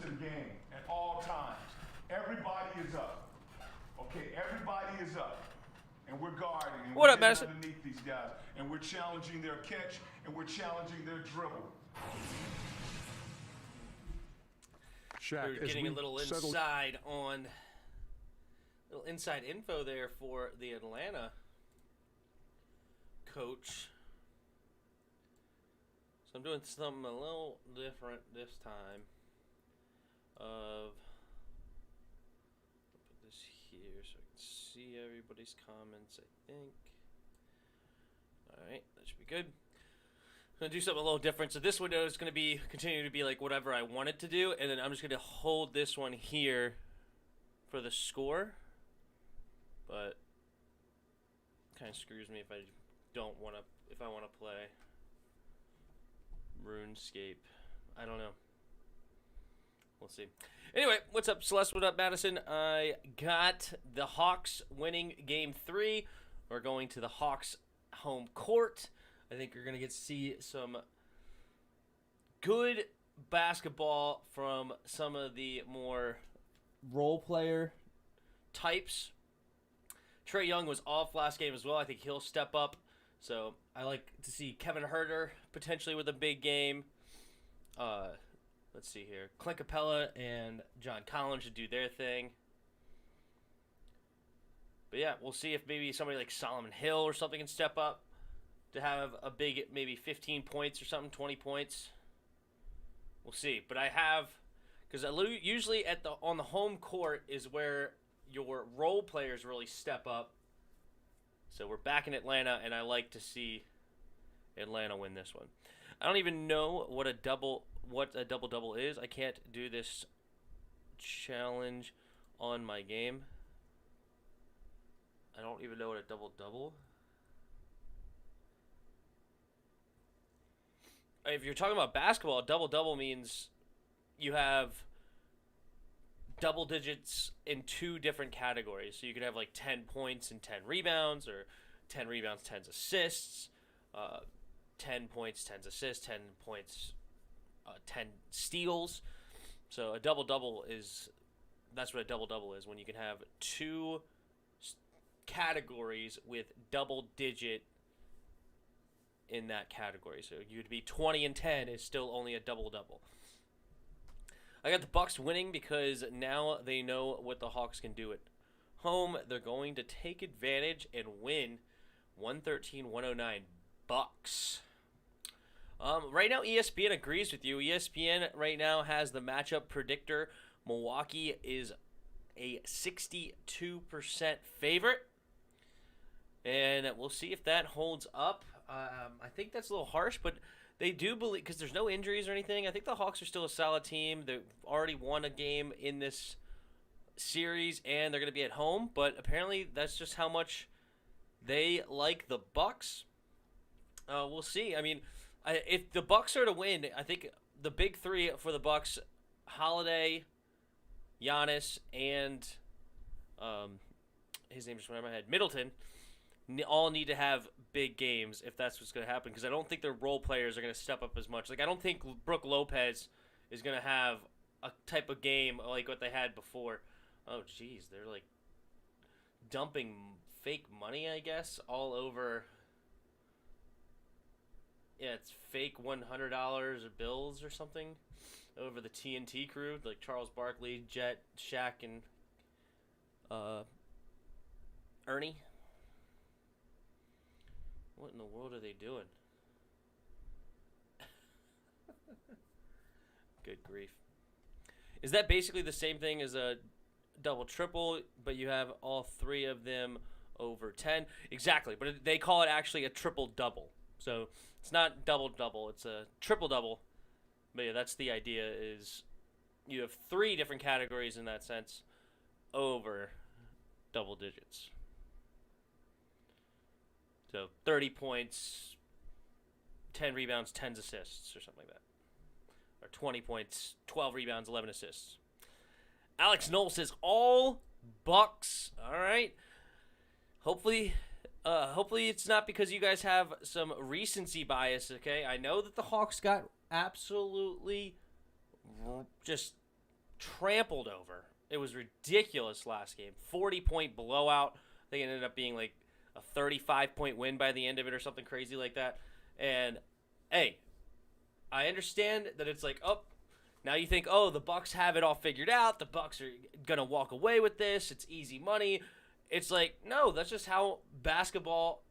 the game at all times. Everybody is up. Okay, everybody is up. And we're guarding. And What we're up, Madison? underneath these guys. And we're challenging their catch, and we're challenging their dribble. We're getting a little inside info there for the Atlanta coach. So I'm doing something a little different this time. I'll put this here so I can see everybody's comments, I think. Alright, that should be good. I'm going to do something a little different. So this window is going to continue to be like whatever I want it to do. And then I'm just going to hold this one here for the score. But kind of screws me if I want to play RuneScape. I don't know. We'll see. Anyway, what's up, Celeste? What up, Madison? I got the Hawks winning Game 3. We're going to the Hawks home court. I think you're going to get to see some good basketball from some of the more role player types. Trae Young was off last game as well. I think he'll step up. So I like to see Kevin Huerter potentially with a big game. Let's see here. Clint Capella and John Collins should do their thing. But yeah, we'll see if maybe somebody like Solomon Hill or something can step up to have a big, maybe 15 points or something, 20 points. We'll see. But I have, because usually on the home court is where your role players really step up. So we're back in Atlanta, and I like to see Atlanta win this one. I don't even know what a double-double is. I can't do this challenge on my game. I don't even know what a double-double. If you're talking about basketball, double-double means you have double digits in 2 different categories. So you could have like 10 points and 10 rebounds, or 10 rebounds, 10 assists, 10 points, 10 assists, 10 points, 10 steals. So a double-double that's what a double-double is, when you can have 2 categories with double-digit in that category. So you'd be 20 and 10 is still only a double-double. I got the Bucks winning because now they know what the Hawks can do at home. They're going to take advantage and win 113-109 Bucks. Right now, ESPN agrees with you. ESPN right now has the matchup predictor. Milwaukee is a 62% favorite. And we'll see if that holds up. I think that's a little harsh, but they do believe, because there's no injuries or anything, I think the Hawks are still a solid team. They've already won a game in this series, and they're going to be at home. But apparently that's just how much they like the Bucks. We'll see. I mean, if the Bucks are to win, I think the big 3 for the Bucks, Holiday, Giannis, and his name just went out of my head, Middleton, all need to have big games if that's what's going to happen, because I don't think their role players are going to step up as much. Like, I don't think Brook Lopez is going to have a type of game like what they had before. Oh, jeez, they're like dumping fake money, I guess, all over. Yeah, it's fake $100 bills or something over the TNT crew, like Charles Barkley, Jet, Shaq, and Ernie. What in the world are they doing? Good grief. Is that basically the same thing as a double-triple, but you have all 3 of them over 10? Exactly, but they call it actually a triple-double. So it's not double-double, it's a triple-double. But yeah, that's the idea, is you have 3 different categories in that sense over double digits. So 30 points, 10 rebounds, 10 assists, or something like that. Or 20 points, 12 rebounds, 11 assists. Alex Knoll says all Bucks. All right. Hopefully it's not because you guys have some recency bias, okay? I know that the Hawks got absolutely just trampled over. It was ridiculous last game. 40-point blowout. I think it ended up being like a 35-point win by the end of it or something crazy like that. And, hey, I understand that it's like, oh, now you think, oh, the Bucks have it all figured out. The Bucks are going to walk away with this. It's easy money. It's like, no, that's just how basketball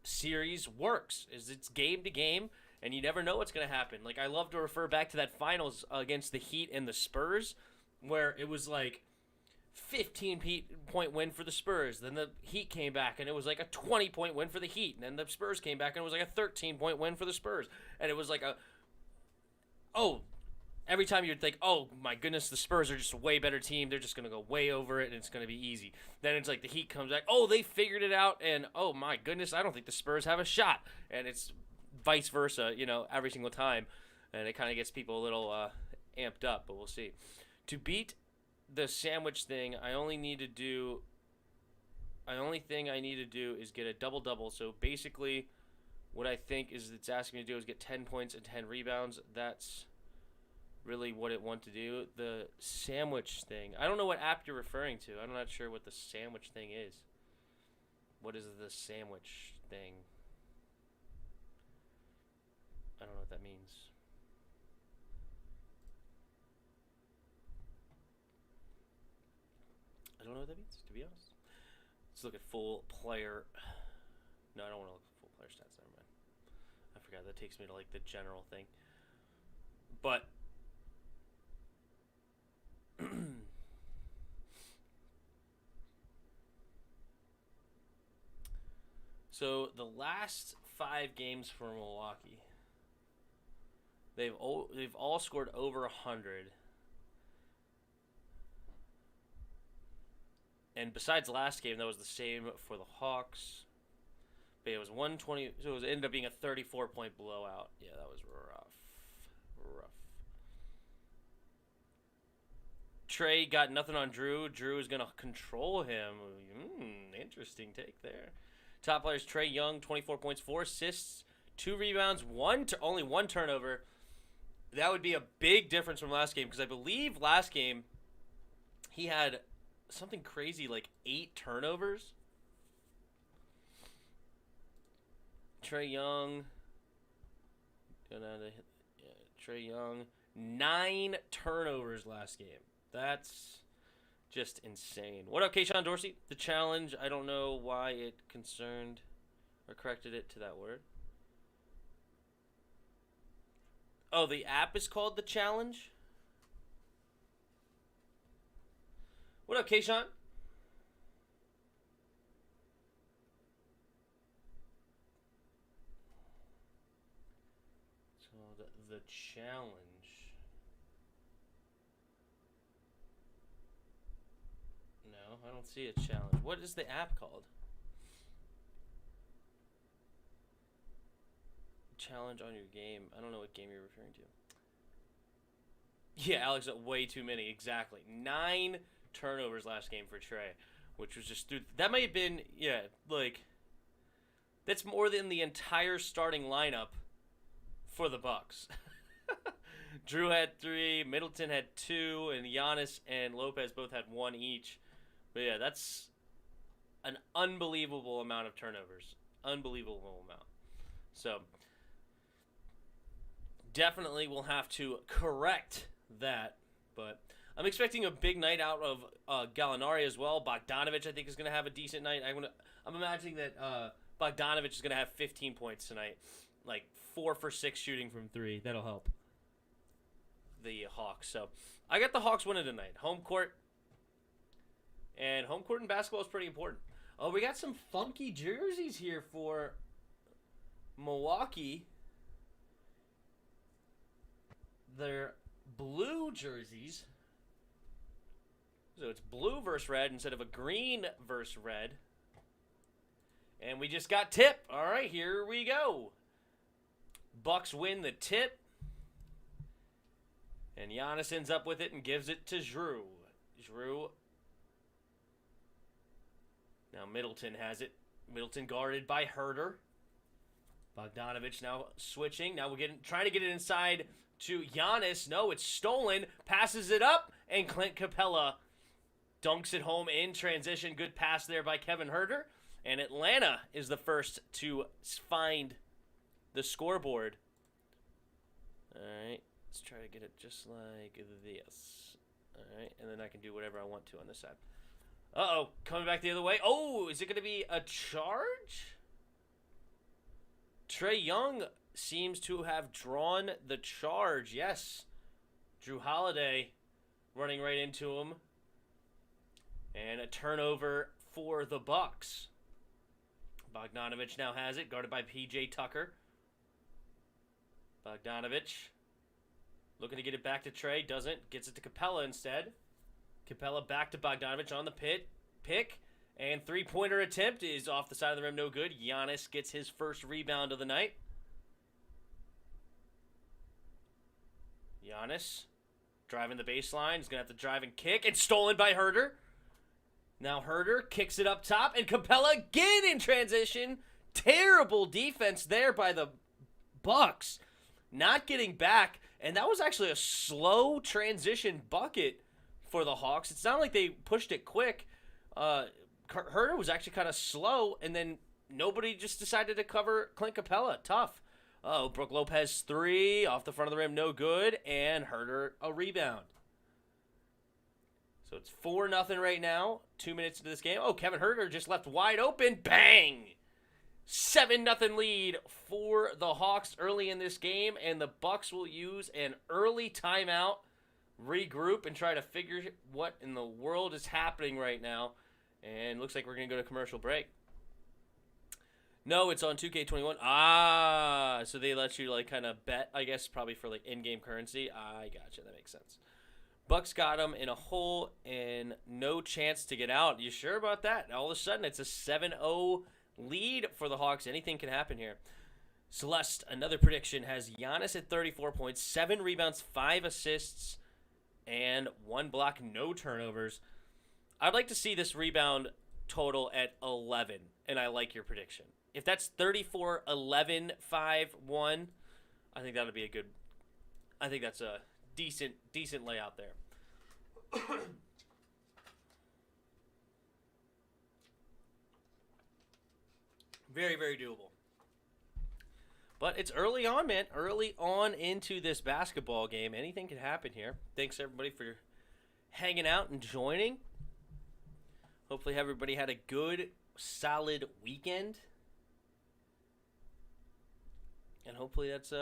series works. It's game to game, and you never know what's going to happen. Like, I love to refer back to that finals against the Heat and the Spurs, where it was like 15-point win for the Spurs. Then the Heat came back, and it was like a 20-point win for the Heat. And then the Spurs came back, and it was like a 13-point win for the Spurs. And it was like every time you'd think, oh, my goodness, the Spurs are just a way better team. They're just going to go way over it, and it's going to be easy. Then it's like the Heat comes back, oh, they figured it out, and oh, my goodness, I don't think the Spurs have a shot. And it's vice versa, every single time. And it kind of gets people a little amped up, but we'll see. To beat the sandwich thing, the only thing I need to do is get a double-double. So basically, what I think is it's asking me to do is get 10 points and 10 rebounds. That's really what it wants to do. The sandwich thing, I don't know what app you're referring to. I'm not sure what the sandwich thing is. What is the sandwich thing? I don't know what that means. I don't know what that means, to be honest. Let's look at full player. No, I don't want to look at full player stats. Never mind. I forgot. That takes me to like the general thing. But so the last 5 games for Milwaukee, they've all scored over 100. And besides last game, that was the same for the Hawks. But it was 120, so it ended up being a 34-point blowout. Yeah, that was rough. Trey got nothing on Drew. Drew is going to control him. Interesting take there. Top players, Trae Young, 24 points, 4 assists, 2 rebounds, only 1 turnover. That would be a big difference from last game, because I believe last game he had something crazy like 8 turnovers. Trae Young. Trae Young. 9 turnovers last game. That's just insane. What up, Keyshawn Dorsey? The challenge, I don't know why it concerned or corrected it to that word. Oh, the app is called The Challenge? What up, Keyshawn? So, the challenge. No, I don't see a challenge. What is the app called? Challenge on your game. I don't know what game you're referring to. Yeah, Alex, way too many. Exactly. 9 turnovers last game for Trey, which was just that might have been, that's more than the entire starting lineup for the Bucks. Drew had 3, Middleton had 2, and Giannis and Lopez both had 1 each. But yeah, that's an unbelievable amount of turnovers. Unbelievable amount. So definitely we'll have to correct that, but I'm expecting a big night out of Gallinari as well. Bogdanovich, I think, is going to have a decent night. I'm imagining that Bogdanovich is going to have 15 points tonight, like 4 for 6 shooting from 3. That'll help the Hawks. So I got the Hawks winning tonight. Home court, and home court in basketball is pretty important. Oh, we got some funky jerseys here for Milwaukee. They're blue jerseys. So it's blue versus red instead of a green versus red. And we just got tip. All right, here we go. Bucks win the tip. And Giannis ends up with it and gives it to Drew. Now Middleton has it. Middleton guarded by Herter. Bogdanovich now switching. Now we're trying to get it inside to Giannis. No, it's stolen. Passes it up, and Clint Capella dunks it home in transition. Good pass there by Kevin Huerter. And Atlanta is the first to find the scoreboard. All right, let's try to get it just like this. All right, and then I can do whatever I want to on this side. Uh-oh, coming back the other way. Oh, is it going to be a charge? Trae Young seems to have drawn the charge. Yes, Drew Holiday running right into him. And a turnover for the Bucks. Bogdanovich now has it, guarded by P.J. Tucker. Bogdanovich looking to get it back to Trae, doesn't. Gets it to Capella instead. Capella back to Bogdanovich on the pick. And three-pointer attempt is off the side of the rim, no good. Giannis gets his first rebound of the night. Giannis driving the baseline. He's going to have to drive and kick. And stolen by Huerter. Now Huerter kicks it up top. And Capella again in transition. Terrible defense there by the Bucks. Not getting back. And that was actually a slow transition bucket for the Hawks. It's not like they pushed it quick. Huerter was actually kind of slow, and then nobody just decided to cover Clint Capella. Tough. Brook Lopez 3 off the front of the rim, no good, and Huerter a rebound. So it's 4-0 right now. 2 minutes into this game. Oh, Kevin Huerter just left wide open. Bang! 7-0 lead for the Hawks early in this game, and the Bucks will use an early timeout, regroup, and try to figure what in the world is happening right now. And looks like we're going to go to commercial break. No, it's on 2K21. So they let you like kind of bet, I guess, probably for like in-game currency. I gotcha. That makes sense. Bucks got him in a hole and no chance to get out. You sure about that? All of a sudden, it's a 7-0 lead for the Hawks. Anything can happen here. Celeste, another prediction, has Giannis at 34 points, 7 rebounds, 5 assists, and 1 block, no turnovers. I'd like to see this rebound total at 11, and I like your prediction. If that's 34, 11, 5, 1, I think that would be a good. I think that's a decent layout there. Very, very doable. But it's early on, man. Early on into this basketball game. Anything can happen here. Thanks, everybody, for hanging out and joining. Hopefully everybody had a good, solid weekend. And hopefully that's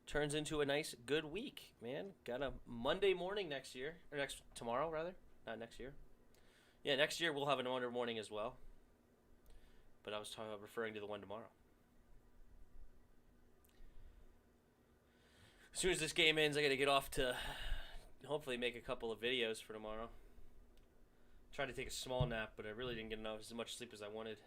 turns into a nice, good week, man. Got a Monday morning next year. Or tomorrow, rather. Not next year. Yeah, next year we'll have a Monday morning as well. But I was referring to the one tomorrow. As soon as this game ends, I got to get off to hopefully make a couple of videos for tomorrow. Tried to take a small nap, but I really didn't get as much sleep as I wanted.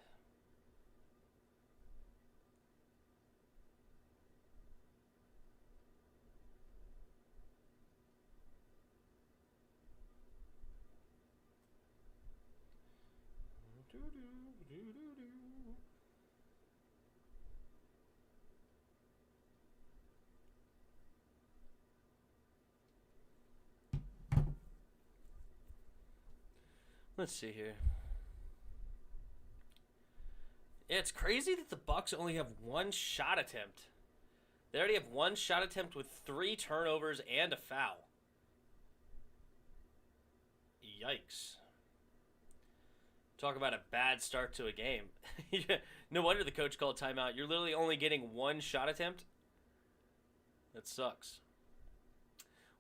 Let's see here. Yeah, it's crazy that the Bucks only have 1 shot attempt. They already have 1 shot attempt with 3 turnovers and a foul. Yikes. Talk about a bad start to a game. No wonder the coach called timeout. You're literally only getting 1 shot attempt? That sucks.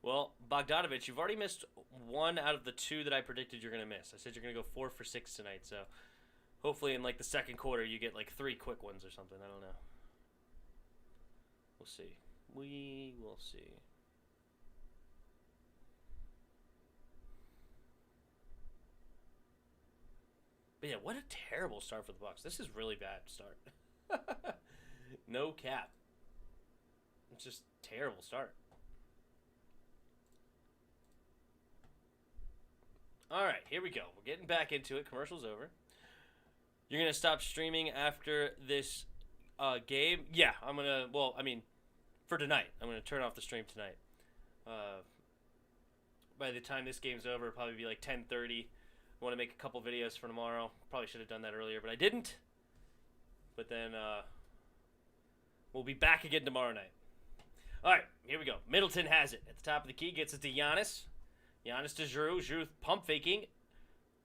Well, Bogdanovich, you've already missed 1 out of the 2 that I predicted you're going to miss. I said you're going to go 4 for 6 tonight, so hopefully in like the second quarter you get like 3 quick ones or something. I don't know. We'll see. We will see. But yeah, what a terrible start for the Bucks. This is really bad start. No cap. It's just terrible start. All right, here we go. We're getting back into it. Commercial's over. You're going to stop streaming after this game. Yeah, I'm gonna. Well, I mean, for tonight, I'm gonna turn off the stream tonight. By the time this game's over, it'll probably be like 10:30. I want to make a couple videos for tomorrow. Probably should have done that earlier, but I didn't. But then we'll be back again tomorrow night. All right, here we go. Middleton has it at the top of the key. Gets it to Giannis. Giannis to Drew. Drew pump faking.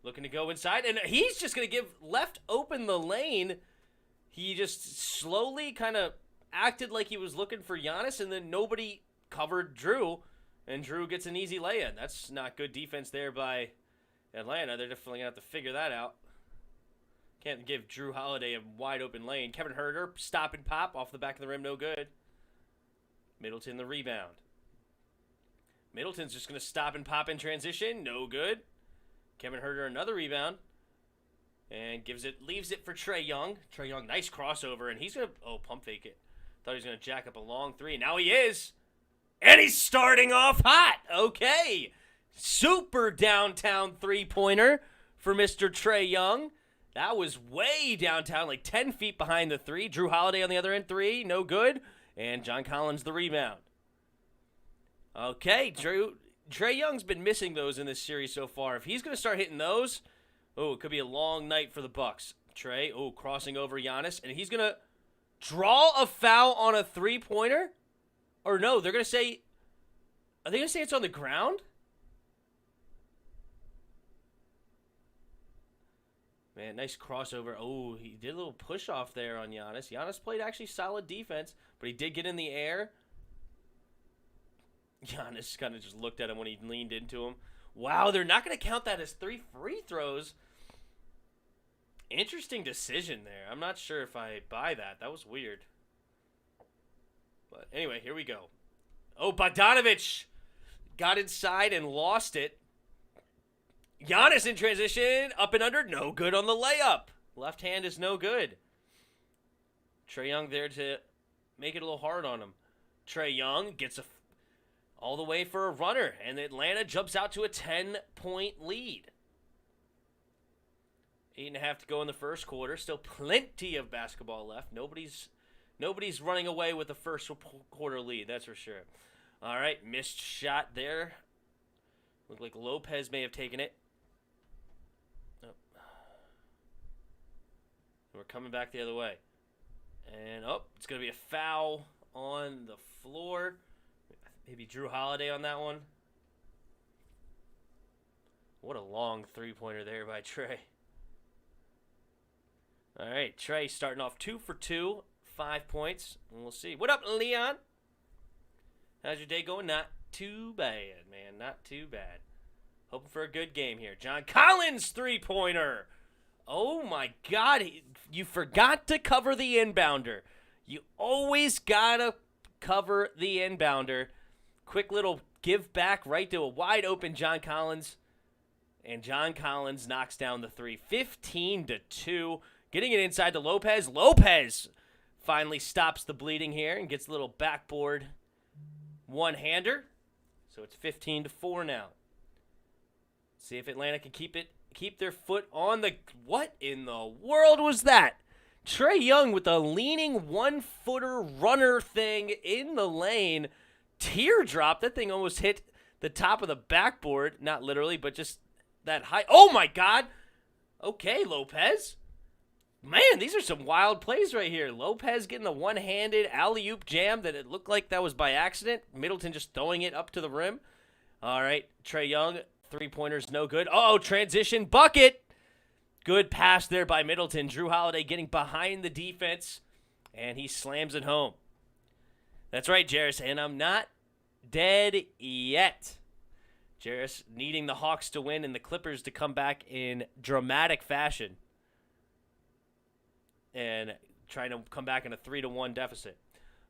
Looking to go inside. And he's just going to give left open the lane. He just slowly kind of acted like he was looking for Giannis, and then nobody covered Drew. And Drew gets an easy lay-in. That's not good defense there by Atlanta. They're definitely going to have to figure that out. Can't give Drew Holiday a wide-open lane. Kevin Huerter, stop and pop off the back of the rim, no good. Middleton the rebound. Middleton's just going to stop and pop in transition, no good. Kevin Huerter another rebound. And leaves it for Trae Young. Trae Young, nice crossover, and he's going to, pump fake it. Thought he was going to jack up a long three. Now he is. And he's starting off hot. Okay. Super downtown three-pointer for Mr. Trae Young. That was way downtown, like 10 feet behind the three. Drew Holiday on the other end, three, no good. And John Collins the rebound. Okay, Trae Young's been missing those in this series so far. If he's going to start hitting those, it could be a long night for the Bucks. Trae, crossing over Giannis, and he's going to draw a foul on a three-pointer? Or no, they're going to say, are they going to say it's on the ground? Man, nice crossover. He did a little push-off there on Giannis. Giannis played actually solid defense, but he did get in the air. Giannis kind of just looked at him when he leaned into him. Wow, they're not going to count that as 3 free throws. Interesting decision there. I'm not sure if I buy that. That was weird. But anyway, here we go. Bogdanovich got inside and lost it. Giannis in transition, up and under, no good on the layup. Left hand is no good. Trae Young there to make it a little hard on him. Trae Young gets all the way for a runner, and Atlanta jumps out to a 10-point lead. 8.5 to go in the first quarter. Still plenty of basketball left. Nobody's running away with the first quarter lead, that's for sure. All right, missed shot there. Looked like Lopez may have taken it. We're coming back the other way. And, it's going to be a foul on the floor. Maybe Drew Holiday on that one. What a long three-pointer there by Trae. All right, Trae starting off 2 for 2, 5 points. And we'll see. What up, Leon? How's your day going? Not too bad, man. Not too bad. Hoping for a good game here. John Collins, three-pointer. Oh, my God. You forgot to cover the inbounder. You always got to cover the inbounder. Quick little give back right to a wide-open John Collins. And John Collins knocks down the three. 15-2. Getting it inside to Lopez. Lopez finally stops the bleeding here and gets a little backboard one-hander. So it's 15-4 now. See if Atlanta can keep their foot on the... What in the world was that? Trae Young with a leaning one-footer runner thing in the lane. Teardrop. That thing almost hit the top of the backboard. Not literally, but just that high. Oh, my God. Okay, Lopez. Man, these are some wild plays right here. Lopez getting a one-handed alley-oop jam that it looked like that was by accident. Middleton just throwing it up to the rim. All right, Trae Young, three-pointers no good. Transition bucket. Good pass there by Middleton. Drew Holiday getting behind the defense, and he slams it home. That's right, Jarris, and I'm not dead yet. Jarris needing the Hawks to win and the Clippers to come back in dramatic fashion and trying to come back in a 3-1 deficit.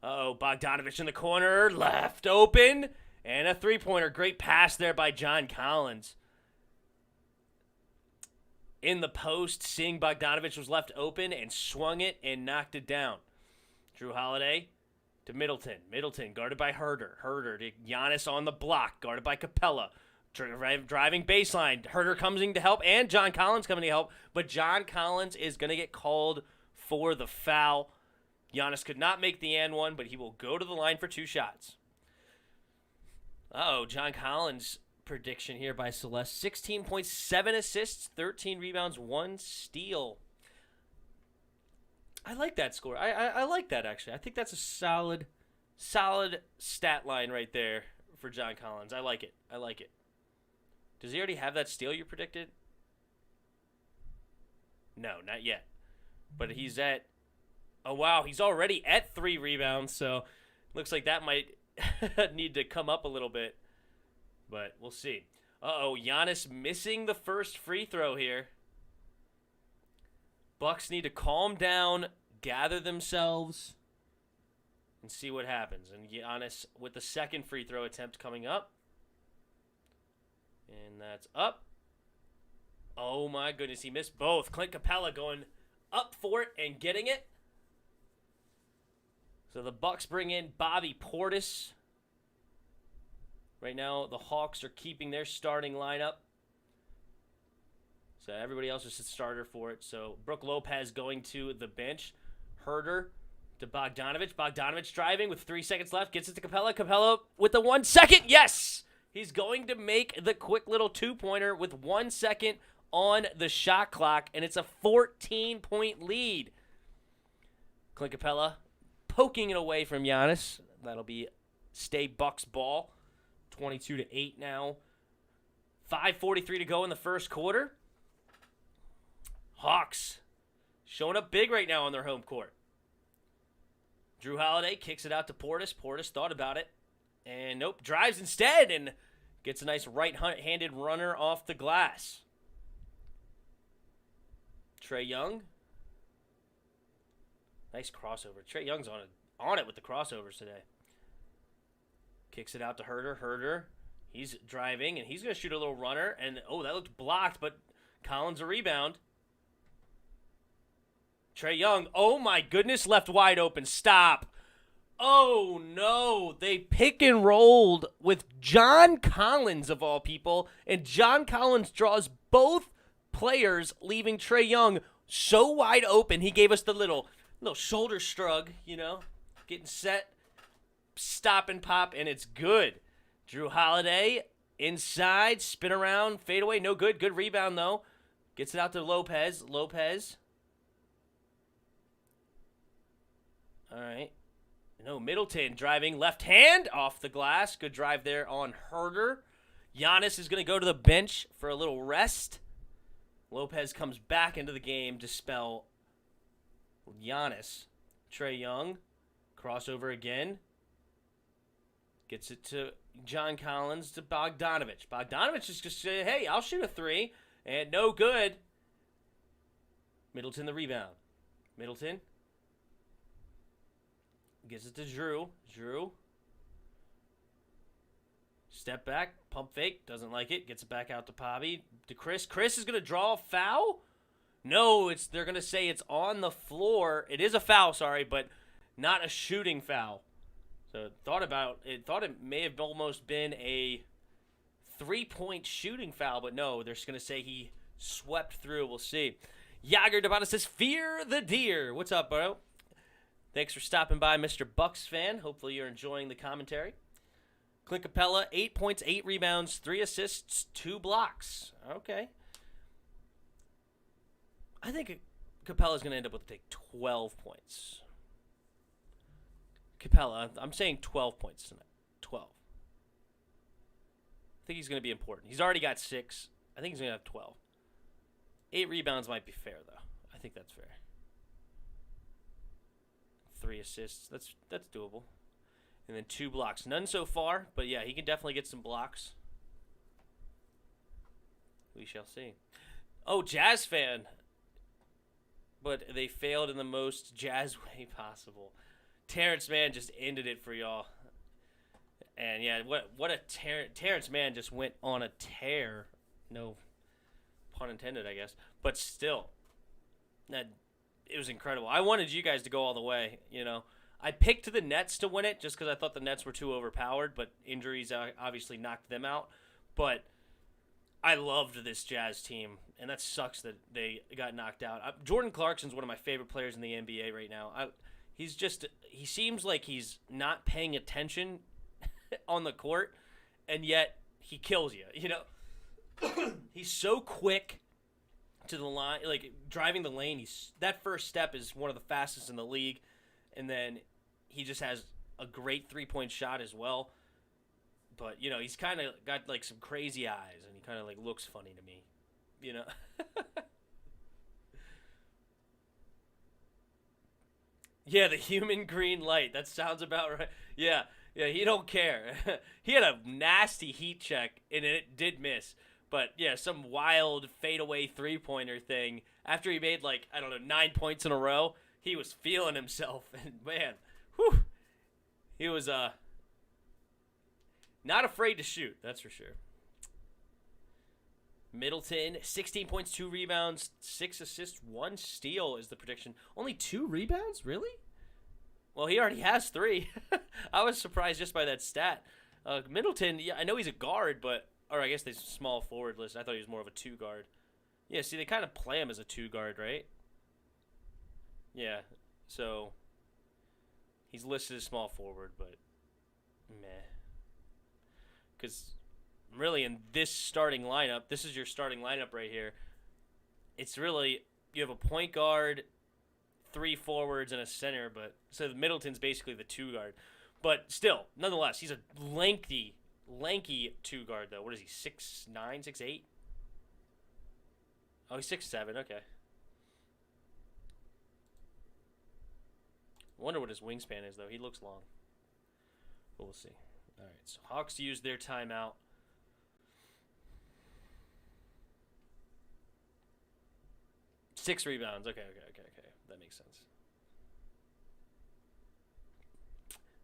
Bogdanovich in the corner, left open, and a three-pointer. Great pass there by John Collins. In the post, seeing Bogdanovich was left open and swung it and knocked it down. Drew Holiday to Middleton. Middleton guarded by Huerter. Huerter to Giannis on the block, guarded by Capella. Driving baseline. Huerter coming to help, and John Collins coming to help. But John Collins is going to get called for the foul. Giannis could not make the and one, but he will go to the line for 2 shots. John Collins prediction here by Celeste. 16.7 assists, 13 rebounds, 1 steal. I like that score. I like that, actually. I think that's a solid stat line right there for John Collins. I like it. Does he already have that steal you predicted? No, not yet. But he's at... Oh, wow. He's already at 3 rebounds, so looks like that might need to come up a little bit. But we'll see. Giannis missing the first free throw here. Bucks need to calm down, gather themselves, and see what happens. And Giannis with the second free throw attempt coming up. And that's up. Oh, my goodness. He missed both. Clint Capella going up for it and getting it. So the Bucks bring in Bobby Portis. Right now, the Hawks are keeping their starting lineup. So everybody else is a starter for it. So Brook Lopez going to the bench. Herder to Bogdanovich. Bogdanovich driving with 3 seconds left. Gets it to Capella. Capella with the 1 second. Yes! He's going to make the quick little 2-pointer with 1 second on the shot clock. And it's a 14-point lead. Clint Capella poking it away from Giannis. That'll be stay Bucks ball. 22-8 now. 5:43 to go in the first quarter. Hawks showing up big right now on their home court. Drew Holiday kicks it out to Portis. Portis thought about it. And nope, drives instead and gets a nice right-handed runner off the glass. Trae Young. Nice crossover. Trae Young's on it with the crossovers today. Kicks it out to Herder. Herder, he's driving, and he's going to shoot a little runner. And, that looked blocked, but Collins a rebound. Trae Young, oh my goodness, left wide open. Stop. Oh, no. They pick and rolled with John Collins, of all people. And John Collins draws both players, leaving Trae Young so wide open. He gave us the little shoulder shrug, getting set. Stop and pop, and it's good. Drew Holiday inside, spin around, fade away, no good. Good rebound, though. Gets it out to Lopez. Lopez. All right. No, Middleton driving left hand off the glass. Good drive there on Herder. Giannis is going to go to the bench for a little rest. Lopez comes back into the game to spell Giannis. Trae Young. Crossover again. Gets it to John Collins to Bogdanovich. Bogdanovich is just saying, hey, I'll shoot a 3. And no good. Middleton the rebound. Middleton. Gives it to Drew. Drew. Step back. Pump fake. Doesn't like it. Gets it back out to Bobby. To Chris. Chris is going to draw a foul? No, they're going to say it's on the floor. It is a foul, but not a shooting foul. So thought it may have almost been a 3-point shooting foul, but no, they're just going to say he swept through. We'll see. Yager Devana says, fear the deer. What's up, bro? Thanks for stopping by, Mr. Bucks fan. Hopefully you're enjoying the commentary. Clint Capella, 8 points, 8 rebounds, 3 assists, 2 blocks. Okay. I think Capella's going to end up with 12 points. Capella, I'm saying 12 points tonight. 12. I think he's going to be important. He's already got 6. I think he's going to have 12. 8 rebounds might be fair, though. I think that's fair. 3 assists. That's doable. And then 2 blocks. None so far, but yeah, he can definitely get some blocks. We shall see. Oh, Jazz fan. But they failed in the most Jazz way possible. Terrence Mann just ended it for y'all. And yeah, what a Terrence Mann just went on a tear. No pun intended, I guess. But still, it was incredible. I wanted you guys to go all the way, I picked the Nets to win it just because I thought the Nets were too overpowered, but injuries obviously knocked them out. But I loved this Jazz team, and that sucks that they got knocked out. Jordan Clarkson's one of my favorite players in the NBA right now. he seems like he's not paying attention on the court, and yet he kills you. You know, he's so quick to the line, like driving the lane. That first step is one of the fastest in the league, and then he just has a great 3-point shot as well. But you know, he's kind of got like some crazy eyes, and he kind of like looks funny to me. You know. Yeah, the human green light. That sounds about right. Yeah, he don't care. He had a nasty heat check, and it did miss. But, yeah, some wild fadeaway three-pointer thing. After he made, like, I don't know, 9 points in a row, he was feeling himself. And, man, whew, he was not afraid to shoot, that's for sure. Middleton, 16 points, 2 rebounds, 6 assists, 1 steal is the prediction. Only 2 rebounds? Really? Well, he already has 3. I was surprised just by that stat. Middleton, yeah, I know he's a guard, or I guess they small forward list. I thought he was more of a 2 guard. Yeah, see, they kind of play him as a 2 guard, right? Yeah, so he's listed as small forward, but meh. Because really, in this starting lineup, this is your starting lineup right here. It's really, you have a point guard, 3 forwards, and a center, but so Middleton's basically the 2 guard. But still, nonetheless, he's a lanky 2 guard, though. What is he, 6'9", 6'8"? Oh, he's 6'7", okay. I wonder what his wingspan is, though. He looks long. But we'll see. All right, so Hawks used their timeout. Six rebounds. Okay. That makes sense.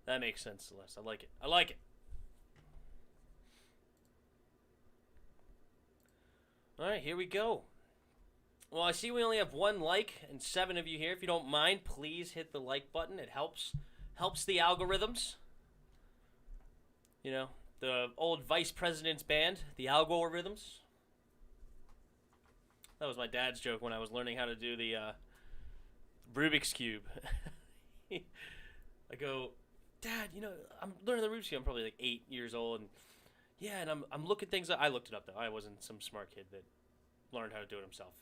That makes sense, Celeste. I like it. All right, here we go. Well, I see we only have 1 like and 7 of you here. If you don't mind, please hit the like button. It helps the algorithms. You know, the old Vice President's band, the algorithms. That was my dad's joke when I was learning how to do the Rubik's Cube. I go, Dad, you know, I'm learning the Rubik's Cube. I'm probably like 8 years old, and yeah, and I'm looking things up. I looked it up though. I wasn't some smart kid that learned how to do it himself.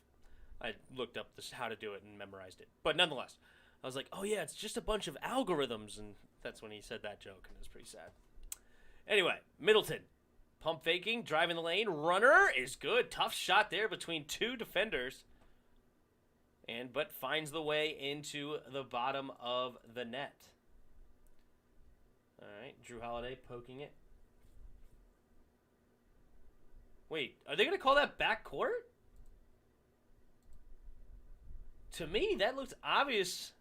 I looked up how to do it and memorized it. But nonetheless, I was like, oh yeah, it's just a bunch of algorithms, and that's when he said that joke, and it was pretty sad. Anyway, Middleton. Pump faking, driving the lane. Runner is good. Tough shot there between 2 defenders. But finds the way into the bottom of the net. All right, Jrue Holiday poking it. Wait, are they going to call that backcourt? To me, that looks obvious.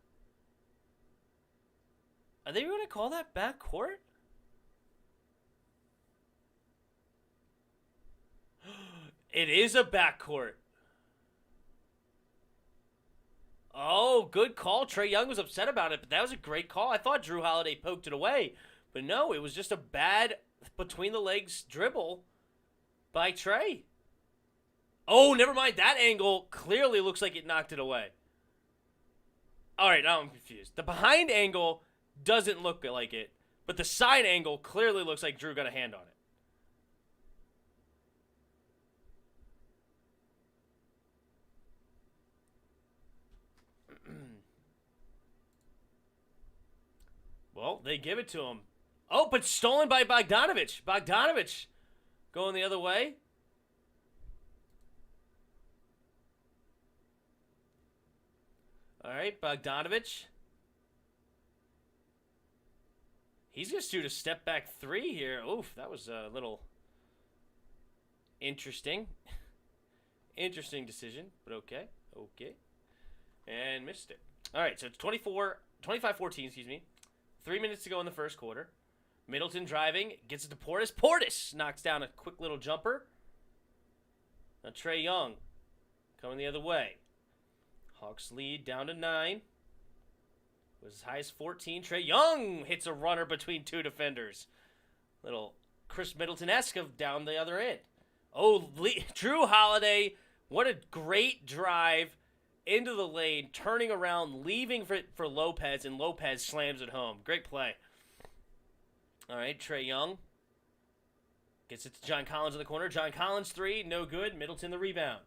Are they going to call that backcourt? It is a backcourt. Oh, good call. Trae Young was upset about it, but that was a great call. I thought Jrue Holiday poked it away, but no, it was just a bad between-the-legs dribble by Trae. Oh, never mind. That angle clearly looks like it knocked it away. All right, now I'm confused. The behind angle doesn't look like it, but the side angle clearly looks like Jrue got a hand on it. Well, they give it to him. Oh, but stolen by Bogdanovich. Bogdanovich going the other way. All right, Bogdanovich. He's going to shoot a step-back 3 here. Oof, that was a little interesting. Interesting decision, but okay. Okay. And missed it. All right, so it's 25-14, excuse me. 3 minutes to go in the first quarter. Middleton driving, gets it to Portis. Portis knocks down a quick little jumper. Now Trae Young coming the other way. Hawks lead down to 9. It was as high as 14. Trae Young hits a runner between 2 defenders. Little Chris Middleton-esque of down the other end. Oh, Jrue Holiday, what a great drive into the lane, turning around, leaving for Lopez, and Lopez slams it home. Great play. All right, Trae Young gets it to John Collins in the corner. John Collins, three, no good. Middleton the rebound.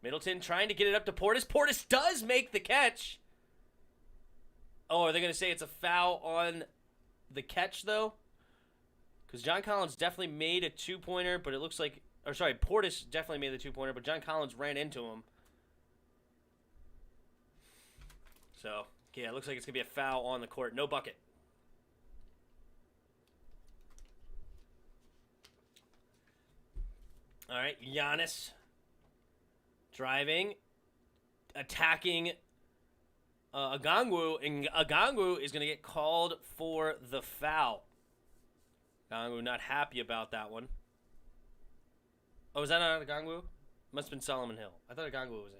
Middleton trying to get it up to Portis. Portis does make the catch. Oh, are they going to say it's a foul on the catch, though? Because John Collins definitely made a two-pointer, but it looks like... Or, sorry, Portis definitely made the two-pointer, but John Collins ran into him. So, yeah, it looks like it's going to be a foul on the court. No bucket. All right, Giannis driving, attacking Agangwu, and Agangwu is going to get called for the foul. Agangwu not happy about that one. Oh, is that not Agangwu? Must have been Solomon Hill. I thought Agangwu was in.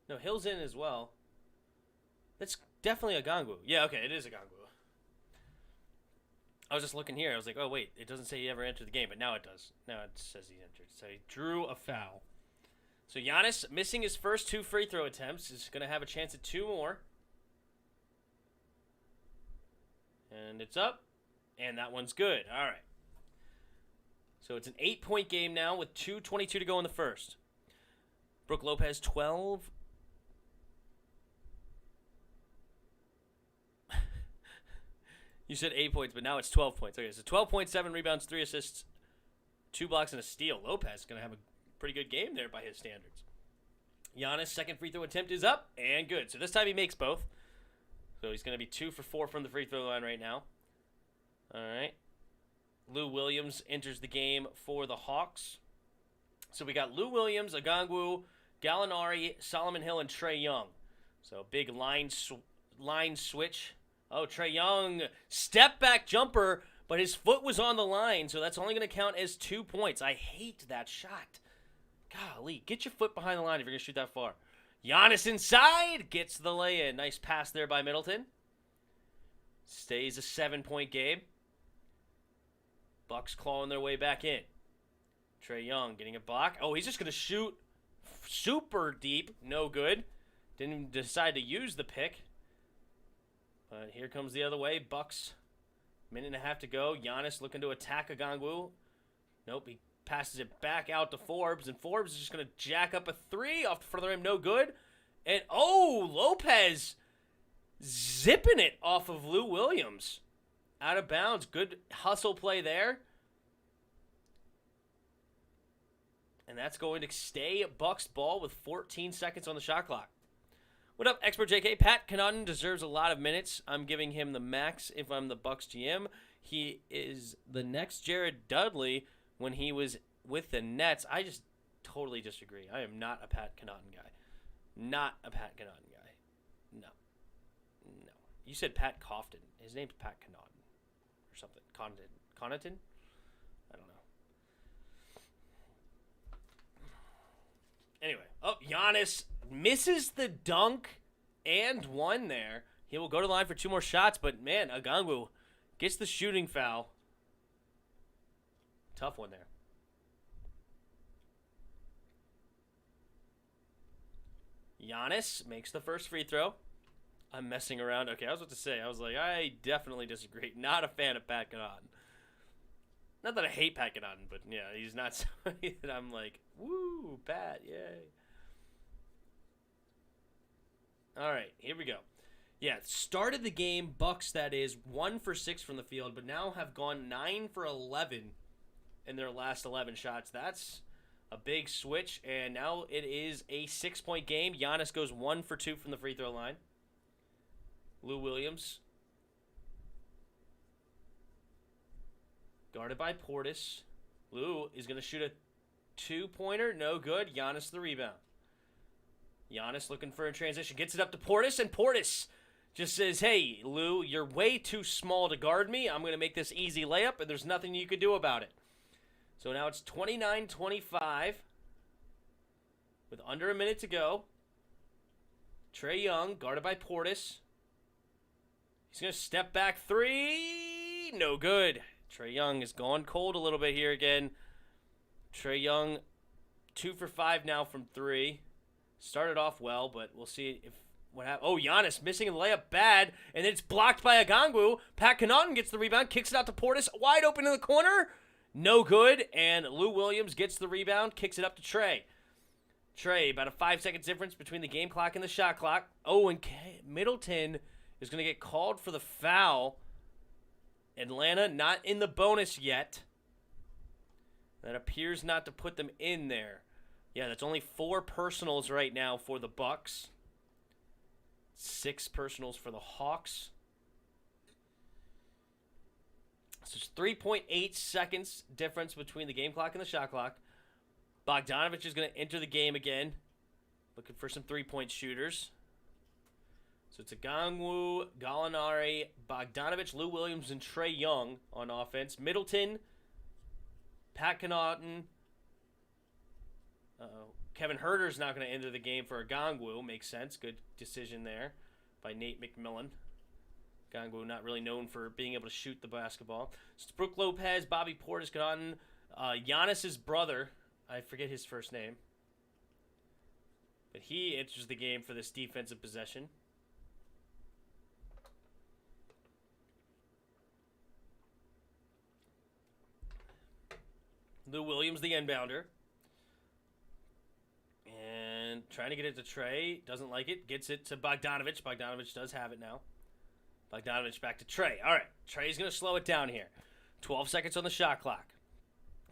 No, Hill's in as well. That's definitely Agangwu. Yeah, okay, it is Agangwu. I was just looking here. I was like, oh, wait. It doesn't say he ever entered the game, but now it does. Now it says he entered. So he drew a foul. So Giannis, missing his first two free throw attempts, is going to have a chance at two more. And it's up. And that one's good. All right. So it's an 8-point game now with 2:22 to go in the first. Brook Lopez, 12. You said 8 points, but now it's 12 points. Okay, so 12.7 rebounds, 3 assists, 2 blocks, and a steal. Lopez is going to have a pretty good game there by his standards. Giannis' second free throw attempt is up and good. So this time he makes both. So he's going to be 2 for 4 from the free throw line right now. All right. Lou Williams enters the game for the Hawks. So we got Lou Williams, Agangwu, Gallinari, Solomon Hill, and Trae Young. So big line switch. Oh, Trae Young, step back jumper, but his foot was on the line, so that's only going to count as 2 points. I hate that shot. Golly, get your foot behind the line if you're going to shoot that far. Giannis inside, gets the lay-in. Nice pass there by Middleton. Stays a 7-point game. Bucks clawing their way back in. Trae Young getting a block. Oh, he's just going to shoot super deep. No good. Didn't even decide to use the pick. But here comes the other way. Bucks, minute and a half to go. Giannis looking to attack Agangwu. Nope, he passes it back out to Forbes, and Forbes is just going to jack up a three off the front of the rim. No good. And, oh, Lopez zipping it off of Lou Williams. Out of bounds. Good hustle play there. And that's going to stay Bucks ball with 14 seconds on the shot clock. What up, Expert JK? Pat Connaughton deserves a lot of minutes. I'm giving him the max if I'm the Bucks GM. He is the next Jared Dudley when he was with the Nets. I just totally disagree. I am not a Pat Connaughton guy. Not a Pat Connaughton guy. No. No. You said Pat Cofton. His name's Pat Connaughton. Or something. Connaughton? I don't know. Anyway. Oh, Giannis misses the dunk and one there. He will go to the line for 2 more shots, but man, Agangwu gets the shooting foul. Tough one there. Giannis makes the first free throw. I'm messing around. Okay, I was about to say, I definitely disagree. Not a fan of Pat Connaughton. Not that I hate Pat Connaughton, but yeah, he's not somebody that I'm like, woo, Pat, yay. All right, here we go. Yeah, started the game, Bucks that is, 1 for 6 from the field, but now have gone 9 for 11 in their last 11 shots. That's a big switch, and now it is a 6-point game. Giannis goes 1 for 2 from the free throw line. Lou Williams, guarded by Portis. Lou is going to shoot a 2-pointer. No good. Giannis the rebound. Giannis looking for a transition. Gets it up to Portis, and Portis just says, hey, Lou, you're way too small to guard me. I'm going to make this easy layup, and there's nothing you could do about it. So now it's 29-25 with under a minute to go. Trae Young, guarded by Portis. He's going to step back three. No good. Trae Young is going cold a little bit here again. Trae Young, 2 for 5 now from 3. Started off well, but we'll see if what happens. Oh, Giannis missing a layup bad, and then it's blocked by Agangwu. Pat Connaughton gets the rebound, kicks it out to Portis, wide open in the corner. No good, and Lou Williams gets the rebound, kicks it up to Trey. Trey, about a 5-second difference between the game clock and the shot clock. Oh, and Middleton is going to get called for the foul. Atlanta not in the bonus yet. That appears not to put them in there. Yeah, that's only 4 personals right now for the Bucks. 6 personals for the Hawks. So it's 3.8 seconds difference between the game clock and the shot clock. Bogdanovich is going to enter the game again. Looking for some 3-point shooters. So it's Agangwu, Gallinari, Bogdanovich, Lou Williams, and Trey Young on offense. Middleton, Pat Connaughton. Kevin Huerter's not going to enter the game for Agangwu. Makes sense. Good decision there by Nate McMillan. Agangwu not really known for being able to shoot the basketball. So it's Brook Lopez, Bobby Portis, Connaughton, Giannis's brother. I forget his first name. But he enters the game for this defensive possession. Lou Williams, the inbounder. And trying to get it to Trey. Doesn't like it. Gets it to Bogdanovich. Bogdanovich does have it now. Bogdanovich back to Trey. All right. Trey's going to slow it down here. 12 seconds on the shot clock.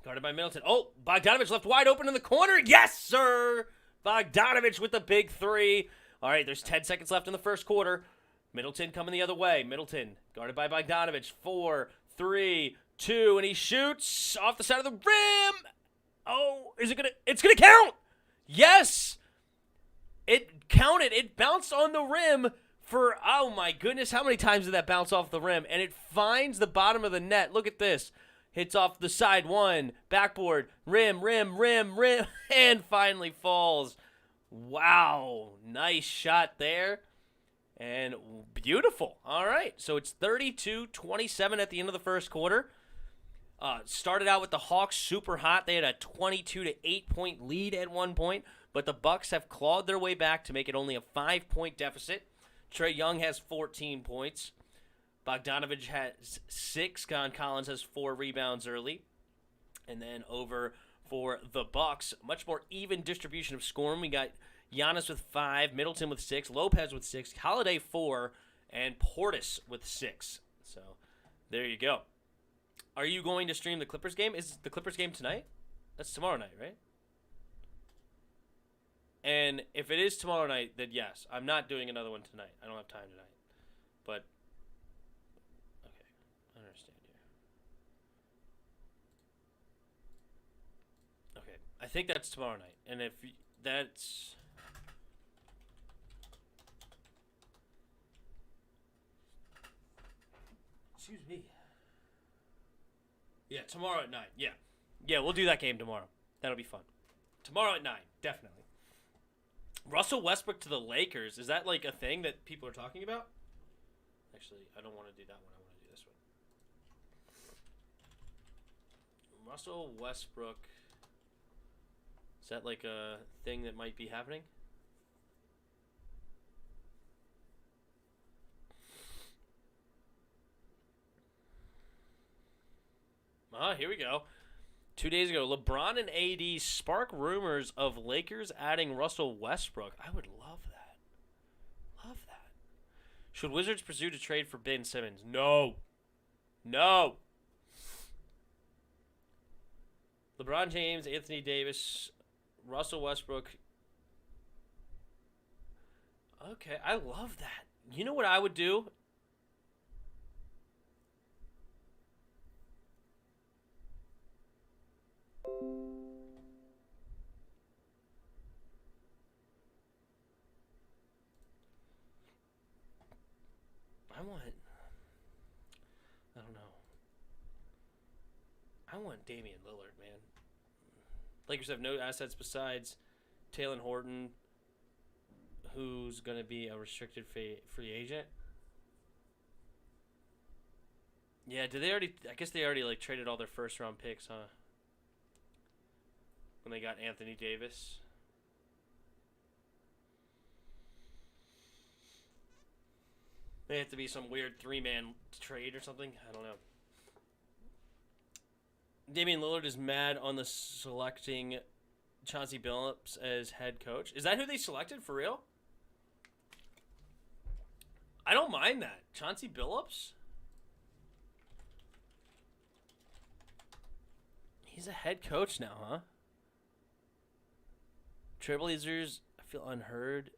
Guarded by Middleton. Oh, Bogdanovich left wide open in the corner. Yes, sir. Bogdanovich with the big 3. All right, there's 10 seconds left in the first quarter. Middleton coming the other way. Middleton guarded by Bogdanovich. 4, 3, 2, and he shoots off the side of the rim. Oh, is it going to? It's going to count. Yes. It counted. It bounced on the rim for, oh my goodness, how many times did that bounce off the rim? And it finds the bottom of the net. Look at this. Hits off the side 1, backboard, rim, and finally falls. Wow, nice shot there. And beautiful. All right, so it's 32-27 at the end of the first quarter. Started out with the Hawks super hot. They had a 22-8 point lead at one point, but the Bucks have clawed their way back to make it only a 5-point deficit. Trey Young has 14 points. Bogdanovich has 6. Con Collins has 4 rebounds early. And then over for the Bucks, much more even distribution of scoring. We got Giannis with 5, Middleton with 6, Lopez with 6, Holiday 4, and Portis with 6. So there you go. Are you going to stream the Clippers game? Is the Clippers game tonight? That's tomorrow night, right? And if it is tomorrow night, then yes. I'm not doing another one tonight. I don't have time tonight. But okay, I understand here. Okay, I think that's tomorrow night. And if that's... Excuse me. Yeah, tomorrow at 9. Yeah. Yeah, we'll do that game tomorrow. That'll be fun. Tomorrow at 9, definitely. Russell Westbrook to the Lakers. Is that like a thing that people are talking about? Actually, I don't want to do that one. I want to do this one. Russell Westbrook. Is that like a thing that might be happening? Here we go. 2 days ago, LeBron and AD spark rumors of Lakers adding Russell Westbrook. I would love that. Love that. Should Wizards pursue to trade for Ben Simmons? No. No. LeBron James, Anthony Davis, Russell Westbrook. Okay, I love that. You know what I would do? I want Damian Lillard, man. Lakers have no assets besides Talen Horton, who's going to be a restricted free agent. Yeah, did they already? I guess they already like traded all their first round picks, huh? When they got Anthony Davis. May have to be some weird 3-man trade or something. I don't know. Damian Lillard is mad on the selecting Chauncey Billups as head coach. Is that who they selected for real? I don't mind that. Chauncey Billups? He's a head coach now, huh? Trailblazers, I feel unheard.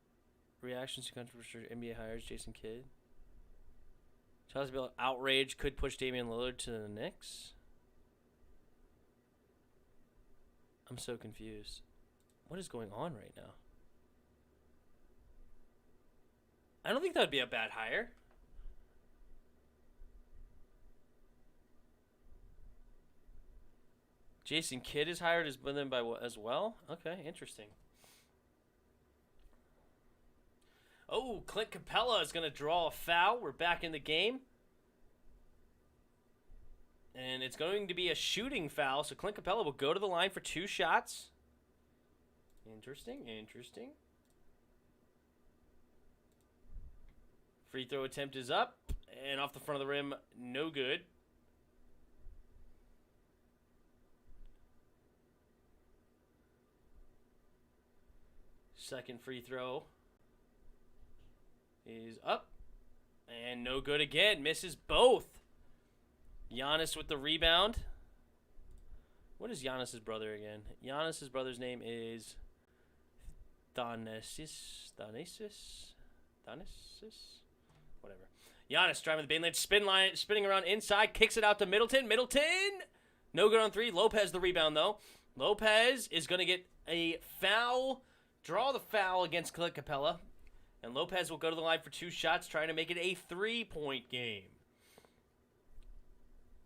Reactions to controversial NBA hires, Jason Kidd. Chauncey Billups, outrage, could push Damian Lillard to the Knicks. I'm so confused. What is going on right now? I don't think that would be a bad hire. Jason Kidd is hired as them by as well. Okay, interesting. Oh, Clint Capella is going to draw a foul. We're back in the game. And it's going to be a shooting foul, so Clint Capella will go to the line for 2 shots. Interesting. Free throw attempt is up, and off the front of the rim, no good. Second free throw is up, and no good again. Misses both. Giannis with the rebound. What is Giannis's brother again? Giannis's brother's name is Thanasis. Whatever. Giannis driving the baseline, spinning around inside, kicks it out to Middleton. No good on 3. Lopez the rebound though. Lopez is going to get a foul, draw the foul against Clint Capella, and Lopez will go to the line for 2 shots, trying to make it a 3-point game.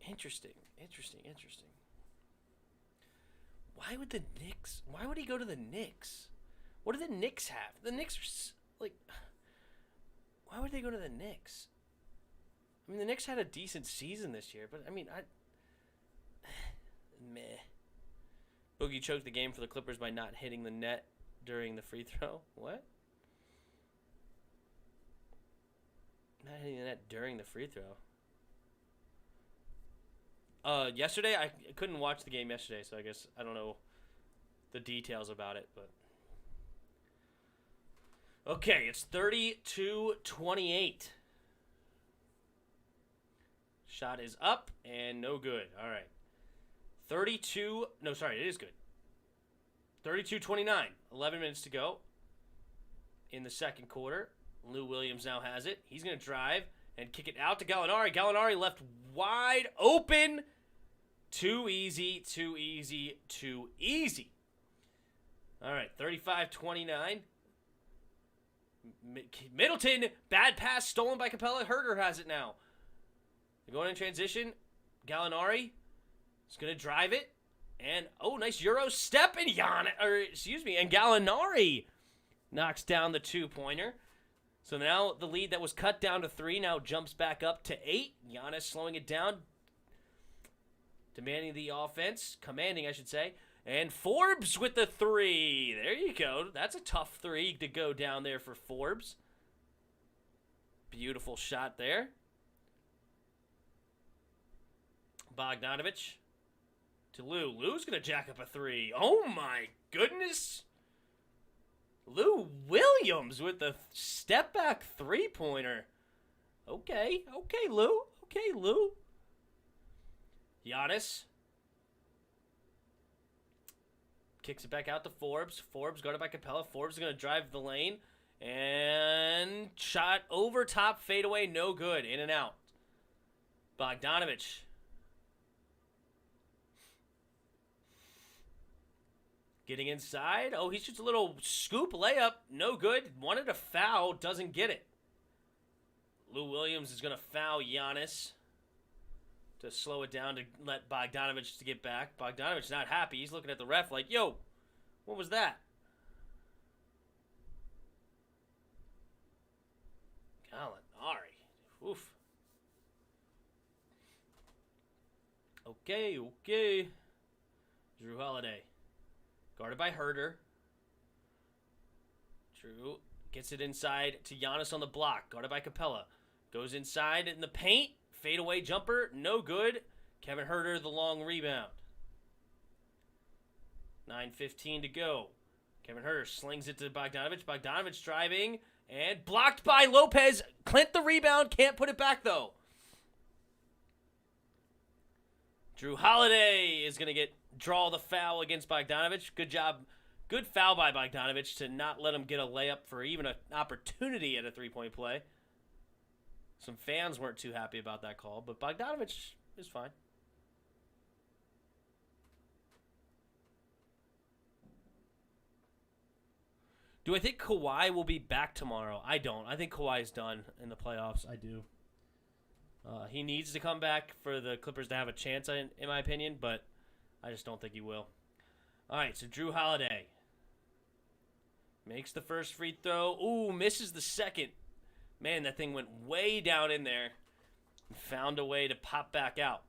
Interesting. Why would he go to the Knicks? What do the Knicks have? The Knicks are, like, why would they go to the Knicks? I mean, the Knicks had a decent season this year, but, I mean, meh. Boogie choked the game for the Clippers by not hitting the net during the free throw. What? Not hitting the net during the free throw. Yesterday, I couldn't watch the game yesterday, so I guess I don't know the details about it, but okay, it's 32-28. Shot is up and no good. All right. It is good. 32-29. 11 minutes to go in the second quarter. Lou Williams now has it. He's going to drive and kick it out to Gallinari. Gallinari left wide open. Too easy. All right, 35-29. Middleton, bad pass, stolen by Capella. Herter has it now. They're going in transition. Gallinari is going to drive it. And, nice Euro step. And Gallinari knocks down the 2-pointer. So now the lead that was cut down to 3 now jumps back up to 8. Giannis slowing it down. Commanding, I should say. And Forbes with the 3. There you go. That's a tough 3 to go down there for Forbes. Beautiful shot there. Bogdanovich to Lou. Lou's going to jack up a 3. Oh, my goodness. Lou Williams with the step-back 3-pointer. Okay, Lou. Giannis kicks it back out to Forbes. Forbes guarded by Capella. Forbes is going to drive the lane. And shot over top, fadeaway, no good. In and out. Bogdanovich. Getting inside. Oh, he shoots a little scoop layup. No good. Wanted a foul. Doesn't get it. Lou Williams is going to foul Giannis to slow it down to let Bogdanovich to get back. Bogdanovich not happy. He's looking at the ref like, yo, what was that? Gallinari. Oof. Okay. Drew Holiday. Guarded by Herter. Drew gets it inside to Giannis on the block. Guarded by Capella. Goes inside in the paint. Fadeaway jumper. No good. Kevin Huerter, the long rebound. 9:15 to go. Kevin Huerter slings it to Bogdanovich. Bogdanovich driving. And blocked by Lopez. Clint the rebound. Can't put it back, though. Drew Holiday is going to draw the foul against Bogdanovich. Good job. Good foul by Bogdanovich to not let him get a layup for even an opportunity at a three-point play. Some fans weren't too happy about that call, but Bogdanovich is fine. Do I think Kawhi will be back tomorrow? I don't. I think Kawhi's done in the playoffs. I do. He needs to come back for the Clippers to have a chance, in my opinion, but I just don't think he will. All right, so Drew Holiday makes the first free throw. Ooh, misses the second. Man, that thing went way down in there and found a way to pop back out.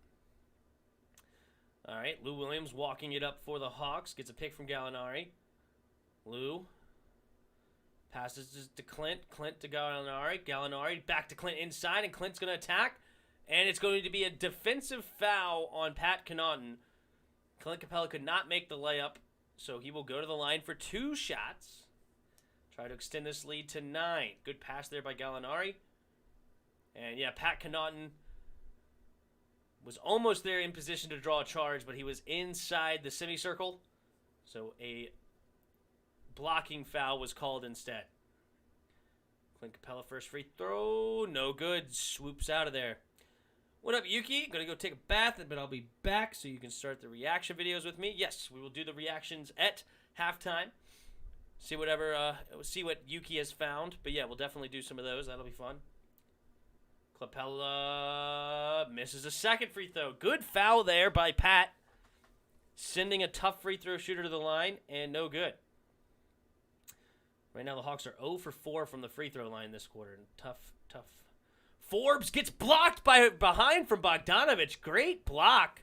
All right, Lou Williams walking it up for the Hawks. Gets a pick from Gallinari. Lou passes to Clint. Clint to Gallinari. Gallinari back to Clint inside, and Clint's going to attack. And it's going to be a defensive foul on Pat Connaughton. Clint Capella could not make the layup, so he will go to the line for 2 shots. Try to extend this lead to 9. Good pass there by Gallinari. And yeah, Pat Connaughton was almost there in position to draw a charge, but he was inside the semicircle. So a blocking foul was called instead. Clint Capella first free throw. No good. Swoops out of there. What up, Yuki? Gonna go take a bath, but I'll be back so you can start the reaction videos with me. Yes, we will do the reactions at halftime. See what Yuki has found. But yeah, we'll definitely do some of those. That'll be fun. Capella misses a second free throw. Good foul there by Pat. Sending a tough free throw shooter to the line, and no good. Right now the Hawks are 0 for 4 from the free throw line this quarter. Tough. Forbes gets blocked behind from Bogdanovich. Great block.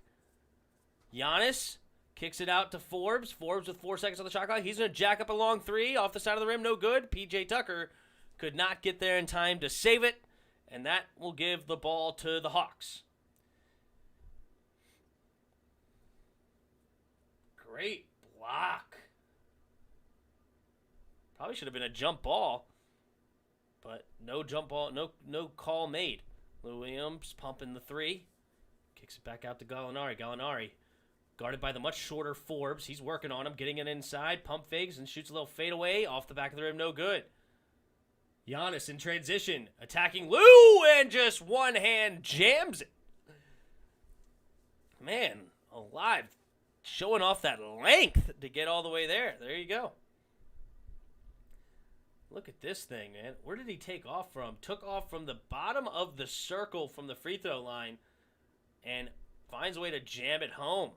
Giannis kicks it out to Forbes. Forbes with 4 seconds on the shot clock. He's going to jack up a long 3 off the side of the rim. No good. P.J. Tucker could not get there in time to save it. And that will give the ball to the Hawks. Great block. Probably should have been a jump ball. But no jump ball, no call made. Lou Williams pumping the 3. Kicks it back out to Gallinari. Gallinari guarded by the much shorter Forbes. He's working on him, getting it inside. Pump fakes and shoots a little fadeaway off the back of the rim. No good. Giannis in transition. Attacking Lou and just one hand jams it. Man, alive. Showing off that length to get all the way there. There you go. Look at this thing, man. Where did he take off from? Took off from the bottom of the circle from the free throw line and finds a way to jam it home.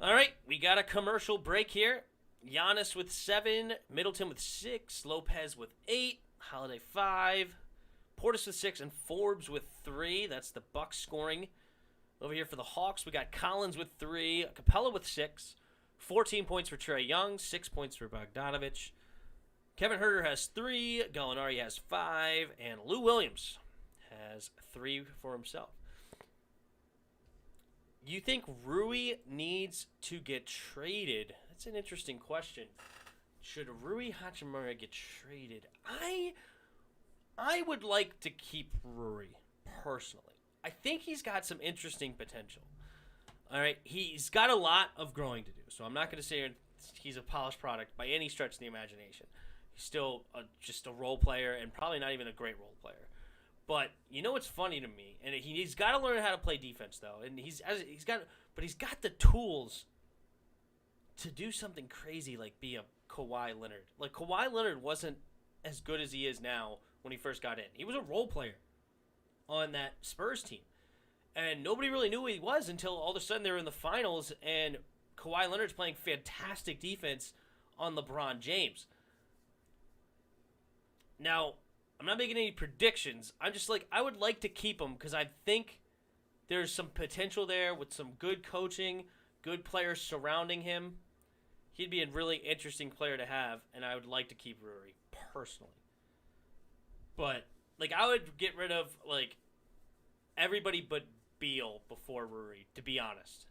All right, we got a commercial break here. Giannis with 7, Middleton with 6, Lopez with 8, Holiday 5, Portis with 6, and Forbes with 3. That's the Bucks scoring. Over here for the Hawks, we got Collins with 3, Capella with 6, 14 points for Trae Young, 6 points for Bogdanovich. Kevin Huerter has 3, Gallinari has 5, and Lou Williams has 3 for himself. You think Rui needs to get traded? That's an interesting question. Should Rui Hachimura get traded? I would like to keep Rui, personally. I think he's got some interesting potential. All right, he's got a lot of growing to do, so I'm not going to say he's a polished product by any stretch of the imagination. He's still just a role player and probably not even a great role player. But you know what's funny to me, and he's got to learn how to play defense though, and he's got the tools to do something crazy like be a Kawhi Leonard. Like Kawhi Leonard wasn't as good as he is now when he first got in. He was a role player on that Spurs team, and nobody really knew who he was until all of a sudden they were in the finals, and Kawhi Leonard's playing fantastic defense on LeBron James. Now, I'm not making any predictions. I'm just like, I would like to keep him because I think there's some potential there with some good coaching, good players surrounding him. He'd be a really interesting player to have, and I would like to keep Rui, personally. But like, I would get rid of, like, everybody but Beal before Rui, to be honest.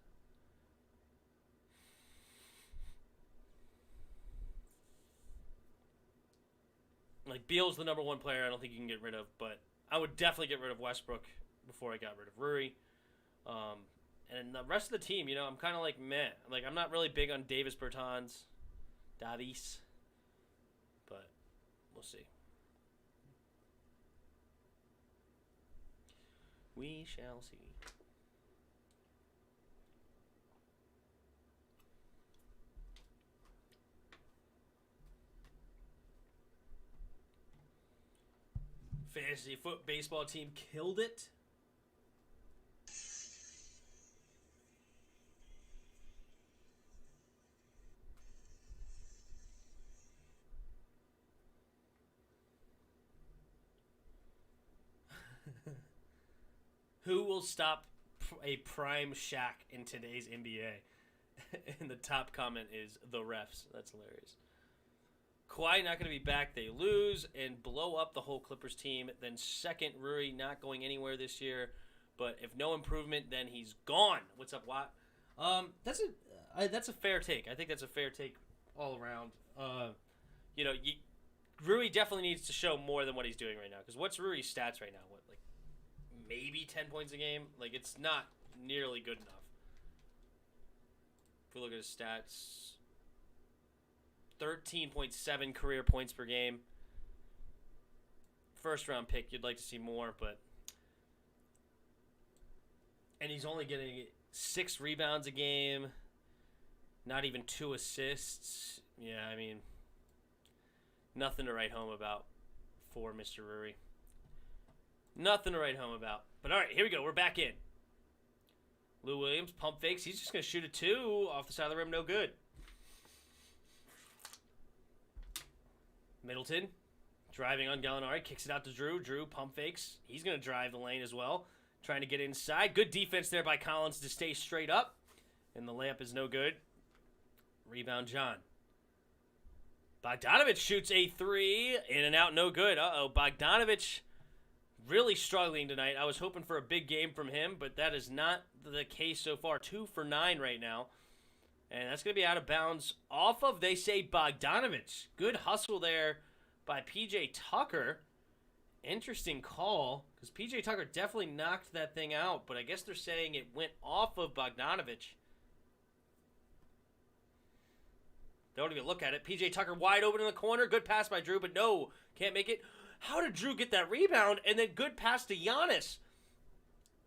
Like, Beal's the number one player I don't think you can get rid of, but I would definitely get rid of Westbrook before I got rid of Rui. And the rest of the team, you know, I'm kind of like meh. Like, I'm not really big on Davis Bertans, Davis, but we'll see. We shall see. Fantasy baseball team killed it. Who will stop a prime Shaq in today's NBA? And the top comment is the refs. That's hilarious. Kawhi not going to be back. They lose and blow up the whole Clippers team. Then second, Rui not going anywhere this year. But if no improvement, then he's gone. What's up, Watt? That's a fair take. I think that's a fair take all around. You know, Rui definitely needs to show more than what he's doing right now. Because what's Rui's stats right now? What, like, maybe 10 points a game? Like, it's not nearly good enough. If we look at his stats, 13.7 career points per game. First round pick, you'd like to see more, but... And he's only getting 6 rebounds a game. Not even 2 assists. Yeah, I mean, nothing to write home about for Mr. Rui. Nothing to write home about. But all right, here we go. We're back in. Lou Williams, pump fakes. He's just going to shoot a 2 off the side of the rim. No good. Middleton, driving on Gallinari. Kicks it out to Drew. Drew, pump fakes. He's going to drive the lane as well. Trying to get inside. Good defense there by Collins to stay straight up. And the layup is no good. Rebound, John. Bogdanovich shoots a 3. In and out, no good. Uh-oh, Bogdanovich really struggling tonight. I was hoping for a big game from him, but that is not the case so far. 2 for 9 right now. And that's going to be out of bounds off of, they say, Bogdanovich. Good hustle there by P.J. Tucker. Interesting call, because P.J. Tucker definitely knocked that thing out, but I guess they're saying it went off of Bogdanovich. Don't even look at it. P.J. Tucker wide open in the corner. Good pass by Drew, but no, can't make it. How did Drew get that rebound? And then good pass to Giannis.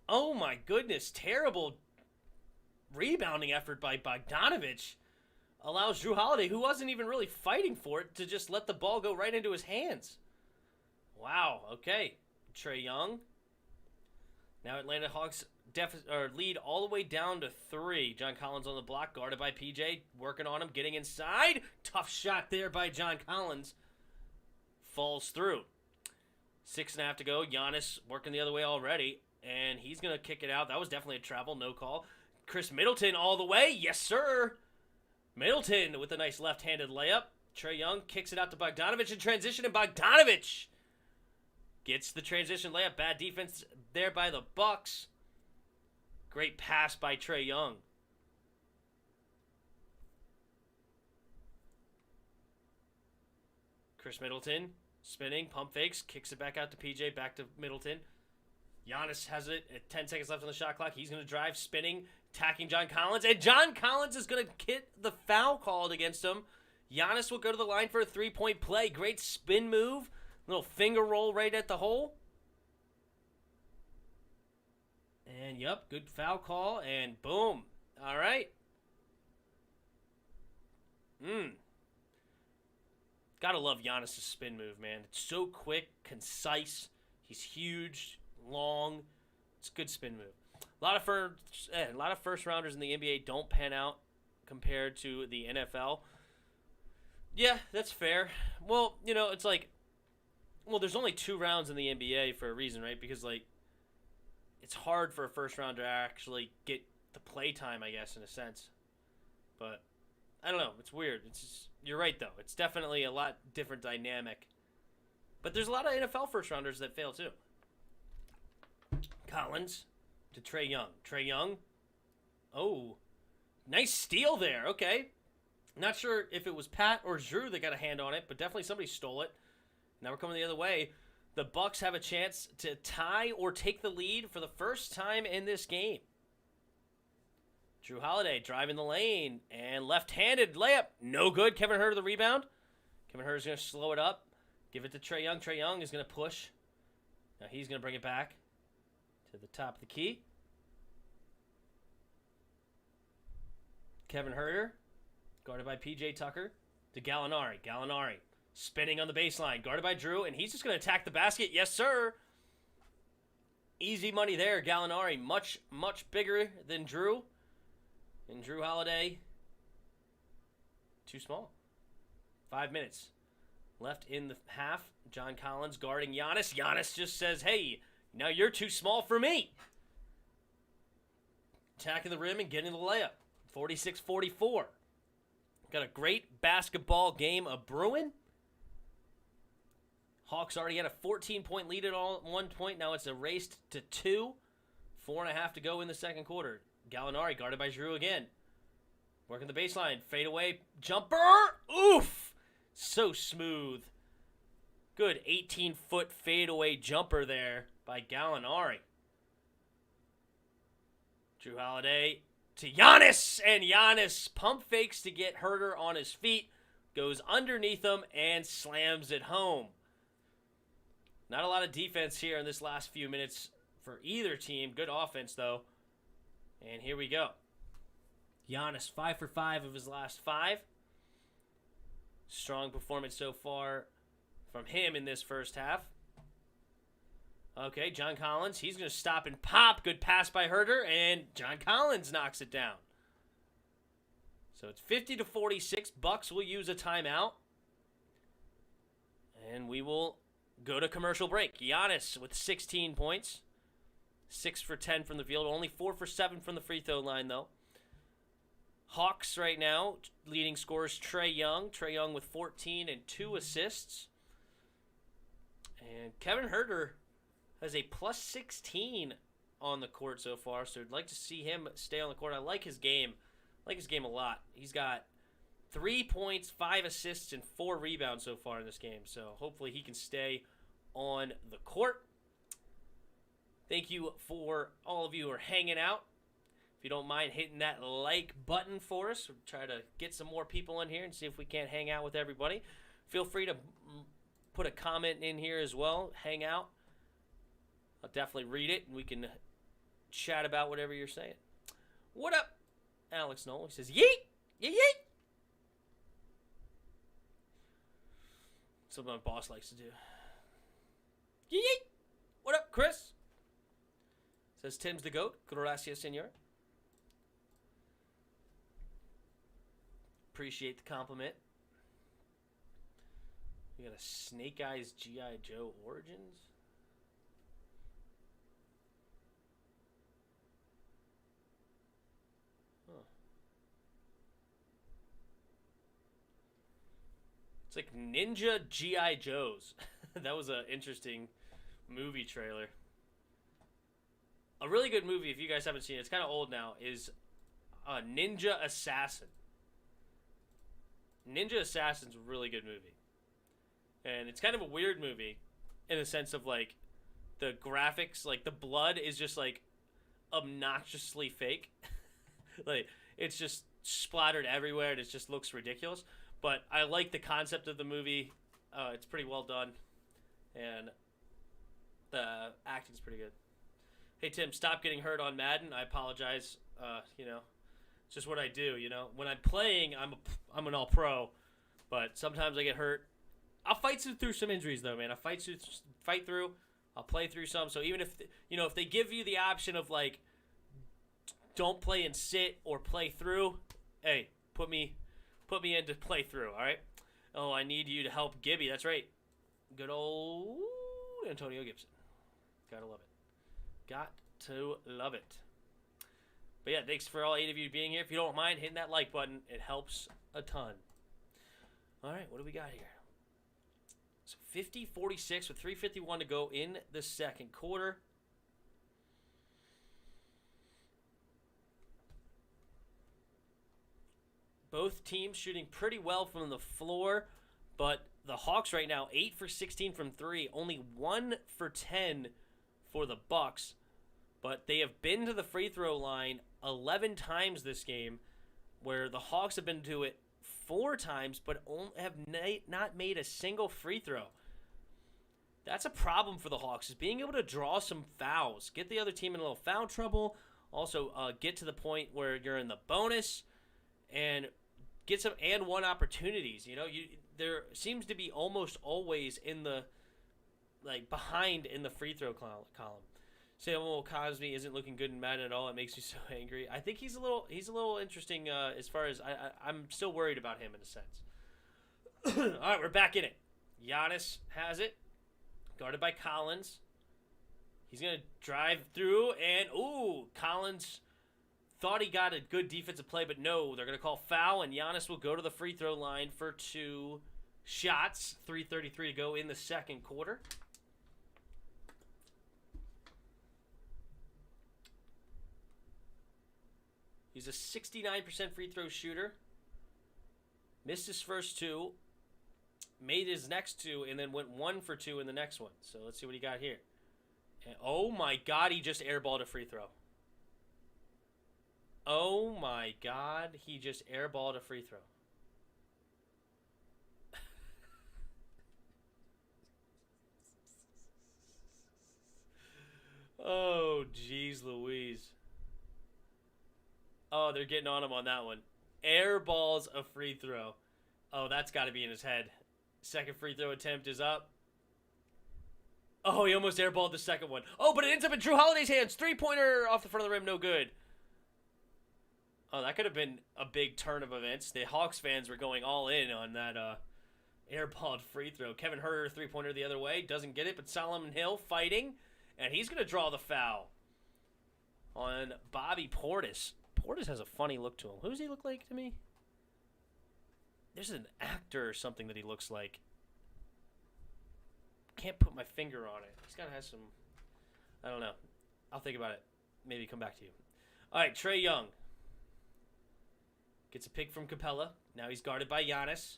Oh my goodness, terrible rebounding effort by Bogdanovich. Allows Drew Holiday, who wasn't even really fighting for it, to just let the ball go right into his hands. Wow, okay. Trae Young. Now Atlanta Hawks lead all the way down to 3. John Collins on the block, guarded by PJ. Working on him, getting inside. Tough shot there by John Collins. Falls through. 6.5 to go. Giannis working the other way already. And he's going to kick it out. That was definitely a travel, no call. Chris Middleton all the way. Yes, sir. Middleton with a nice left-handed layup. Trae Young kicks it out to Bogdanovich in transition, and Bogdanovich gets the transition layup. Bad defense there by the Bucks. Great pass by Trae Young. Chris Middleton spinning, pump fakes, kicks it back out to PJ, back to Middleton. Giannis has it at 10 seconds left on the shot clock. He's going to drive, spinning, attacking John Collins. And John Collins is going to get the foul called against him. Giannis will go to the line for a 3-point play. Great spin move. Little finger roll right at the hole. And, yep, good foul call. And boom. All right. Gotta love Giannis' spin move, man. It's so quick, concise. He's huge, long. It's a good spin move. A lot of first rounders in the NBA don't pan out compared to the NFL. Yeah, that's fair. Well, you know, it's like, well, there's only 2 rounds in the NBA for a reason, right? Because, like, it's hard for a first rounder to actually get the play time, I guess, in a sense. But I don't know. It's weird. You're right, though. It's definitely a lot different dynamic. But there's a lot of NFL first-rounders that fail, too. Collins to Trae Young. Trae Young. Oh, nice steal there. Okay. Not sure if it was Pat or Drew that got a hand on it, but definitely somebody stole it. Now we're coming the other way. The Bucks have a chance to tie or take the lead for the first time in this game. Drew Holiday driving the lane and left-handed layup. No good. Kevin Huerter the rebound. Kevin Huerter's going to slow it up. Give it to Trae Young. Trae Young is going to push. Now he's going to bring it back to the top of the key. Kevin Huerter, guarded by P.J. Tucker, to Gallinari. Gallinari spinning on the baseline, guarded by Drew, and he's just going to attack the basket. Yes, sir. Easy money there. Gallinari, much, much bigger than Drew. And Drew Holiday, too small. 5 minutes left in the half. John Collins guarding Giannis. Giannis just says, hey, now you're too small for me. Attacking the rim and getting the layup. 46-44. Got a great basketball game of brewing. Hawks already had a 14-point lead at 1 point. Now it's erased to 2. 4.5 to go in the second quarter. Gallinari guarded by Drew again. Working the baseline. Fade away. Jumper. Oof. So smooth. Good 18-foot fadeaway jumper there by Gallinari. Drew Holiday to Giannis. And Giannis pump fakes to get Huerter on his feet. Goes underneath him and slams it home. Not a lot of defense here in this last few minutes for either team. Good offense, though. And here we go. Giannis, 5 for 5 of his last 5. Strong performance so far from him in this first half. Okay, John Collins. He's going to stop and pop. Good pass by Huerter, and John Collins knocks it down. So it's 50-46. Bucks will use a timeout. And we will go to commercial break. Giannis with 16 points. 6 for 10 from the field. Only 4 for 7 from the free throw line, though. Hawks right now, leading scorers Trae Young. Trae Young with 14 and 2 assists. And Kevin Huerter has a plus 16 on the court so far, so I'd like to see him stay on the court. I like his game. I like his game a lot. He's got 3 points, 5 assists, and 4 rebounds so far in this game, so hopefully he can stay on the court. Thank you for all of you who are hanging out. If you don't mind hitting that like button for us, we'll try to get some more people in here and see if we can't hang out with everybody. Feel free to put a comment in here as well. Hang out. I'll definitely read it, and we can chat about whatever you're saying. What up, Alex Noel? He says, yeet! Yeet, yeet! Something my boss likes to do. Yeet, yeet! What up, Chris? Says Tim's the GOAT. Gracias, senor. Appreciate the compliment. We got a Snake Eyes G.I. Joe Origins. Huh. It's like Ninja G.I. Joes. That was an interesting movie trailer. A really good movie, if you guys haven't seen it, it's kind of old now, is Ninja Assassin. Ninja Assassin's a really good movie. And it's kind of a weird movie in the sense of, like, the graphics, like, the blood is just, like, obnoxiously fake. Like, it's just splattered everywhere, and it just looks ridiculous. But I like the concept of the movie. It's pretty well done. And the acting's pretty good. Hey, Tim, stop getting hurt on Madden. I apologize. It's just what I do, When I'm playing, I'm an all-pro. But sometimes I get hurt. I'll fight through some injuries, though, man. I fight through. I'll play through some. So even if, if they give you the option of, like, don't play and sit or play through, hey, put me in to play through, all right? Oh, I need you to help Gibby. That's right. Good old Antonio Gibson. Gotta love it. Got to love it. But yeah, thanks for all 8 of you being here. If you don't mind hitting that like button, it helps a ton. All right, what do we got here? So 50-46 with 3:51 to go in the second quarter. Both teams shooting pretty well from the floor, but the Hawks right now 8 for 16 from 3, only 1 for 10 for the Bucks. But they have been to the free throw line 11 times this game, where the Hawks have been to it 4 times, but have not made a single free throw. That's a problem for the Hawks, is being able to draw some fouls, get the other team in a little foul trouble, also get to the point where you're in the bonus, and get some and one opportunities. You know, there seems to be almost always in the behind in the free throw column. Samuel Cosme isn't looking good in Madden at all. It makes me so angry. I think he's a little interesting as far as I'm still worried about him in a sense. All right, we're back in it. Giannis has it, guarded by Collins. He's gonna drive through, and Collins thought he got a good defensive play, but no, they're gonna call foul, and Giannis will go to the free throw line for 2 shots. 3:33 to go in the second quarter. He's a 69% free throw shooter. Missed his first 2, made his next 2, and then went 1 for 2 in the next one. So let's see what he got here. And, oh my God, he just airballed a free throw. Oh my God, he just airballed a free throw. Oh, jeez Louise. Oh, they're getting on him on that one. Airballs a free throw. Oh, that's got to be in his head. Second free throw attempt is up. Oh, he almost airballed the second one. Oh, but it ends up in Drew Holiday's hands. Three-pointer off the front of the rim, no good. Oh, that could have been a big turn of events. The Hawks fans were going all in on that airballed free throw. Kevin Huerter, three-pointer the other way. Doesn't get it, but Solomon Hill fighting. And he's going to draw the foul on Bobby Portis. Portis has a funny look to him. Who does he look like to me? There's an actor or something that he looks like. Can't put my finger on it. He's got to have some... I don't know. I'll think about it. Maybe come back to you. All right, Trae Young. Gets a pick from Capella. Now he's guarded by Giannis.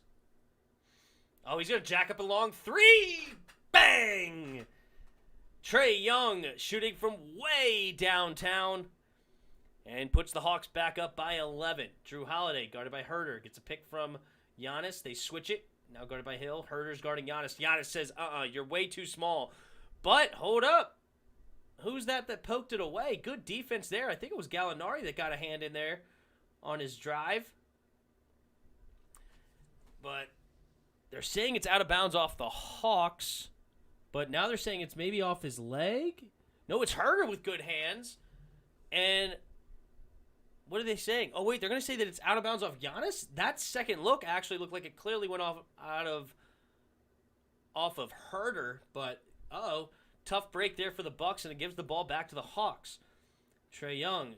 Oh, he's going to jack up a long 3. Bang! Trae Young shooting from way downtown. And puts the Hawks back up by 11. Drew Holiday, guarded by Huerter, gets a pick from Giannis. They switch it. Now guarded by Hill. Huerter's guarding Giannis. Giannis says, you're way too small. But, hold up. Who's that poked it away? Good defense there. I think it was Gallinari that got a hand in there on his drive. But they're saying it's out of bounds off the Hawks. But now they're saying it's maybe off his leg? No, it's Huerter with good hands. And... what are they saying? Oh, wait, they're going to say that it's out of bounds off Giannis? That second look actually looked like it clearly went off of Huerter, but, tough break there for the Bucks, and it gives the ball back to the Hawks. Trae Young,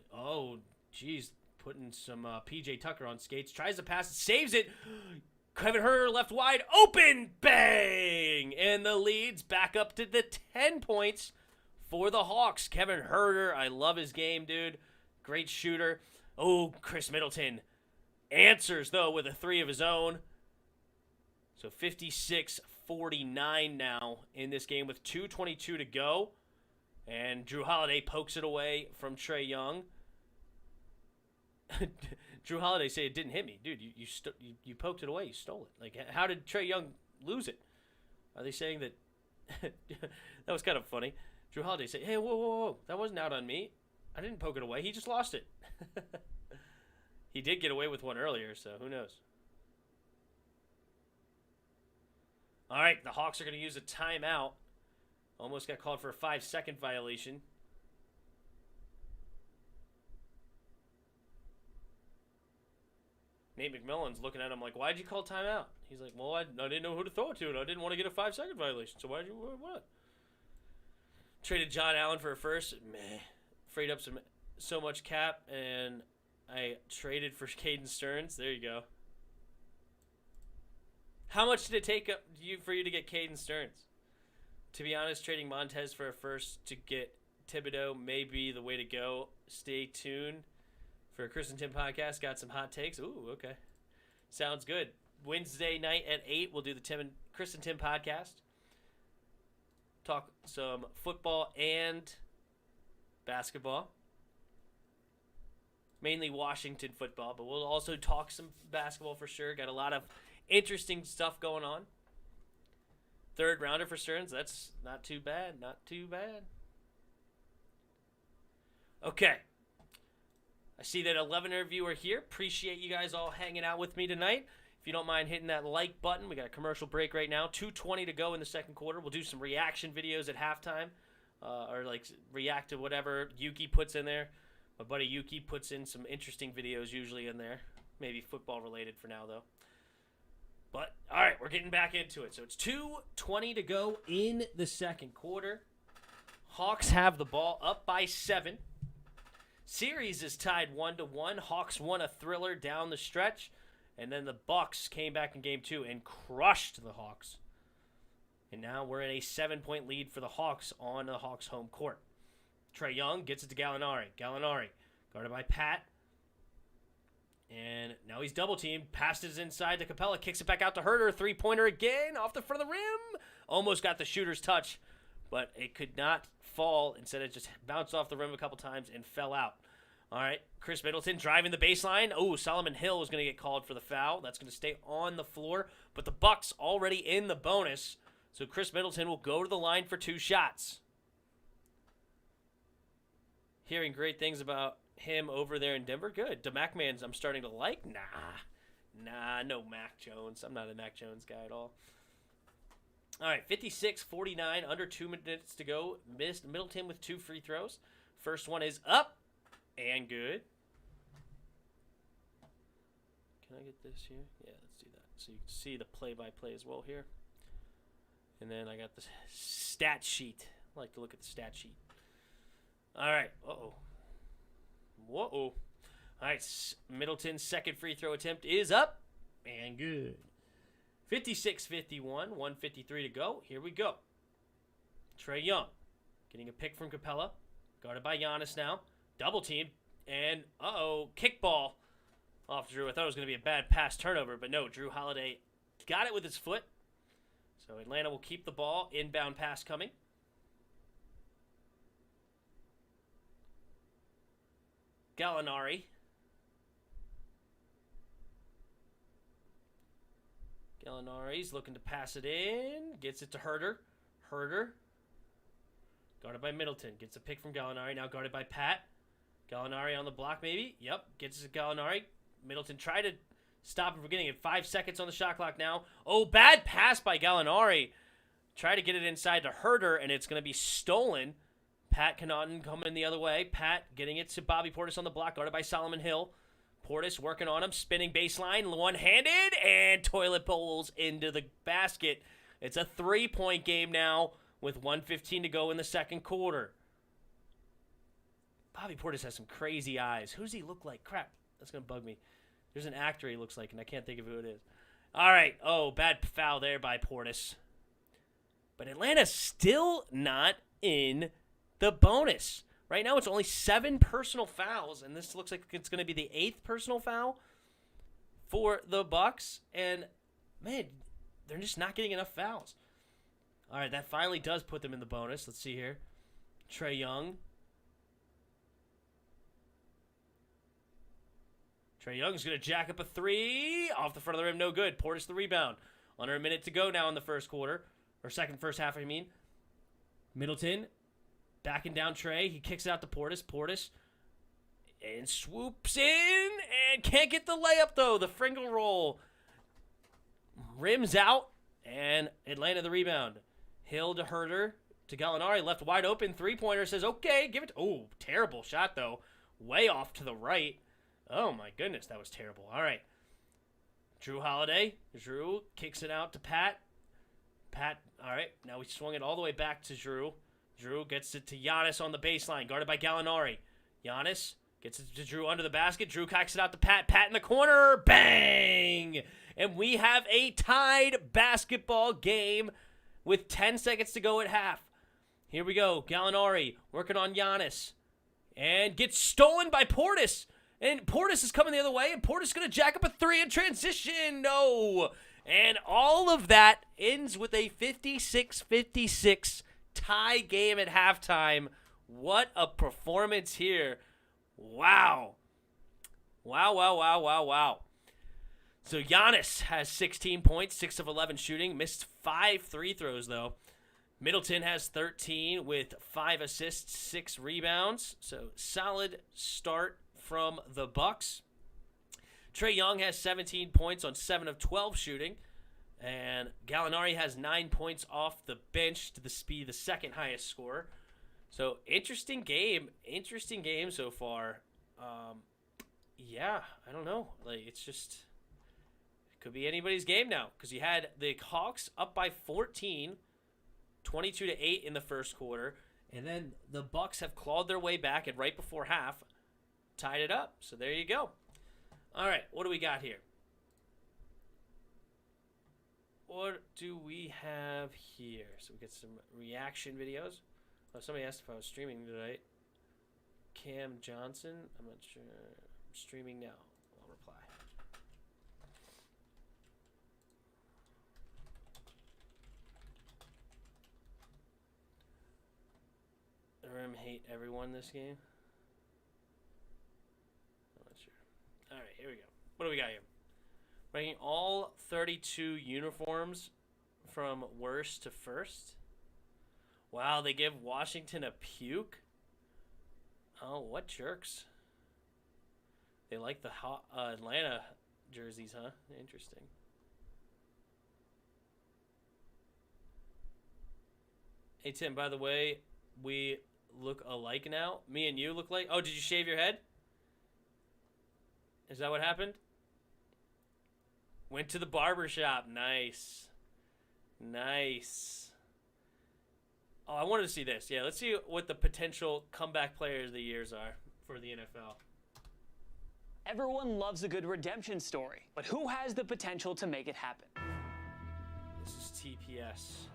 putting some P.J. Tucker on skates, tries to pass, saves it. Kevin Huerter left wide, open, bang! And the lead's back up to the 10 points for the Hawks. Kevin Huerter, I love his game, dude. Great shooter. Oh, Chris Middleton answers, though, with a 3 of his own. So 56-49 now in this game with 2:22 to go. And Drew Holiday pokes it away from Trae Young. Drew Holiday say it didn't hit me. Dude, you poked it away. You stole it. Like, how did Trae Young lose it? Are they saying that... that was kind of funny. Drew Holiday say, hey, whoa. That wasn't out on me. I didn't poke it away. He just lost it. He did get away with one earlier, so who knows? All right, the Hawks are going to use a timeout. Almost got called for a 5-second violation. Nate McMillan's looking at him like, why'd you call timeout? He's like, well, I didn't know who to throw it to, and I didn't want to get a 5-second violation, so why'd you, what? Traded John Allen for a first. Meh. Freed up so much cap, and I traded for Caden Stearns. There you go. How much did it take for you to get Caden Stearns? To be honest, trading Montez for a first to get Thibodeau may be the way to go. Stay tuned for a Chris and Tim podcast. Got some hot takes. Ooh, okay. Sounds good. Wednesday night at 8, we'll do the Chris and Tim podcast. Talk some football and basketball. Mainly Washington football, but we'll also talk some basketball for sure. Got a lot of interesting stuff going on. Third rounder for Stearns. That's not too bad. Not too bad. Okay. I see that 11 of you are here. Appreciate you guys all hanging out with me tonight. If you don't mind hitting that like button, we got a commercial break right now. 2:20 to go in the second quarter. We'll do some reaction videos at halftime, or like react to whatever Yuki puts in there. My buddy Yuki puts in some interesting videos usually in there. Maybe football related for now though. But, all right, we're getting back into it. So it's 2:20 to go in the second quarter. Hawks have the ball up by 7. Series is tied 1-1. Hawks won a thriller down the stretch. And then the Bucks came back in game 2 and crushed the Hawks. And now we're in a 7-point lead for the Hawks on the Hawks' home court. Trae Young gets it to Gallinari. Gallinari, guarded by Pat. And now he's double-teamed. Passes inside to Capella. Kicks it back out to Herter. Three-pointer again. Off the front of the rim. Almost got the shooter's touch. But it could not fall. Instead, it just bounced off the rim a couple times and fell out. All right. Chris Middleton driving the baseline. Oh, Solomon Hill is going to get called for the foul. That's going to stay on the floor. But the Bucks already in the bonus. So Chris Middleton will go to the line for 2 shots. Hearing great things about him over there in Denver. Good. The Mac Man's I'm starting to like. Nah, no Mac Jones. I'm not a Mac Jones guy at all. All right, 56-49, under 2 minutes to go. Missed Middleton with 2 free throws. First one is up and good. Can I get this here? Yeah, let's do that. So you can see the play-by-play as well here. And then I got the stat sheet. I like to look at the stat sheet. All right. Uh-oh. Whoa. All right, Middleton's second free throw attempt is up and good. 56-51, 1:53 to go. Here we go. Trae Young getting a pick from Capella. Guarded by Giannis now. Double team. And, kickball off Drew. I thought it was going to be a bad pass turnover, but no, Drew Holiday got it with his foot. So Atlanta will keep the ball. Inbound pass coming. Gallinari. Gallinari's looking to pass it in. Gets it to Herter. Herter. Guarded by Middleton. Gets a pick from Gallinari. Now guarded by Pat. Gallinari on the block maybe. Yep. Gets it to Gallinari. Middleton tried to stop him from getting it. 5 seconds on the shot clock now. Oh, bad pass by Gallinari. Try to get it inside to Herter, and it's going to be stolen. Pat Connaughton coming the other way. Pat getting it to Bobby Portis on the block, guarded by Solomon Hill. Portis working on him, spinning baseline, one-handed, and toilet bowls into the basket. It's a 3-point game now with 1:15 to go in the second quarter. Bobby Portis has some crazy eyes. Who does he look like? Crap, that's going to bug me. There's an actor he looks like, and I can't think of who it is. All right. Oh, bad foul there by Portis. But Atlanta's still not in the bonus. Right now it's only 7 personal fouls, and this looks like it's going to be the 8th personal foul for the Bucks. And, man, they're just not getting enough fouls. All right, that finally does put them in the bonus. Let's see here. Trae Young. Trae Young's going to jack up a 3. Off the front of the rim, no good. Portis the rebound. Under a minute to go now in the first quarter. Or first half, I mean. Middleton. Backing down Trae. He kicks it out to Portis. Portis. And swoops in. And can't get the layup, though. The Fringle roll. Rims out. And Atlanta the rebound. Hill to Herter. To Gallinari. Left wide open. Three-pointer. Says, okay, give it. Oh, terrible shot, though. Way off to the right. Oh, my goodness. That was terrible. All right. Drew Holiday. Drew kicks it out to Pat. Pat. All right. Now we swung it all the way back to Drew. Drew gets it to Giannis on the baseline, guarded by Gallinari. Giannis Gets it to Drew under the basket. Drew kicks it out to Pat. Pat in the corner. Bang! And we have a tied basketball game with 10 seconds to go at half. Here we go. Gallinari working on Giannis. And gets stolen by Portis. And Portis is coming the other way. And Portis is going to jack up a 3 in transition. No. And all of that ends with a 56-56 tie game at halftime. What a performance here. Wow. Wow. So Giannis has 16 points, 6 of 11 shooting. Missed 5 free throws, though. Middleton has 13 with 5 assists, 6 rebounds. So solid start from the Bucks. Trae Young has 17 points on 7 of 12 shooting. And Gallinari has 9 points off the bench to be the second highest scorer. So interesting game so far. Yeah, I don't know. Like, it's just, it could be anybody's game now, because you had the Hawks up by 14, 22-8 in the first quarter, and then the Bucks have clawed their way back, and right before half, tied it up. So there you go. All right, what do we got here? What do we have here? So we get some reaction videos. Oh, somebody asked if I was streaming tonight. Cam Johnson. I'm not sure. I'm streaming now. I'll reply. The Rim hate everyone this game. I'm not sure. All right, here we go. What do we got here? Ranking all 32 uniforms from worst to first. Wow, they give Washington a puke? Oh, what jerks. They like the Atlanta jerseys, huh? Interesting. Hey, Tim, by the way, we look alike now. Me and you look like... Oh, did you shave your head? Is that what happened? Went to the barber shop. Nice. Oh, I wanted to see this. Yeah, let's see what the potential comeback players of the years are for the NFL. Everyone loves a good redemption story, but who has the potential to make it happen? This is TPS.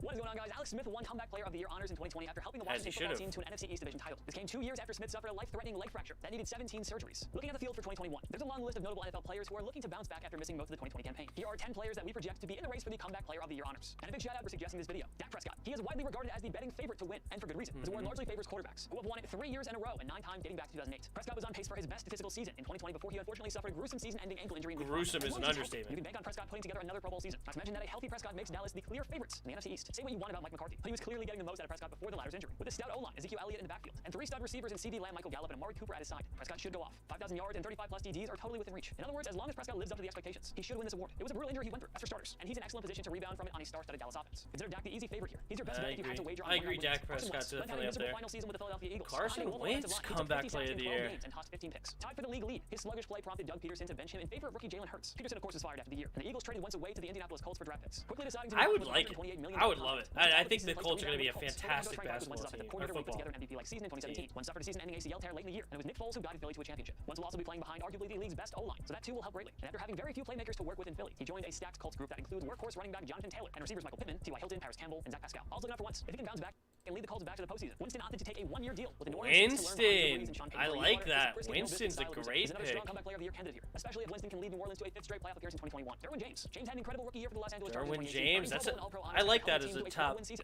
What is going on, guys? Alex Smith won Comeback Player of the Year honors in 2020 after helping the Washington football team to an NFC East division title. This came 2 years after Smith suffered a life-threatening leg fracture that needed 17 surgeries. Looking at the field for 2021, there's a long list of notable NFL players who are looking to bounce back after missing most of the 2020 campaign. Here are 10 players that we project to be in the race for the Comeback Player of the Year honors. And a big shout out for suggesting this video. Dak Prescott. He is widely regarded as the betting favorite to win, and for good reason. This award largely favors quarterbacks, who have won it 3 years in a row and 9 times dating back to 2008. Prescott was on pace for his best statistical season in 2020 before he unfortunately suffered a gruesome season-ending ankle injury. Gruesome is an understatement. You can bank on Prescott putting together another Pro Bowl season. Not to mention that a healthy Prescott makes Dallas the clear favorites in the NFC East. Say what you want about Mike McCarthy, but he was clearly getting the most out of Prescott before the latter's injury. With a stout O-line, Ezekiel Elliott in the backfield, and 3 stud receivers in CeeDee Lamb, Michael Gallup, and Amari Cooper at his side, Prescott should go off. 5,000 yards and 35-plus TDs are totally within reach. In other words, as long as Prescott lives up to the expectations, he should win this award. It was a brutal injury he went through, that's for starters, and he's in excellent position to rebound from it on a star-studded Dallas offense. Consider Dak the easy favorite here. He's your best bet if you had to wager on. I agree, Dak Prescott's definitely up there. Final season with the Philadelphia Eagles. Carson Wentz comeback player of the year. And tossed 15 picks. Tied for the league lead. His sluggish play prompted Doug Peterson to bench him in favor of rookie Jalen Hurts. Peterson, of course, was fired after the year, and the Eagles traded Wentz away to the Indianapolis Colts for draft picks. Quickly deciding to I would like it. I would love it. I think the Colts are going to be a fantastic basketball team. Or football. Together an MVP-like season in 2017. Wentz suffered a season-ending ACL tear late in the year, and it was Nick Foles who guided Philly to a championship. Wentz will also be playing behind arguably the league's best O-line, so that too will help greatly. And after having very few playmakers to work with in Philly, he joined a stacked Colts group that includes workhorse running back Jonathan Taylor and receivers Michael Pittman, T.Y. Hilton, Paris Campbell, and Zach Pascal. Also looking out for Wentz. If he can bounce back and lead the Colts back to the postseason. Winston opted to take a 1-year deal with the New Orleans Saints to learn behind Drew Brees and Sean Payton. I like that. Winston's a great another pick. strong comeback player of the year candidate here, especially if Winston can lead New Orleans to a 5th straight playoff appearance in 2021. Derwin James. James had an incredible rookie year for the Los Angeles Chargers in 2018. James, I like that as a top defenser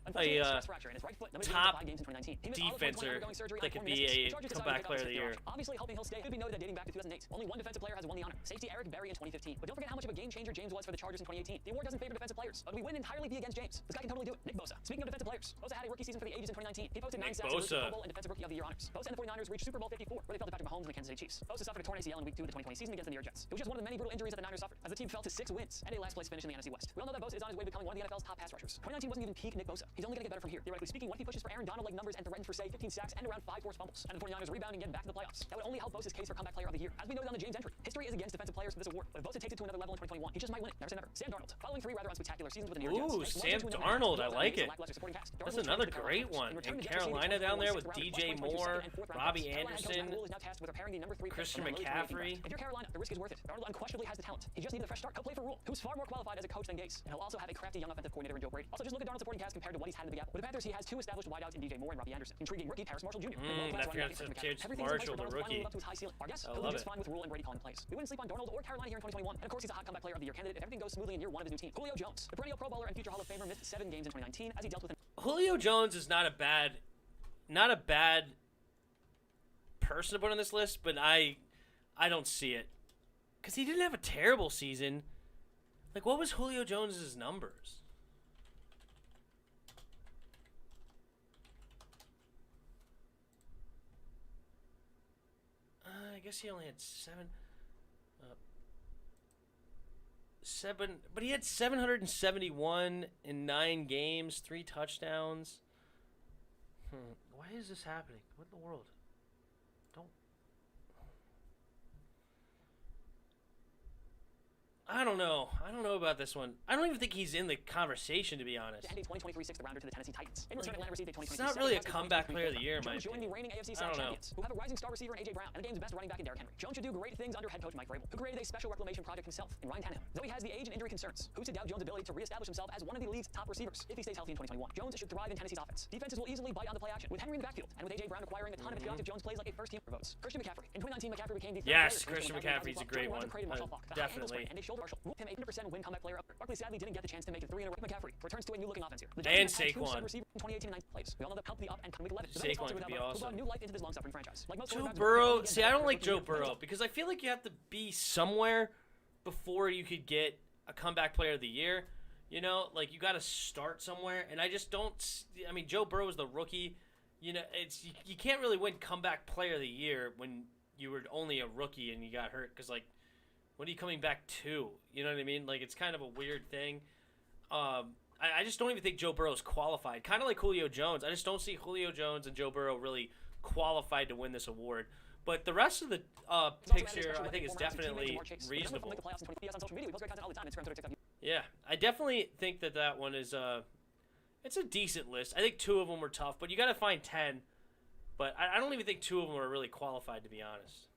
that could be a comeback player of the year. Obviously hoping he'll stay. It should be noted that dating back to 2008, only one defensive player has won the honor. Safety Eric Berry in 2015. But don't forget how much of a game changer James was for the Chargers in 2018. The award doesn't favor defensive players, but we win entirely be against James. This guy can totally do it. Nick Bosa. Speaking of defensive players, Bosa had a rookie season for the ages in 2019. He posted 9 sacks in the Pro Bowl and Defensive Rookie of the Year honors. Bosa and the 49ers reached Super Bowl 54, where they fell to Patrick Mahomes and the Kansas City Chiefs. Bosa suffered a torn ACL in Week 2 of the 2020 season against the New York Jets. It was just one of the many brutal injuries that the Niners suffered, as the team fell to 6 wins and a last-place finish in the NFC West. We all know that Bosa is on his way to becoming one of the NFL's top pass rushers. 2019 was wasn't even peak Nick Bosa. He's only going to get better from here. Theoretically speaking, what if he pushes for Aaron Donald-like numbers and threatens for, say, 15 sacks and around 5 forced fumbles, and the 49ers rebound and get back to the playoffs? That would only help Bosa's case for comeback player of the year. As we noted on the James entry, history is against defensive players for this award. But if Bosa takes it to another level in 2021, he just might win it. Never say never. Sam Darnold, following 3 rather unspectacular seasons with the New York Jets. Ooh, Sam Darnold, I like it. That's another great one. In Carolina down there with DJ Moore, Robbie Anderson, Christian McCaffrey. If you're Carolina, the risk is worth it. Darnold unquestionably has the talent. He just needs a fresh start. He'll play for Rule, who's far more qualified as a coach than Gase. And he'll also have a crafty young offensive coordinator in Joe Brady. Also, just look at Darnold's supporting cast compared to what he's had in the Big Apple. With the Panthers, he has 2 established wideouts in DJ Moore and Robbie Anderson. Intriguing rookie Paris Marshall Jr. Marshall, the rookie. Our guess, I he'll love do just it. fine with Rule and Brady calling plays. We wouldn't sleep on Darnold or Carolina here in 2021. And of course, he's a hot comeback player of the year candidate if everything goes smoothly in year 1 of his new team. Julio Jones, the perennial Pro Bowler and future Hall of Famer, missed 7 games in 2019 as he dealt with an Julio Jones is not a bad person to put on this list, but I don't see it. Because he didn't have a terrible season. Like, what was Julio Jones' numbers? I guess he only had 7, but he had 771 in 9 games, 3 touchdowns. Why is this happening? What in the world? I don't know. I don't know about this one. I don't even think he's in the conversation, to be honest. And a 2023 sixth rounder to the Tennessee Titans. In return, Atlanta received a 2023 It's not really a comeback player of the year, in my Joined the opinion. reigning AFC South champions, who have a rising star receiver in A.J. Brown and the game's best running back in Derrick Henry. Jones should do great things under head coach Mike Vrabel, who created a special reclamation project himself in Ryan Tannehill. Though he has the age and injury concerns, who's to doubt Jones' ability to reestablish himself as one of the league's top receivers if he stays healthy in 2021. Jones should thrive in Tennessee's offense. Defenses will easily bite on the play action, with Henry in the backfield, and with A.J. Brown acquiring a ton of experience if Jones plays like a first-team votes. Christian McCaffrey. In 2019, McCaffrey became the Christian McCaffrey's a great one. Definitely. And a shoulder Marshall, him a 100% win comeback player. Barkley sadly didn't get the chance to make it 3 in a row. McCaffrey returns to a new looking offense here. The And Giants had 2 Saquon. receiver in 2018 and 19 plays. We all know the help the up and coming 11. Saquon could be awesome. New life into this long-suffering franchise. Like most Joe quarterbacks, Burrow. See, I don't like Joe Burrow because I feel like you have to be somewhere before you could get a comeback player of the year. You know, like you got to start somewhere, and I just don't. I mean, Joe Burrow is the rookie. You know, you can't really win comeback player of the year when you were only a rookie and you got hurt because like, what are you coming back to? You know what I mean? Like it's kind of a weird thing. I just don't even think Joe Burrow is qualified. Kind of like Julio Jones. I just don't see Julio Jones and Joe Burrow really qualified to win this award. But the rest of the picks here, I think, is definitely reasonable. Yeah, I definitely think that one is it's a decent list. I think 2 of them were tough, but you got to find 10. But I don't even think 2 of them are really qualified, to be honest.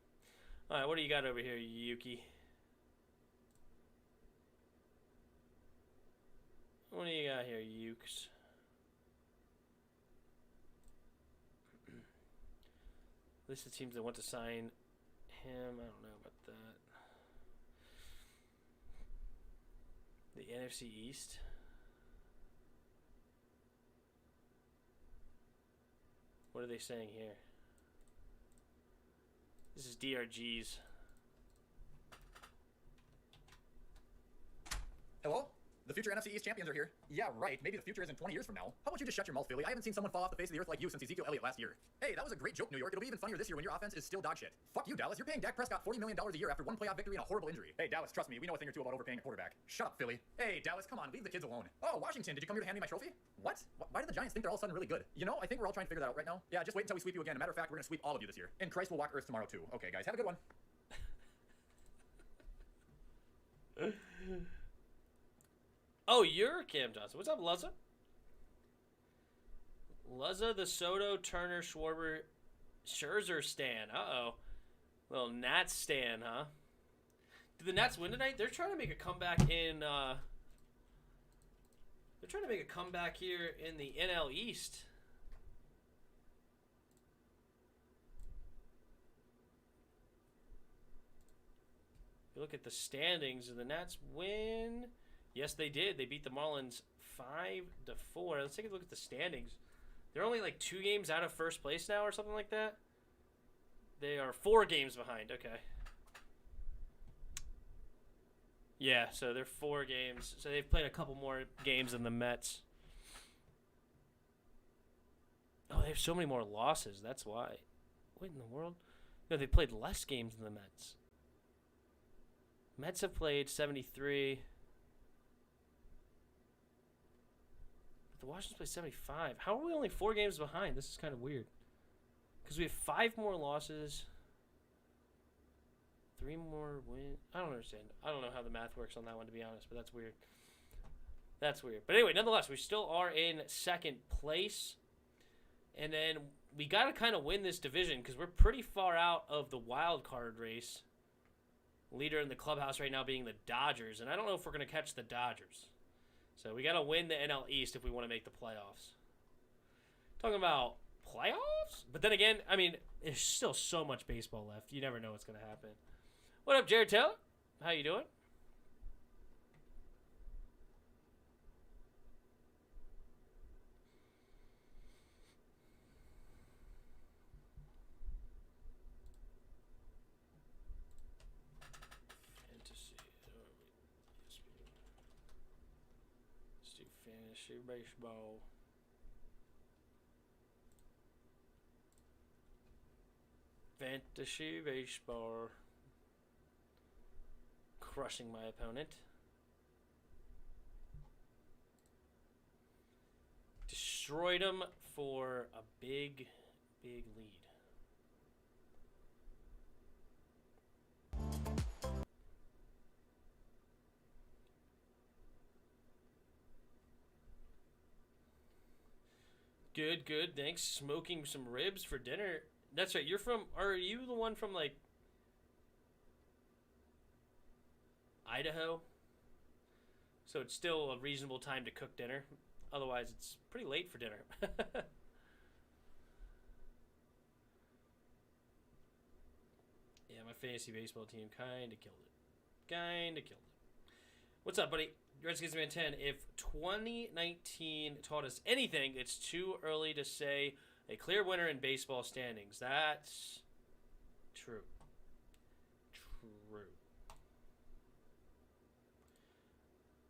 All right, what do you got over here, Yuki? What do you got here, Ukes? List of teams that want to sign him. I don't know about that. The NFC East. What are they saying here? This is DRG's. Hello? The future NFC East champions are here. Yeah, right. Maybe the future isn't 20 years from now. How about you just shut your mouth, Philly? I haven't seen someone fall off the face of the earth like you since Ezekiel Elliott last year. Hey, that was a great joke, New York. It'll be even funnier this year when your offense is still dog shit. Fuck you, Dallas. You're paying Dak Prescott $40 million a year after 1 playoff victory and a horrible injury. Hey, Dallas, trust me. We know a thing or two about overpaying a quarterback. Shut up, Philly. Hey, Dallas, come on. Leave the kids alone. Oh, Washington, did you come here to hand me my trophy? What? Why do the Giants think they're all of a sudden really good? You know, I think we're all trying to figure that out right now. Yeah, just wait until we sweep you again. As a matter of fact, we're going to sweep all of you this year. And Christ will walk Earth tomorrow, too. Okay, guys, have a good one. Oh, you're Cam Johnson. What's up, Luzza? Luzza, the Soto, Turner, Schwarber, Scherzer stan. Uh-oh. Little Nats stan, huh? Did the Nats win tonight? They're trying to make a comeback in, they're trying to make a comeback here in the NL East. If you look at the standings, the Nats win. Yes, they did. They beat the Marlins 5-4. Let's take a look at the standings. They're only like 2 games out of first place now or something like that. They are 4 games behind. Okay. Yeah, so they're 4 games. So they've played a couple more games than the Mets. Oh, they have so many more losses. That's why. What in the world? No, they played less games than the Mets. Mets have played 73. The Washington play 75. How are we only 4 games behind? This is kind of weird. Because we have 5 more losses. 3 more wins. I don't understand. I don't know how the math works on that one, to be honest, but that's weird. That's weird. But anyway, nonetheless, we still are in second place. And then we got to kind of win this division because we're pretty far out of the wild card race. Leader in the clubhouse right now being the Dodgers. And I don't know if we're going to catch the Dodgers. So we got to win the NL East if we want to make the playoffs. Talking about playoffs? But then again, I mean, there's still so much baseball left. You never know what's going to happen. What up, Jared Taylor? How you doing? Let's do fantasy baseball. Fantasy baseball. Crushing my opponent. Destroyed him for a big, big lead. Good, good. Thanks. Smoking some ribs for dinner. That's right. Are you the one from, like, Idaho? So it's still a reasonable time to cook dinner. Otherwise, it's pretty late for dinner. Yeah, my fantasy baseball team kind of killed it. What's up, buddy? Redskins Man 10. If 2019 taught us anything, it's too early to say a clear winner in baseball standings. That's true. True.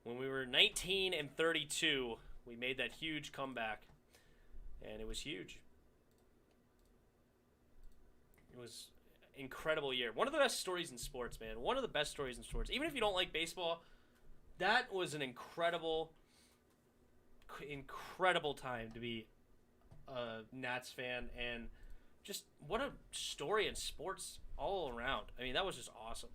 When we were 19 and 32, we made that huge comeback, and it was huge. It was an incredible year. One of the best stories in sports, man. One of the best stories in sports. Even if you don't like baseball, that was an incredible time to be a Nats fan, and just what a story in sports all around. I mean, that was just awesome.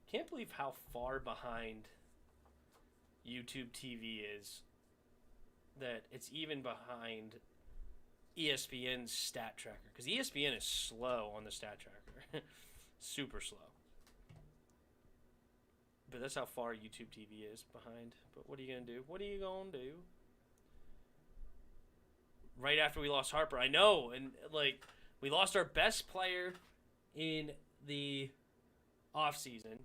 Can't believe how far behind YouTube TV is. That it's even behind ESPN's stat tracker. Because ESPN is slow on the stat tracker. Super slow. But that's how far YouTube TV is behind. But what are you going to do? What are you going to do? Right after we lost Harper. I know. And, like, we lost our best player in the offseason.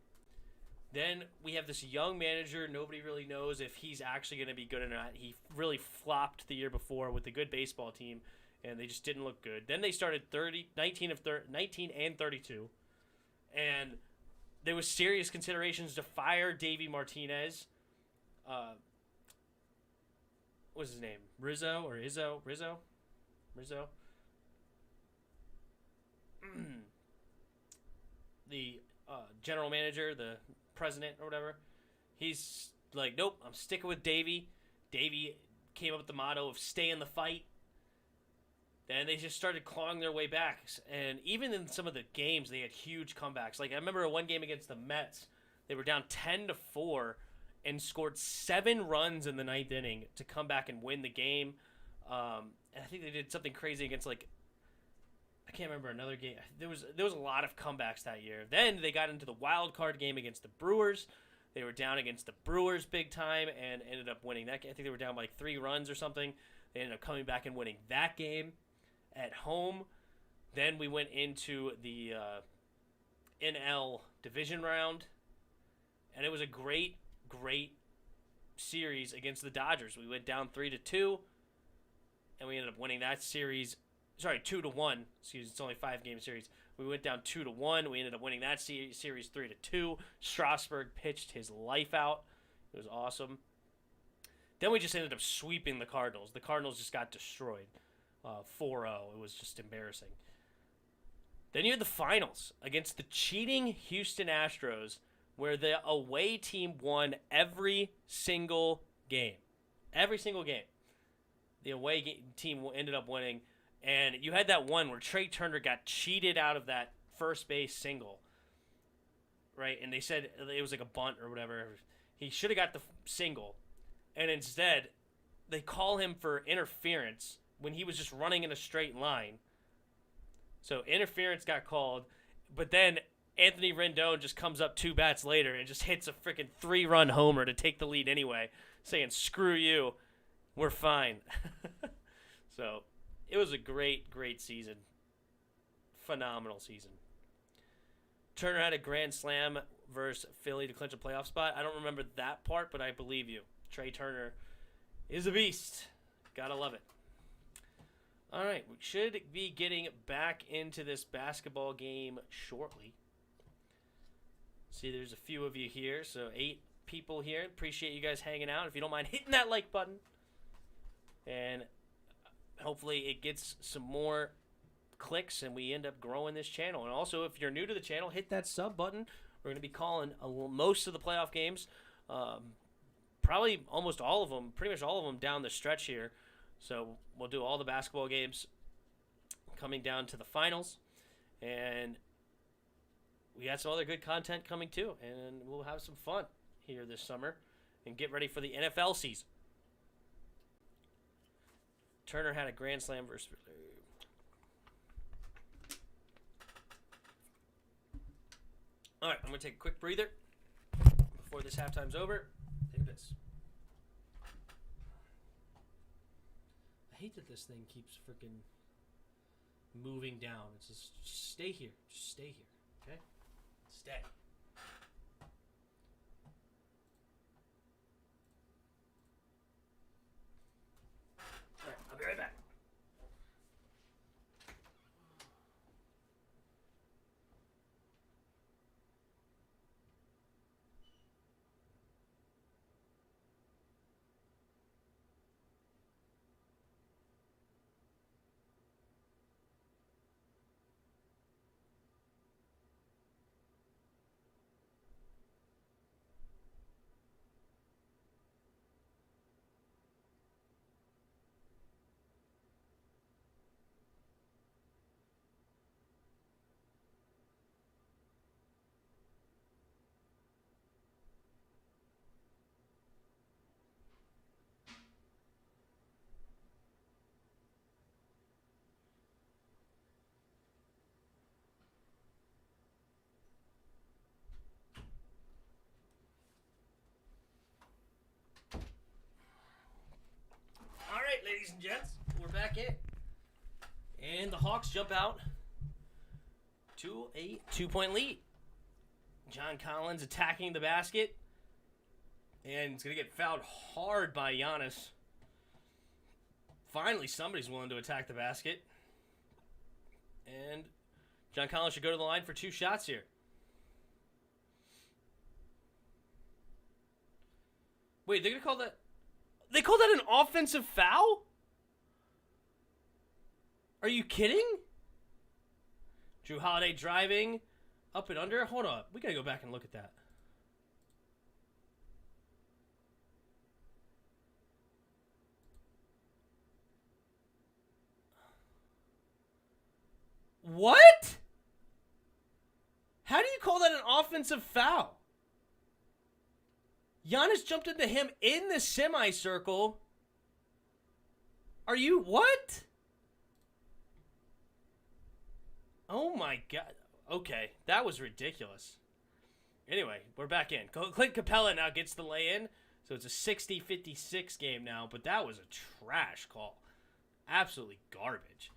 Then we have this young manager. Nobody really knows if he's actually going to be good or not. He really flopped the year before with a good baseball team, and they just didn't look good. Then they started 19 and 32, and there was serious considerations to fire Davey Martinez. What's his name? Rizzo. The general manager, the president or whatever, he's like, nope, I'm sticking with Davey. Davey came up with the motto of stay in the fight. Then they just started clawing their way back. And even in some of the games, they had huge comebacks. Like, I remember one game against the Mets, they were down 10-4 and scored 7 runs in the 9th inning to come back and win the game. And I think they did something crazy against, like, I can't remember another game. There was a lot of comebacks that year. Then they got into the wild card game against the Brewers. They were down against the Brewers big time and ended up winning that game. I think they were down by like 3 runs or something. They ended up coming back and winning that game at home. Then we went into the NL division round, and it was a great series against the Dodgers. We went down 3-2, and we ended up winning that series. Sorry, 2-1. Excuse me, it's only a 5-game series. We went down 2-1. We ended up winning that series 3-2. Strasburg pitched his life out. It was awesome. Then we just ended up sweeping the Cardinals. The Cardinals just got destroyed. 4-0. It was just embarrassing. Then you had the finals against the cheating Houston Astros, where the away team won every single game. Every single game. The away team ended up winning. And you had that one where Trey Turner got cheated out of that first base single. Right? And they said it was like a bunt or whatever. He should have got the single. And instead, they call him for interference when he was just running in a straight line. So interference got called. But then Anthony Rendon just comes up 2 bats later and just hits a freaking 3-run homer to take the lead anyway, saying, screw you, we're fine. So it was a great, great season. Phenomenal season. Turner had a grand slam versus Philly to clinch a playoff spot. I don't remember that part, but I believe you. Trey Turner is a beast. Gotta love it. All right, we should be getting back into this basketball game shortly. See, there's a few of you here, so 8 people here. Appreciate you guys hanging out. If you don't mind hitting that like button. And hopefully it gets some more clicks and we end up growing this channel. And also, if you're new to the channel, hit that sub button. We're going to be calling most of the playoff games. Probably almost all of them, pretty much all of them down the stretch here. So we'll do all the basketball games coming down to the finals. And we got some other good content coming too. And we'll have some fun here this summer and get ready for the NFL season. Turner had a grand slam versus... All right, I'm going to take a quick breather before this halftime's over. Take this. I hate that this thing keeps freaking moving down. It's just stay here. Just stay here, okay? Stay. All right, I'll be right back. Ladies and gents, we're back in. And the Hawks jump out to a 2-point lead. John Collins attacking the basket. And it's going to get fouled hard by Giannis. Finally, somebody's willing to attack the basket. And John Collins should go to the line for 2 shots here. Wait, they're going to call that... They call that an offensive foul? Are you kidding? Drew Holiday driving up and under. Hold on. We got to go back and look at that. What? How do you call that an offensive foul? Giannis jumped into him in the semicircle. Are you what? Oh my God. Okay, that was ridiculous. Anyway, we're back in. Clint Capella now gets the lay-in. So it's a 60-56 game now, but that was a trash call. Absolutely garbage.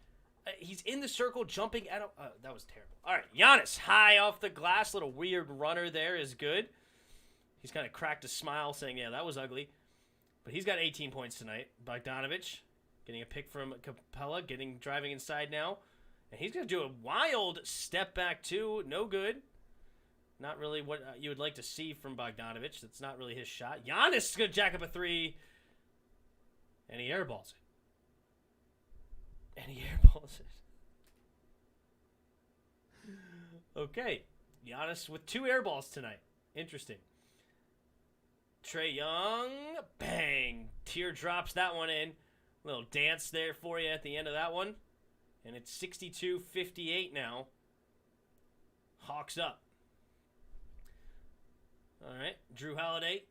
He's in the circle jumping at him. That was terrible. All right, Giannis high off the glass. Little weird runner there is good. He's kind of cracked a smile saying, yeah, that was ugly. But he's got 18 points tonight. Bogdanovich getting a pick from Capella, driving inside now. And he's going to do a wild step back too. No good. Not really what you would like to see from Bogdanovich. That's not really his shot. Giannis is going to jack up a 3. And he airballs it. And he airballs it. Okay. Giannis with 2 airballs tonight. Interesting. Trae Young. Bang. Teardrops that one in. Little dance there for you at the end of that one. And it's 62-58 now. Hawks up. All right. Drew Holiday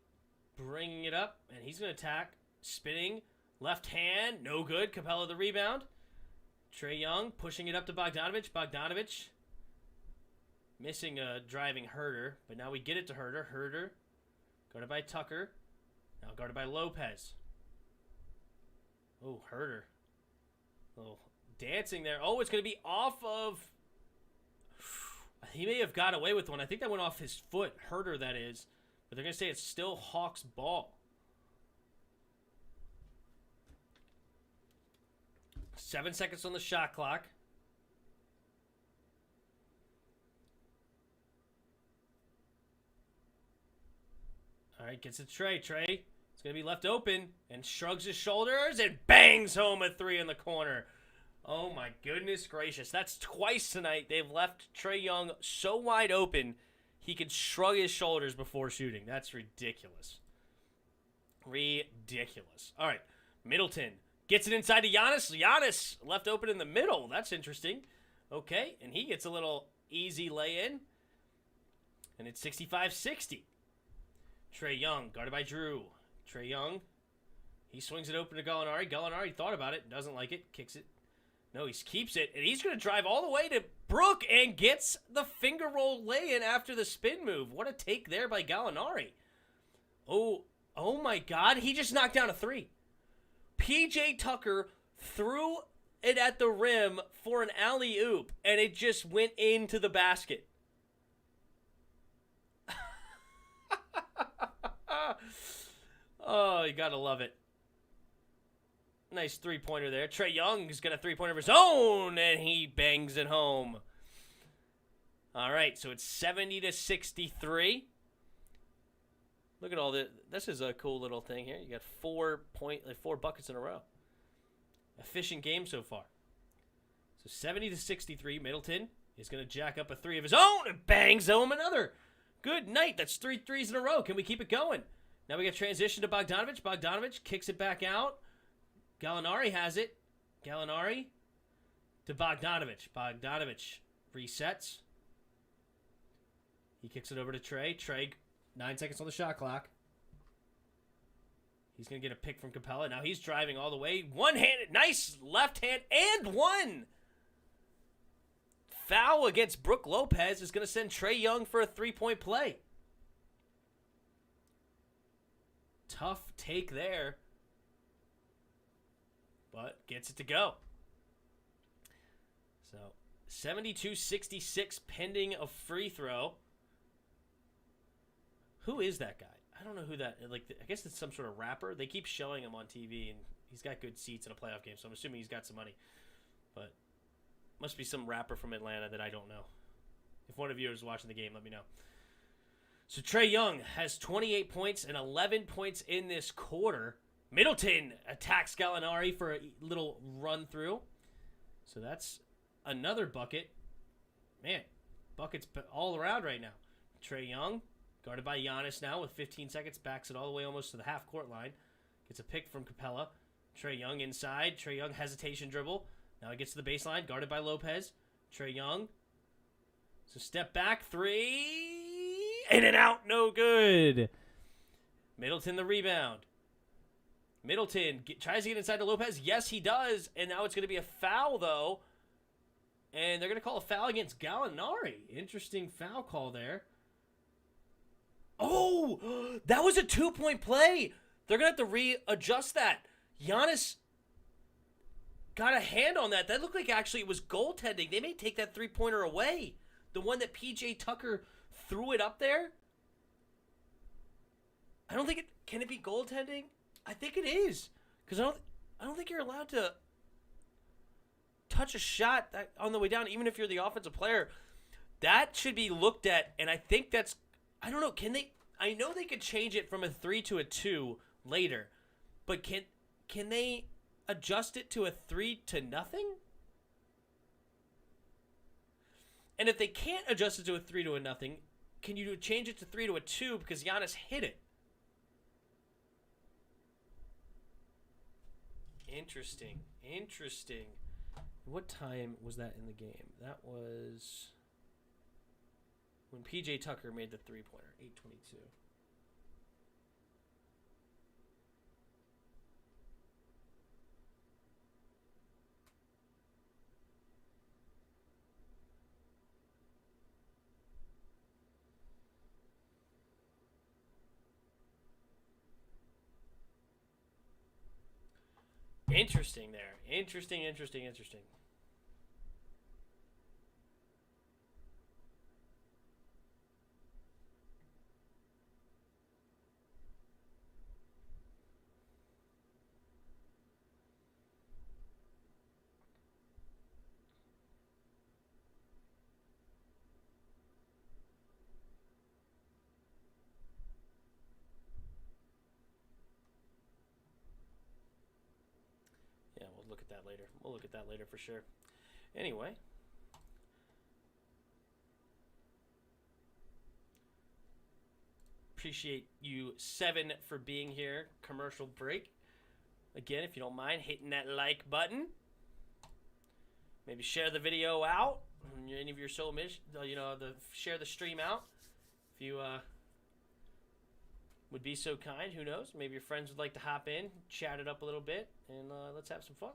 bringing it up. And he's going to attack. Spinning. Left hand. No good. Capella the rebound. Trae Young pushing it up to Bogdanovich. Bogdanovich missing a driving Herder. But now we get it to Herder. Herder guarded by Tucker. Now guarded by Lopez. Oh, Herder. Little dancing there. Oh, it's going to be off of... He may have got away with one. I think that went off his foot. Herder, that is. But they're going to say it's still Hawks' ball. 7 seconds on the shot clock. All right, gets it to Trae. Trae, it's going to be left open and shrugs his shoulders and bangs home a 3 in the corner. Oh, my goodness gracious. That's twice tonight they've left Trae Young so wide open he could shrug his shoulders before shooting. That's ridiculous. Ridiculous. All right, Middleton gets it inside to Giannis. Giannis left open in the middle. That's interesting. Okay, and he gets a little easy lay-in. And it's 65-60. Trae Young, guarded by Drew. Trae Young, he swings it open to Gallinari. Gallinari thought about it, doesn't like it, kicks it. No, he keeps it, and he's going to drive all the way to Brook and gets the finger roll lay-in after the spin move. What a take there by Gallinari. Oh my God, he just knocked down a 3. PJ Tucker threw it at the rim for an alley-oop, and it just went into the basket. Oh, you gotta love it. Nice three-pointer there. Trae Young's got a three-pointer of his own, and he bangs it home. All right, so it's 70-63. Look at all this. This is a cool little thing here. You got 4 buckets in a row. Efficient game so far. So 70-63. Middleton is going to jack up a 3 of his own and bangs home another. Good night. That's 3 threes in a row. Can we keep it going? Now we got transition to Bogdanovich. Bogdanovich kicks it back out. Gallinari has it. Gallinari to Bogdanovich. Bogdanovich resets. He kicks it over to Trae. Trae, 9 seconds on the shot clock. He's going to get a pick from Capella. Now he's driving all the way. One-handed. Nice left hand and one. Foul against Brook Lopez is going to send Trae Young for a three-point play. Tough take there. But gets it to go. So 72-66 pending a free throw. Who is that guy? I don't know who that, like, I guess it's some sort of rapper. They keep showing him on TV, and he's got good seats in a playoff game, so I'm assuming he's got some money. But must be some rapper from Atlanta that I don't know. If one of you is watching the game, let me know. So Trae Young has 28 points and 11 points in this quarter. Middleton attacks Gallinari for a little run through. So that's another bucket. Man, buckets all around right now. Trae Young, guarded by Giannis now with 15 seconds, backs it all the way almost to the half-court line. Gets a pick from Capella. Trae Young inside. Trae Young hesitation dribble. Now he gets to the baseline, guarded by Lopez. Trae Young. So step back, 3. In and out, no good. Middleton the rebound. Middleton tries to get inside to Lopez. Yes, he does. And now it's going to be a foul, though. And they're going to call a foul against Gallinari. Interesting foul call there. Oh, that was a 2-point play. They're going to have to readjust that. Giannis got a hand on that. That looked like actually it was goaltending. They may take that three-pointer away. The one that PJ Tucker threw it up there. I don't think it... Can it be goaltending? I think it is. Because I don't think you're allowed to touch a shot on the way down, even if you're the offensive player. That should be looked at, and I think that's... I don't know. Can they... I know they could change it from a 3 to a 2 later, but can they adjust it to a 3-0? And if they can't adjust it to a 3-0, can you change it to 3-2 because Giannis hit it? Interesting. What time was that in the game? That was when PJ Tucker made the three-pointer, 8:22. Interesting there. Interesting. Yeah, we'll look at that later. We'll look at that later for sure. Anyway. Appreciate you, 7, for being here. Commercial break. Again, if you don't mind, hitting that like button. Maybe share the video out. Any of your share the stream out. If you would be so kind, who knows? Maybe your friends would like to hop in, chat it up a little bit, and let's have some fun.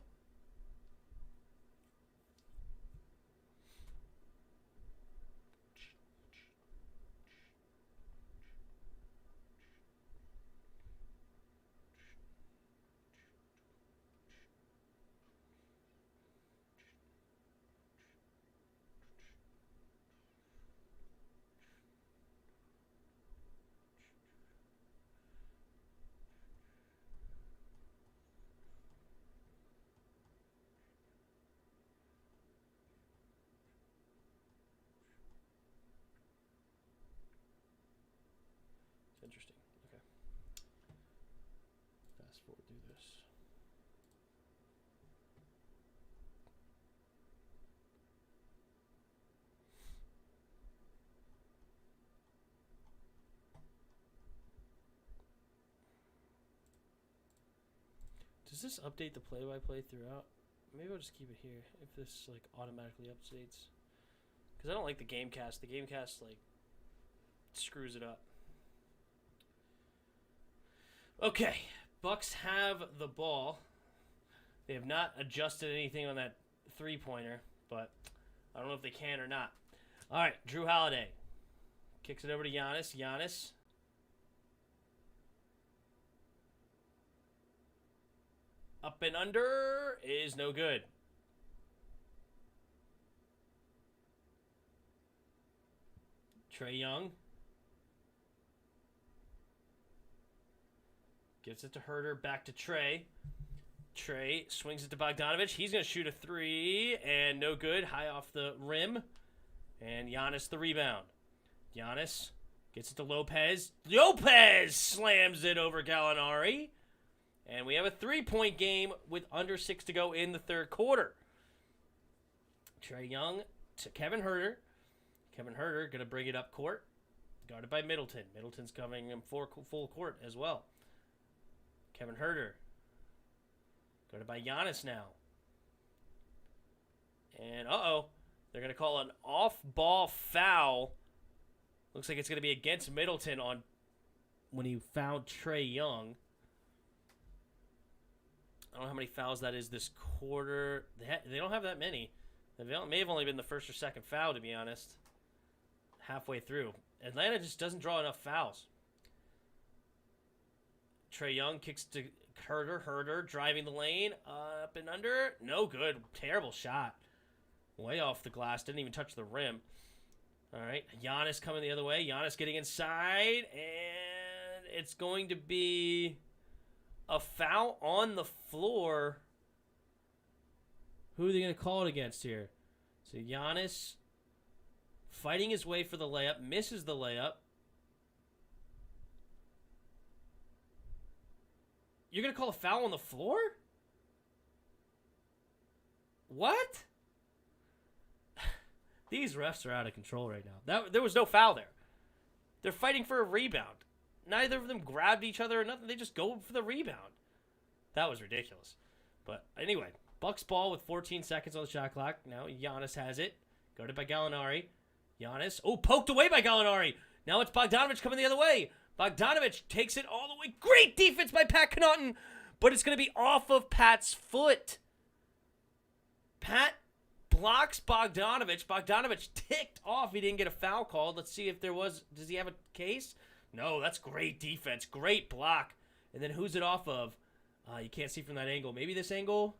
Interesting. Okay. Fast forward through this. Does this update the play-by-play throughout? Maybe I'll just keep it here if this like automatically updates. Because I don't like the Gamecast. The Gamecast like screws it up. Okay, Bucks have the ball. They have not adjusted anything on that three-pointer, but I don't know if they can or not. All right, Drew Holiday kicks it over to Giannis. Giannis. Up and under is no good. Trae Young. Gives it to Herter, back to Trae. Trae swings it to Bogdanovich. He's going to shoot a three, and no good. High off the rim. And Giannis the rebound. Giannis gets it to Lopez. Lopez slams it over Gallinari. And we have a three-point game with under 6 to go in the third quarter. Trae Young to Kevin Herter. Kevin Herter going to bring it up court. Guarded by Middleton. Middleton's coming in full court as well. Kevin Herter. Guarded by Giannis now. And, they're going to call an off-ball foul. Looks like it's going to be against Middleton on when he fouled Trae Young. I don't know how many fouls that is this quarter. They don't have that many. It may have only been the first or second foul, to be honest. Halfway through. Atlanta just doesn't draw enough fouls. Trae Young kicks to Herter. Herter driving the lane. Up and under. No good. Terrible shot. Way off the glass. Didn't even touch the rim. All right. Giannis coming the other way. Giannis getting inside. And it's going to be a foul on the floor. Who are they going to call it against here? So Giannis fighting his way for the layup. Misses the layup. You're going to call a foul on the floor? What? These refs are out of control right now. There was no foul there. They're fighting for a rebound. Neither of them grabbed each other or nothing. They just go for the rebound. That was ridiculous. But anyway, Bucks ball with 14 seconds on the shot clock. Now Giannis has it. Guarded by Gallinari. Giannis. Oh, poked away by Gallinari. Now it's Bogdanović coming the other way. Bogdanović takes it all the way. Great defense by Pat Connaughton. But it's going to be off of Pat's foot. Pat blocks Bogdanović. Bogdanović ticked off. He didn't get a foul called. Let's see if there was. Does he have a case? No, that's great defense. Great block. And then who's it off of? You can't see from that angle. Maybe this angle?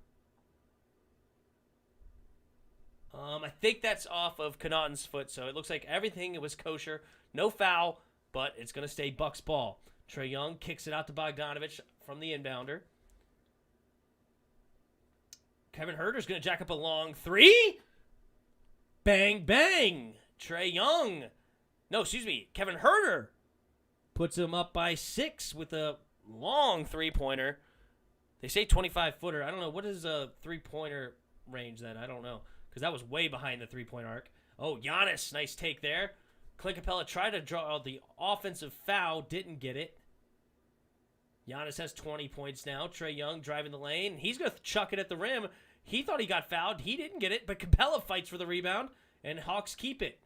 I think that's off of Connaughton's foot, so it looks like everything was kosher. No foul, but it's going to stay Bucks ball. Trae Young kicks it out to Bogdanović from the inbounder. Kevin Huerter's going to jack up a long three. Bang, bang. Trae Young. No, excuse me. Kevin Huerter puts him up by 6 with a long three-pointer. They say 25-footer. I don't know. What is a three-pointer range then? I don't know. Because that was way behind the three-point arc. Oh, Giannis. Nice take there. Clint Capella tried to draw the offensive foul. Didn't get it. Giannis has 20 points now. Trae Young driving the lane. He's going to chuck it at the rim. He thought he got fouled. He didn't get it, but Capella fights for the rebound, and Hawks keep it.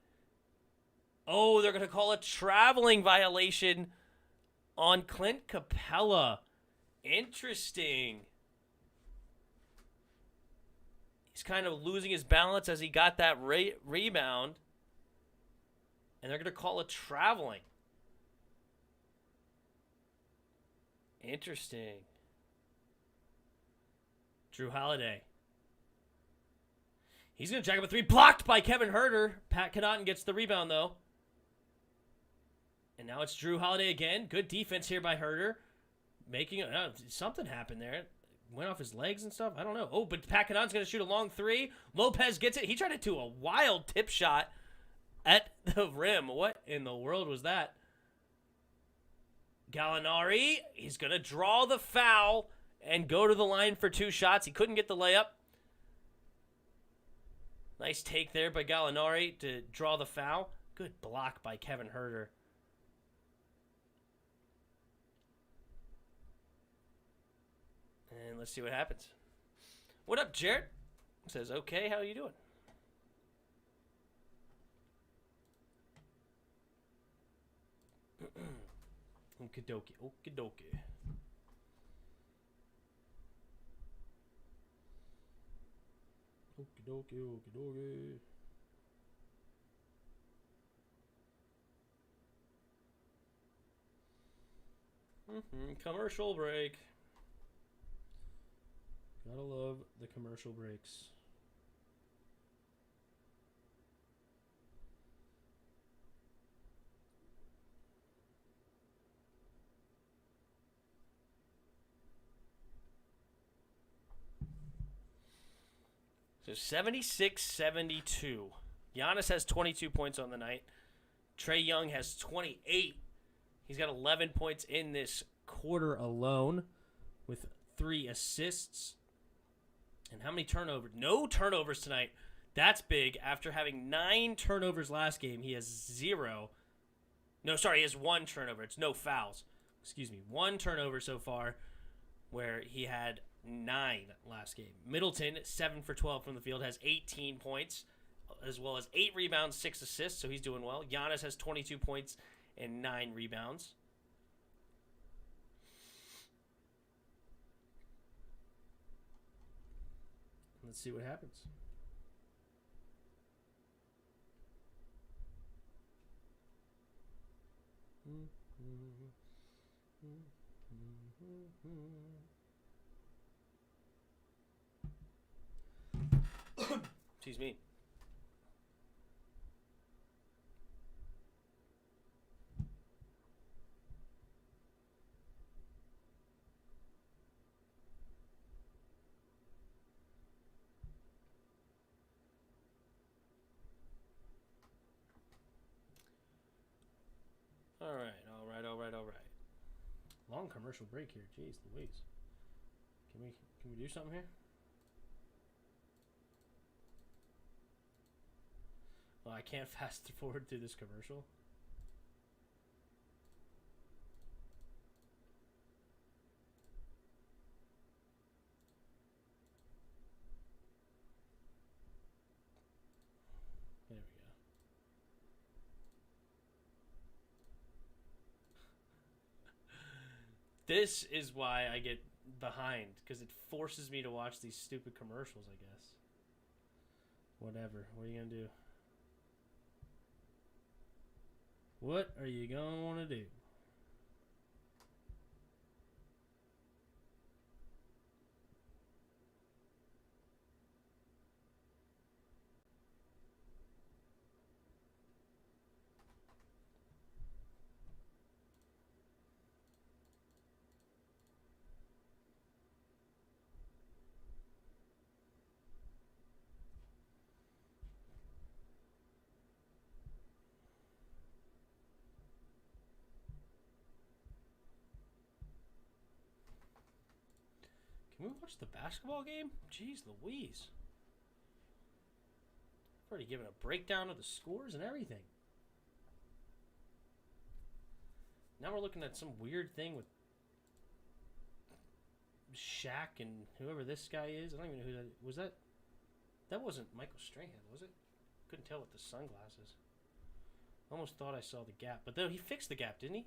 Oh, they're going to call a traveling violation on Clint Capella. Interesting. He's kind of losing his balance as he got that rebound, and they're going to call it traveling. Interesting. Drew Holiday. He's going to jack up a three. Blocked by Kevin Huerter. Pat Connaughton gets the rebound, though. And now it's Drew Holiday again. Good defense here by Huerter. Making something happened there. Went off his legs and stuff. I don't know. Oh, but Pat Connaughton's going to shoot a long three. Lopez gets it. He tried to do a wild tip shot at the rim. What in the world was that? Gallinari, he's going to draw the foul and go to the line for 2 shots. He couldn't get the layup. Nice take there by Gallinari to draw the foul. Good block by Kevin Huerter. And let's see what happens. What up, Jarrett? Says, okay, how you doing? Okie dokie, okie dokie. Okie dokie, okie dokie. Commercial break. Gotta love the commercial breaks. So 76-72. Giannis has 22 points on the night. Trae Young has 28. He's got 11 points in this quarter alone with 3 assists. And how many turnovers? No turnovers tonight. That's big. After having 9 turnovers last game, he has 0. No, sorry, he has 1 turnover. It's no fouls. Excuse me. 1 turnover so far where he had 9 last game. Middleton, 7 for 12 from the field, has 18 points, as well as 8 rebounds, 6 assists, so he's doing well. Giannis has 22 points and 9 rebounds. Let's see what happens. Excuse me. All right. Long commercial break here. Jeez Louise. Can we do something here? Well, I can't fast forward through this commercial. There we go. This is why I get behind, because it forces me to watch these stupid commercials, I guess. Whatever. What are you going to do? What are you going to want to do? Can we watch the basketball game? Jeez Louise. I've already given a breakdown of the scores and everything. Now we're looking at some weird thing with Shaq and whoever this guy is. I don't even know who that was. That wasn't Michael Strahan, was it? Couldn't tell with the sunglasses. Almost thought I saw the gap, but though he fixed the gap, didn't he?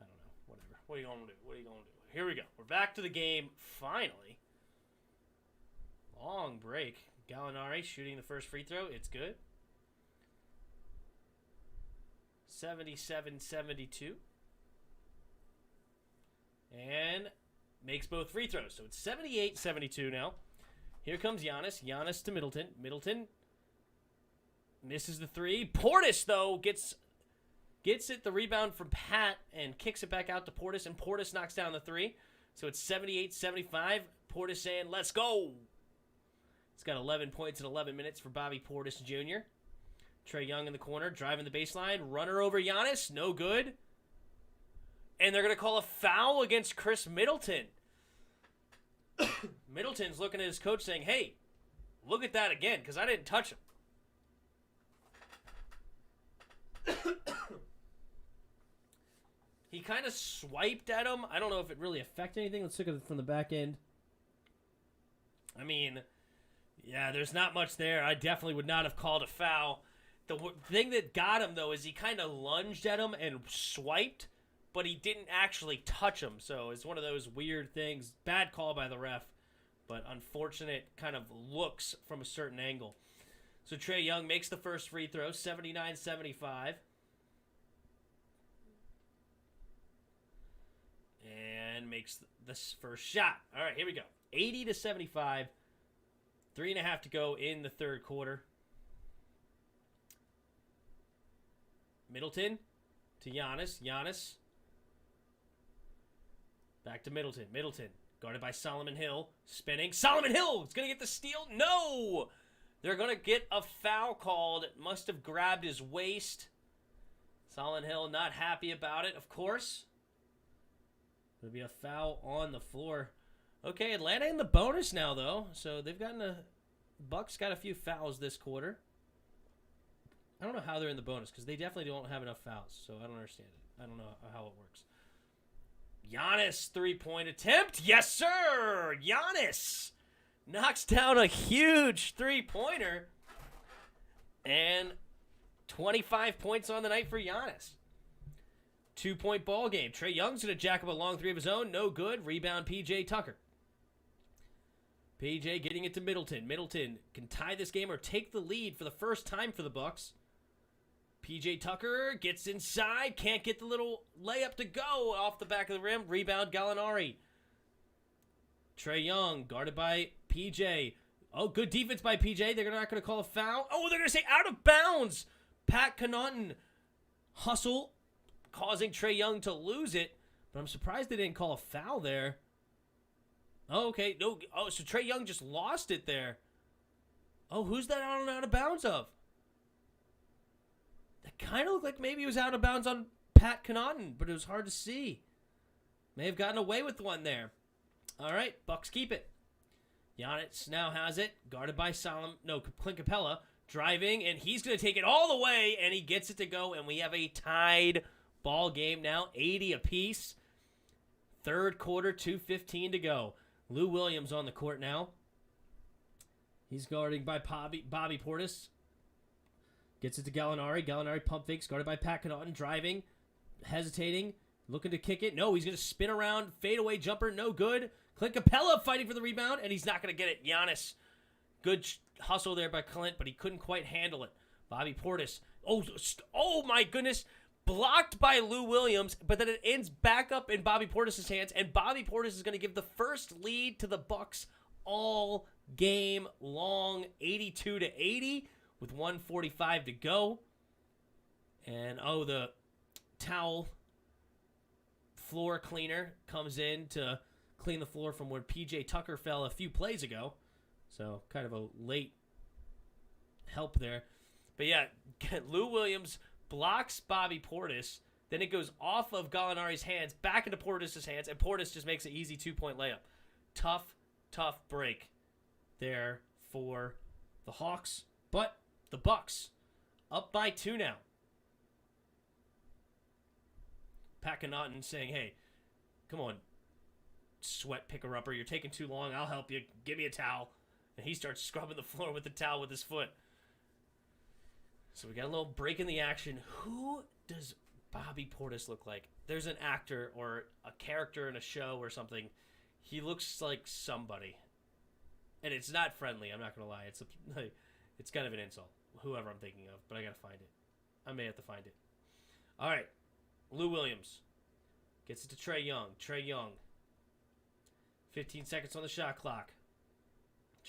I don't know. Whatever. What are you going to do? What are you going to do? Here we go. We're back to the game, finally. Long break. Gallinari shooting the first free throw. It's good. 77-72. And makes both free throws. So it's 78-72 now. Here comes Giannis. Giannis to Middleton. Middleton misses the three. Portis, though, gets it, the rebound from Pat, and kicks it back out to Portis, and Portis knocks down the three. So it's 78-75. Portis saying, let's go. He's got 11 points in 11 minutes for Bobby Portis Jr. Trae Young in the corner, driving the baseline. Runner over Giannis, no good. And they're going to call a foul against Chris Middleton. Middleton's looking at his coach saying, hey, look at that again, because I didn't touch him. He kind of swiped at him. I don't know if it really affected anything. Let's look at it from the back end. I mean, yeah, there's not much there. I definitely would not have called a foul. The thing that got him, though, is he kind of lunged at him and swiped, but he didn't actually touch him. So it's one of those weird things. Bad call by the ref, but unfortunate kind of looks from a certain angle. So Trae Young makes the first free throw, 79-75. And makes this first shot. All right, here we go. 80-75. 3.5 to go in the third quarter. Middleton to Giannis. Giannis. Back to Middleton. Middleton guarded by Solomon Hill. Spinning. Solomon Hill is going to get the steal. No! They're going to get a foul called. Must have grabbed his waist. Solomon Hill not happy about it, of course. There'll be a foul on the floor. Okay, Atlanta in the bonus now, though. So they've gotten Bucks got a few fouls this quarter. I don't know how they're in the bonus, because they definitely don't have enough fouls. So I don't understand it. I don't know how it works. Giannis, three-point attempt. Yes, sir! Giannis knocks down a huge three-pointer. And 25 points on the night for Giannis. 2-point ball game. Trae Young's going to jack up a long three of his own. No good. Rebound, P.J. Tucker. P.J. getting it to Middleton. Middleton can tie this game or take the lead for the first time for the Bucks. P.J. Tucker gets inside. Can't get the little layup to go off the back of the rim. Rebound, Gallinari. Trae Young guarded by P.J. Oh, good defense by P.J. They're not going to call a foul. Oh, they're going to say out of bounds. Pat Connaughton hustle, causing Trae Young to lose it, but I'm surprised they didn't call a foul there. Oh, okay. No. Oh, so Trae Young just lost it there. Oh, who's that out of bounds of? That kind of looked like maybe he was out of bounds on Pat Connaughton, but it was hard to see. May have gotten away with one there. All right, Bucks keep it. Giannis now has it, guarded by Clint Capella. driving, and he's going to take it all the way, and he gets it to go, and we have a tied ball game now, 80 apiece. Third quarter, 2:15 to go. Lou Williams on the court now. He's guarding by Bobby Portis. Gets it to Gallinari. Gallinari pump fakes, guarded by Pat Connaughton, driving, hesitating, looking to kick it. No, he's going to spin around, fadeaway jumper, no good. Clint Capella fighting for the rebound, and he's not going to get it. Giannis, good hustle there by Clint, but he couldn't quite handle it. Bobby Portis, oh my goodness, blocked by Lou Williams, but then it ends back up in Bobby Portis' hands, and Bobby Portis is going to give the first lead to the Bucks all game long, 82-80, with 1:45 to go. And the towel floor cleaner comes in to clean the floor from where PJ Tucker fell a few plays ago. So kind of a late help there. But yeah, Lou Williams blocks Bobby Portis. Then it goes off of Gallinari's hands, back into Portis' hands, and Portis just makes an easy 2-point layup. Tough break there for the Hawks. But the Bucks up by 2 now. Pat Connaughton saying, hey, come on, sweat picker-upper. You're taking too long. I'll help you. Give me a towel. And he starts scrubbing the floor with the towel with his foot. So we got a little break in the action. Who does Bobby Portis look like? There's an actor or a character in a show or something. He looks like somebody. And it's not friendly, I'm not going to lie. It's kind of an insult, whoever I'm thinking of, but I got to find it. I may have to find it. All right. Lou Williams gets it to Trae Young. Trae Young. 15 seconds on the shot clock.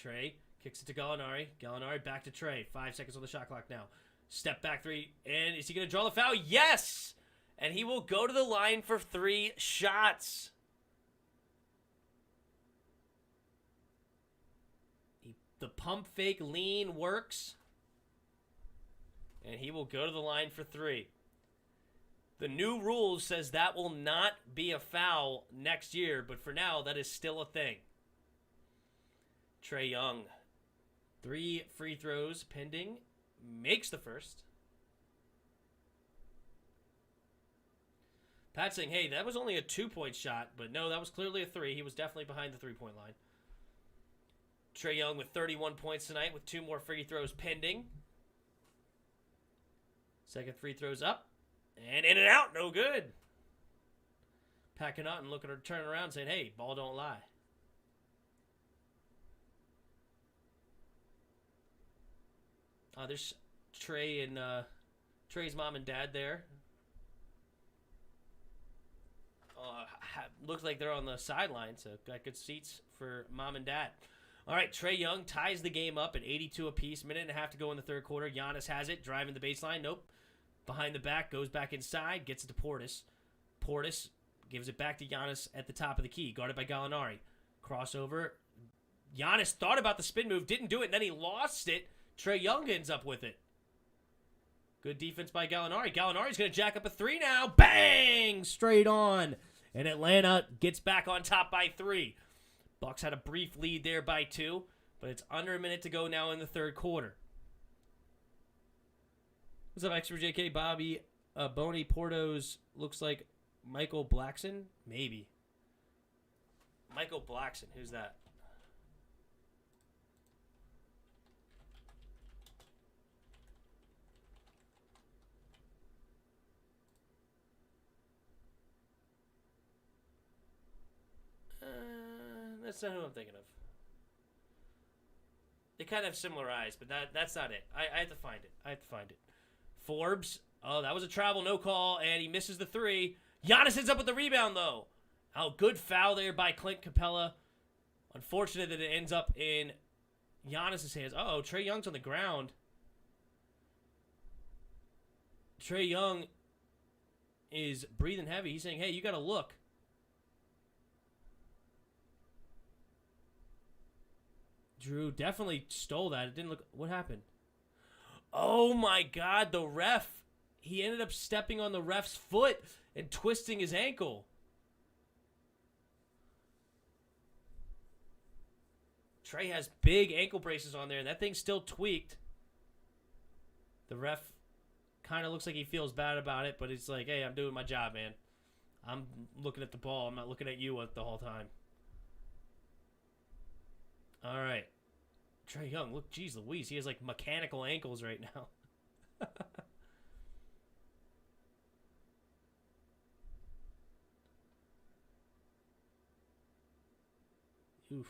Trae kicks it to Gallinari. Gallinari back to Trae. 5 seconds on the shot clock now. Step back 3. And is he going to draw the foul? Yes! And he will go to the line for 3 shots. The pump fake lean works. And he will go to the line for 3. The new rule says that will not be a foul next year, but for now, that is still a thing. Trae Young, 3 free throws pending, makes the first. Pat saying, hey, that was only a 2-point shot, but no, that was clearly a 3. He was definitely behind the 3-point line. Trae Young with 31 points tonight with 2 more free throws pending. Second free throw's up. And in and out, no good. Pat Connaughton looking to turn around saying, hey, ball don't lie. There's Trae and Trae's mom and dad there. Looks like they're on the sideline, so got good seats for mom and dad. All right, Trae Young ties the game up at 82 apiece. Minute and a half to go in the third quarter. Giannis has it, driving the baseline. Nope. Behind the back, goes back inside, gets it to Portis. Portis gives it back to Giannis at the top of the key, guarded by Gallinari. Crossover. Giannis thought about the spin move, didn't do it, and then he lost it. Trae Young ends up with it. Good defense by Gallinari. Gallinari's going to jack up a 3 now. Bang! Straight on. And Atlanta gets back on top by 3. Bucks had a brief lead there by 2, but it's under a minute to go now in the third quarter. What's up, Extra JK? Bobby Boney Portos looks like Michael Blackson? Maybe. Michael Blackson. Who's that? That's not who I'm thinking of. They kind of have similar eyes, but that's not it. I have to find it. Forbes. Oh, that was a travel no call, and he misses the 3. Giannis ends up with the rebound, though. Oh, good foul there by Clint Capella. Unfortunate that it ends up in Giannis' hands. Uh-oh, Trae Young's on the ground. Trae Young is breathing heavy. He's saying, hey, you got to look. Drew definitely stole that. It didn't look... What happened? Oh, my God. The ref. He ended up stepping on the ref's foot and twisting his ankle. Trae has big ankle braces on there, and that thing's still tweaked. The ref kind of looks like he feels bad about it, but it's like, hey, I'm doing my job, man. I'm looking at the ball. I'm not looking at you the whole time. All right. Trae Young, look, geez Louise, he has like mechanical ankles right now. Oof.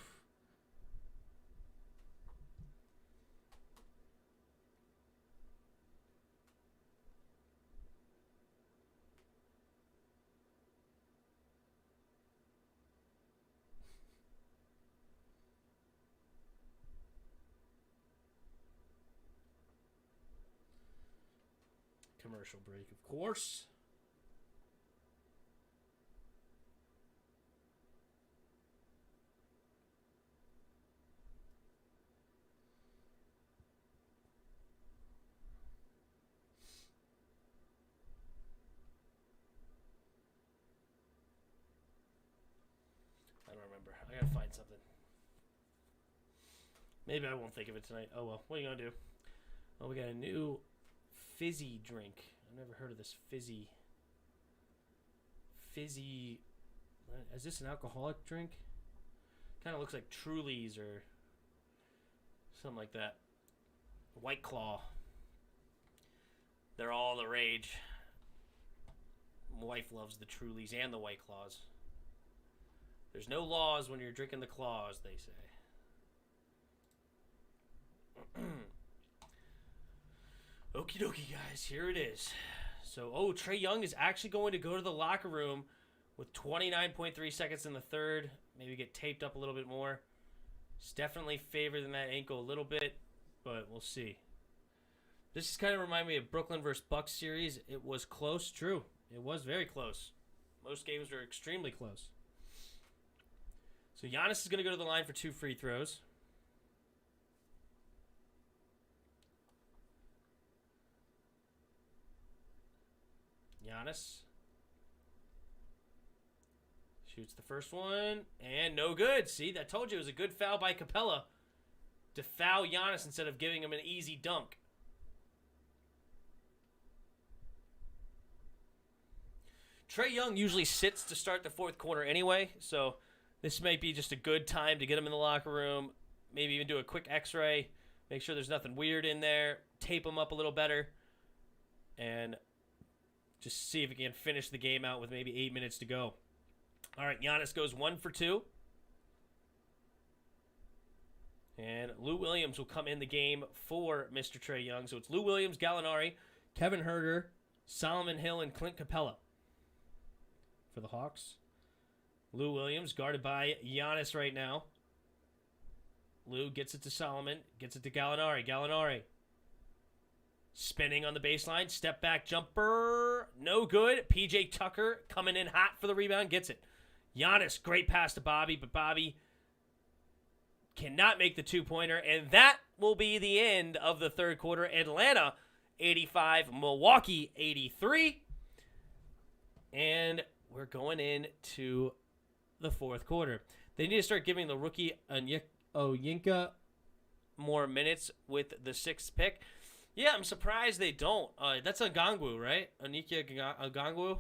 Commercial break, of course. I don't remember. I gotta find something. Maybe I won't think of it tonight. Oh well. What are you gonna do? Oh, we got a new fizzy drink. I've never heard of this fizzy. Is this an alcoholic drink? Kind of looks like Truly's or something like that. White Claw. They're all the rage. My wife loves the Trulies and the White Claws. There's no laws when you're drinking the claws, they say. Okie dokie, guys. Here it is. So, Trae Young is actually going to go to the locker room with 29.3 seconds in the third. Maybe get taped up a little bit more. It's definitely favored in that ankle a little bit, but we'll see. This is kind of remind me of Brooklyn versus Bucks series. It was close, true. It was very close. Most games were extremely close. So Giannis is going to go to the line for 2 free throws. Giannis shoots the first one, and no good. See, I told you it was a good foul by Capella to foul Giannis instead of giving him an easy dunk. Trae Young usually sits to start the fourth quarter anyway, so this might be just a good time to get him in the locker room, maybe even do a quick x-ray, make sure there's nothing weird in there, tape him up a little better, and just see if he can finish the game out with maybe 8 minutes to go. All right, Giannis goes 1 for 2. And Lou Williams will come in the game for Mr. Trae Young. So it's Lou Williams, Gallinari, Kevin Huerter, Solomon Hill, and Clint Capella for the Hawks. Lou Williams guarded by Giannis right now. Lou gets it to Solomon, gets it to Gallinari. Gallinari spinning on the baseline, step back jumper, no good. PJ Tucker coming in hot for the rebound, gets it. Giannis, great pass to Bobby, but Bobby cannot make the two-pointer, and that will be the end of the third quarter. Atlanta 85, Milwaukee 83, and we're going into the fourth quarter. They need to start giving the rookie Onyeka more minutes with the 6th pick. Yeah, I'm surprised they don't. That's Ogangwu, right? Onyeka Ogangwu.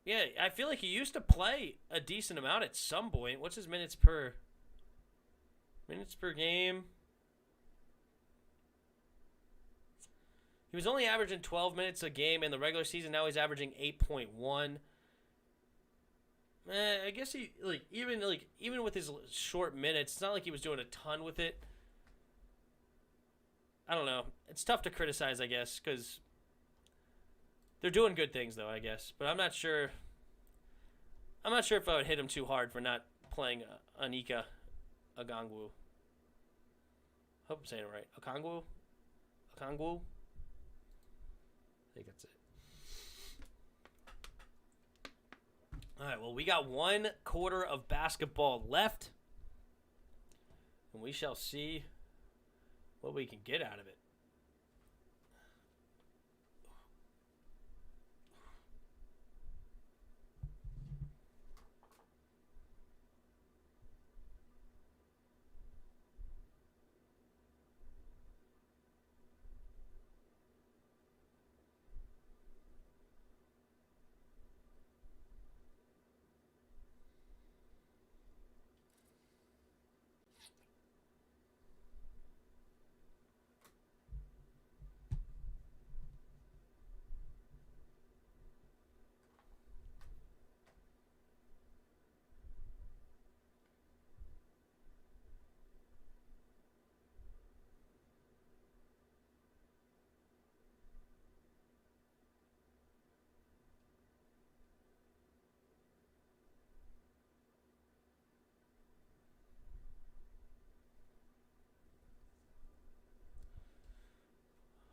Yeah, I feel like he used to play a decent amount at some point. What's his minutes per game? He was only averaging 12 minutes a game in the regular season. Now he's averaging 8.1. I guess he even with his short minutes, it's not like he was doing a ton with it. I don't know. It's tough to criticize, I guess, because they're doing good things, though, I guess. But I'm not sure. I'm not sure if I would hit him too hard for not playing Onyeka Ogangwu. Hope I'm saying it right. Okongwu? I think that's it. All right, well, we got 1 quarter of basketball left, and we shall see what we can get out of it.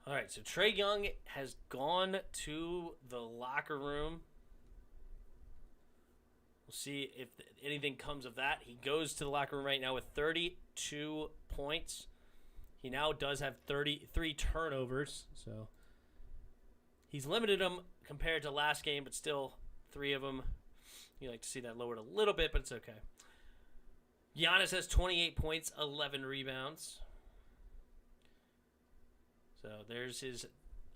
All right, so Trae Young has gone to the locker room. We'll see if anything comes of that. He goes to the locker room right now with 32 points. He now does have 33 turnovers, so he's limited them compared to last game, but still 3 of them. You like to see that lowered a little bit, but it's okay. Giannis has 28 points, 11 rebounds. So there's his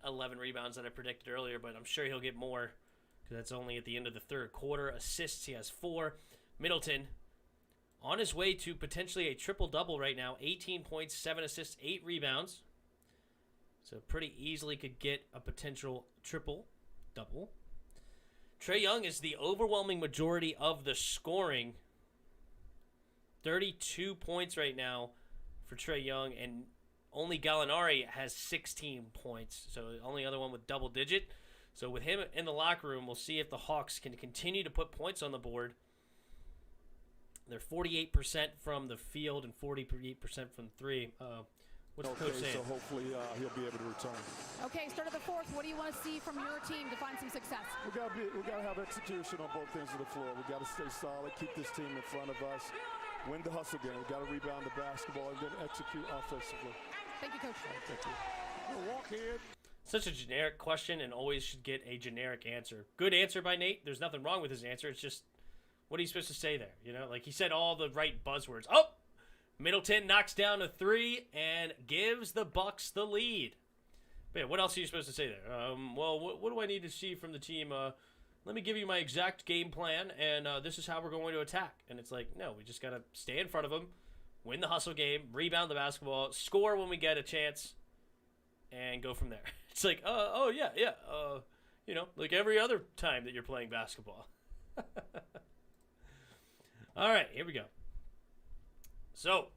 11 rebounds that I predicted earlier, but I'm sure he'll get more because that's only at the end of the third quarter. Assists, he has 4. Middleton, on his way to potentially a triple-double right now. 18 points, 7 assists, 8 rebounds. So pretty easily could get a potential triple-double. Trae Young is the overwhelming majority of the scoring. 32 points right now for Trae Young, and only Gallinari has 16 points. So the only other one with double-digit. So with him in the locker room, we'll see if the Hawks can continue to put points on the board. They're 48% from the field and 48% from 3. What's the coach saying? So hopefully he'll be able to return. Okay, start of the fourth. What do you want to see from your team to find some success? We gotta have execution on both ends of the floor. We gotta stay solid, keep this team in front of us, win the hustle game. We gotta rebound the basketball and then execute offensively. Thank you, Coach. Thank you. Milwaukee. Such a generic question and always should get a generic answer. Good answer by Nate. There's nothing wrong with his answer. It's just, what are you supposed to say there? You know, like he said all the right buzzwords. Oh! Middleton knocks down a 3 and gives the Bucks the lead. But yeah, what else are you supposed to say there? Well, what do I need to see from the team? Let me give you my exact game plan, and this is how we're going to attack. And it's like, no, we just got to stay in front of them, win the hustle game, rebound the basketball, score when we get a chance, and go from there. It's like, yeah, you know, like every other time that you're playing basketball. All right, here we go. So,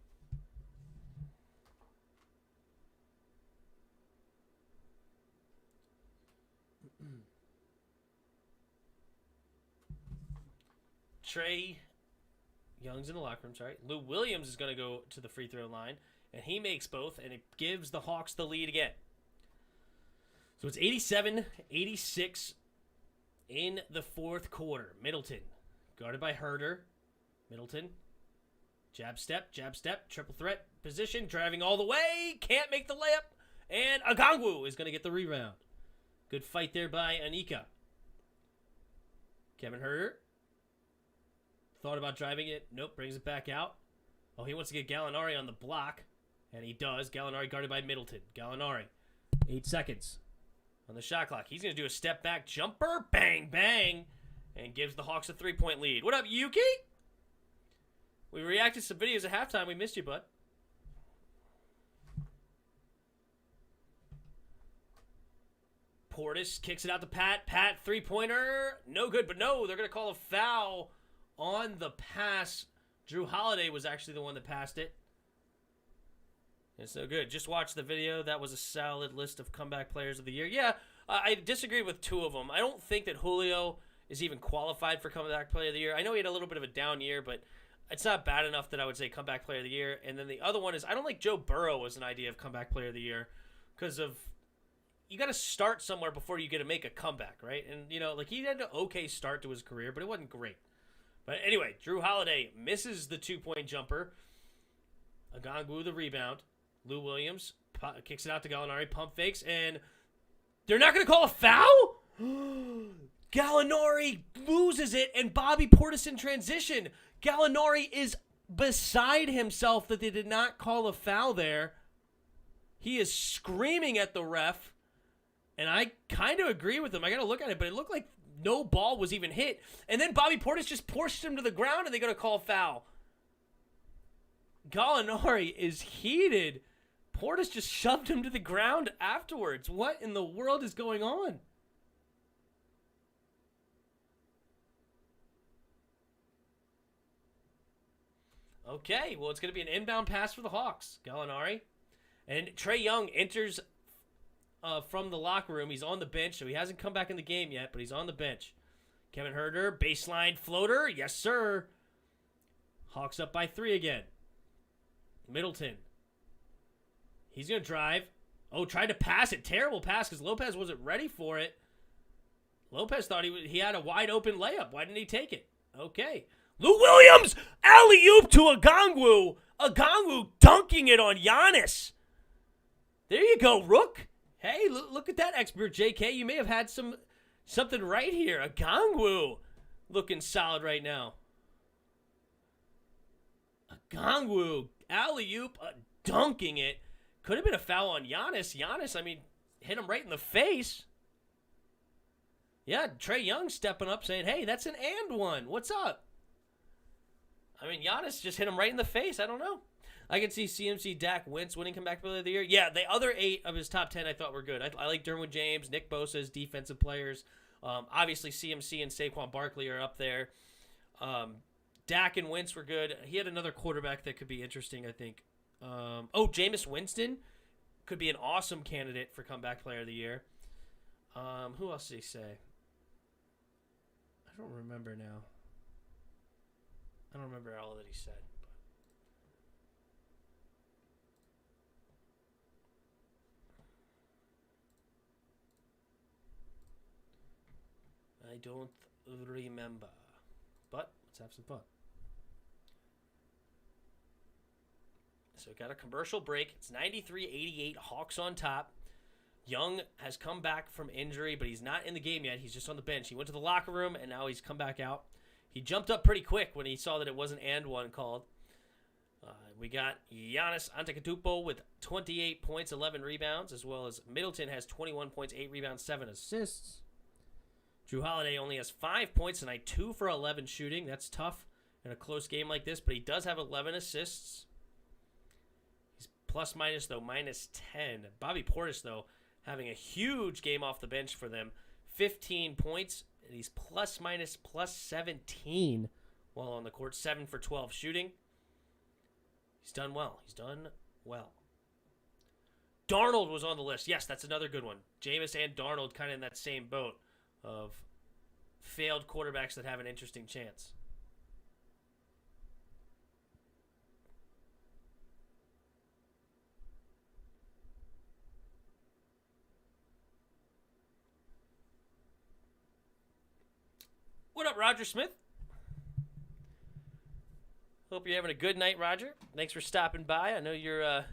Trae Young's in the locker room, sorry. Lou Williams is going to go to the free throw line, and he makes both, and it gives the Hawks the lead again. So it's 87-86 in the fourth quarter. Middleton, guarded by Herder. Middleton. Jab step, triple threat position, driving all the way, can't make the layup, and Okongwu is going to get the rebound. Good fight there by Anika. Kevin Herter thought about driving it, nope, brings it back out. Oh, he wants to get Gallinari on the block, and he does. Gallinari guarded by Middleton. Gallinari, 8 seconds on the shot clock. He's going to do a step back jumper, bang, bang, and gives the Hawks a 3-point lead. What up, Yuki? We reacted to some videos at halftime. We missed you, bud. Portis kicks it out to Pat. Pat, three-pointer. No good, but no. They're going to call a foul on the pass. Drew Holiday was actually the one that passed it. It's no good. Just watch the video. That was a solid list of comeback players of the year. Yeah, I disagree with 2 of them. I don't think that Julio is even qualified for comeback player of the year. I know he had a little bit of a down year, but it's not bad enough that I would say comeback player of the year. And then the other one is I don't like Joe Burrow as an idea of comeback player of the year because of you got to start somewhere before you get to make a comeback, right? And, you know, like he had an okay start to his career, but it wasn't great. But anyway, Drew Holiday misses the 2-point jumper. Okongwu the rebound. Lou Williams kicks it out to Gallinari, pump fakes, and they're not going to call a foul? Gallinari loses it, and Bobby Portis in transition. Gallinari is beside himself that they did not call a foul there. He is screaming at the ref, and I kind of agree with him. I got to look at it, but it looked like no ball was even hit. And then Bobby Portis just pushed him to the ground, and they're going to call a foul. Gallinari is heated. Portis just shoved him to the ground afterwards. What in the world is going on? Okay, well, it's going to be an inbound pass for the Hawks. Gallinari. And Trae Young enters from the locker room. He's on the bench, so he hasn't come back in the game yet, but he's on the bench. Kevin Herter, baseline floater. Yes, sir. Hawks up by 3 again. Middleton. He's going to drive. Oh, tried to pass it. Terrible pass because Lopez wasn't ready for it. Lopez thought he had a wide open layup. Why didn't he take it? Okay. Lou Williams, alley-oop to Okongwu. Okongwu dunking it on Giannis. There you go, Rook. Hey, look at that expert, JK. You may have had something right here. Okongwu looking solid right now. Okongwu, alley-oop, dunking it. Could have been a foul on Giannis. Giannis, I mean, hit him right in the face. Yeah, Trae Young stepping up saying, hey, that's an and one. What's up? I mean, Giannis just hit him right in the face. I don't know. I can see CMC, Dak, Wentz winning comeback player of the year. Yeah, the other 8 of his top 10 I thought were good. I like Derwin James, Nick Bosa as defensive players. Obviously, CMC and Saquon Barkley are up there. Dak and Wentz were good. He had another quarterback that could be interesting, I think. Jameis Winston could be an awesome candidate for comeback player of the year. Who else did he say? I don't remember now. I don't remember all that he said. I don't remember. But let's have some fun. So we got a commercial break. It's 93-88, Hawks on top. Young has come back from injury, but he's not in the game yet. He's just on the bench. He went to the locker room, and now he's come back out. He jumped up pretty quick when he saw that it wasn't and one called. We got Giannis Antetokounmpo with 28 points, 11 rebounds, as well as Middleton has 21 points, 8 rebounds, 7 assists. Drew Holiday only has 5 points tonight, 2 for 11 shooting. That's tough in a close game like this, but he does have 11 assists. He's plus minus, though, minus 10. Bobby Portis, though, having a huge game off the bench for them. 15 points, and he's plus minus plus 17 while on the court. 7 for 12 shooting. He's done well. Darnold was on the list. Yes, that's another good one. Jameis and Darnold kind of in that same boat of failed quarterbacks that have an interesting chance. What up, Roger Smith? Hope you're having a good night, Roger. Thanks for stopping by. I know you're a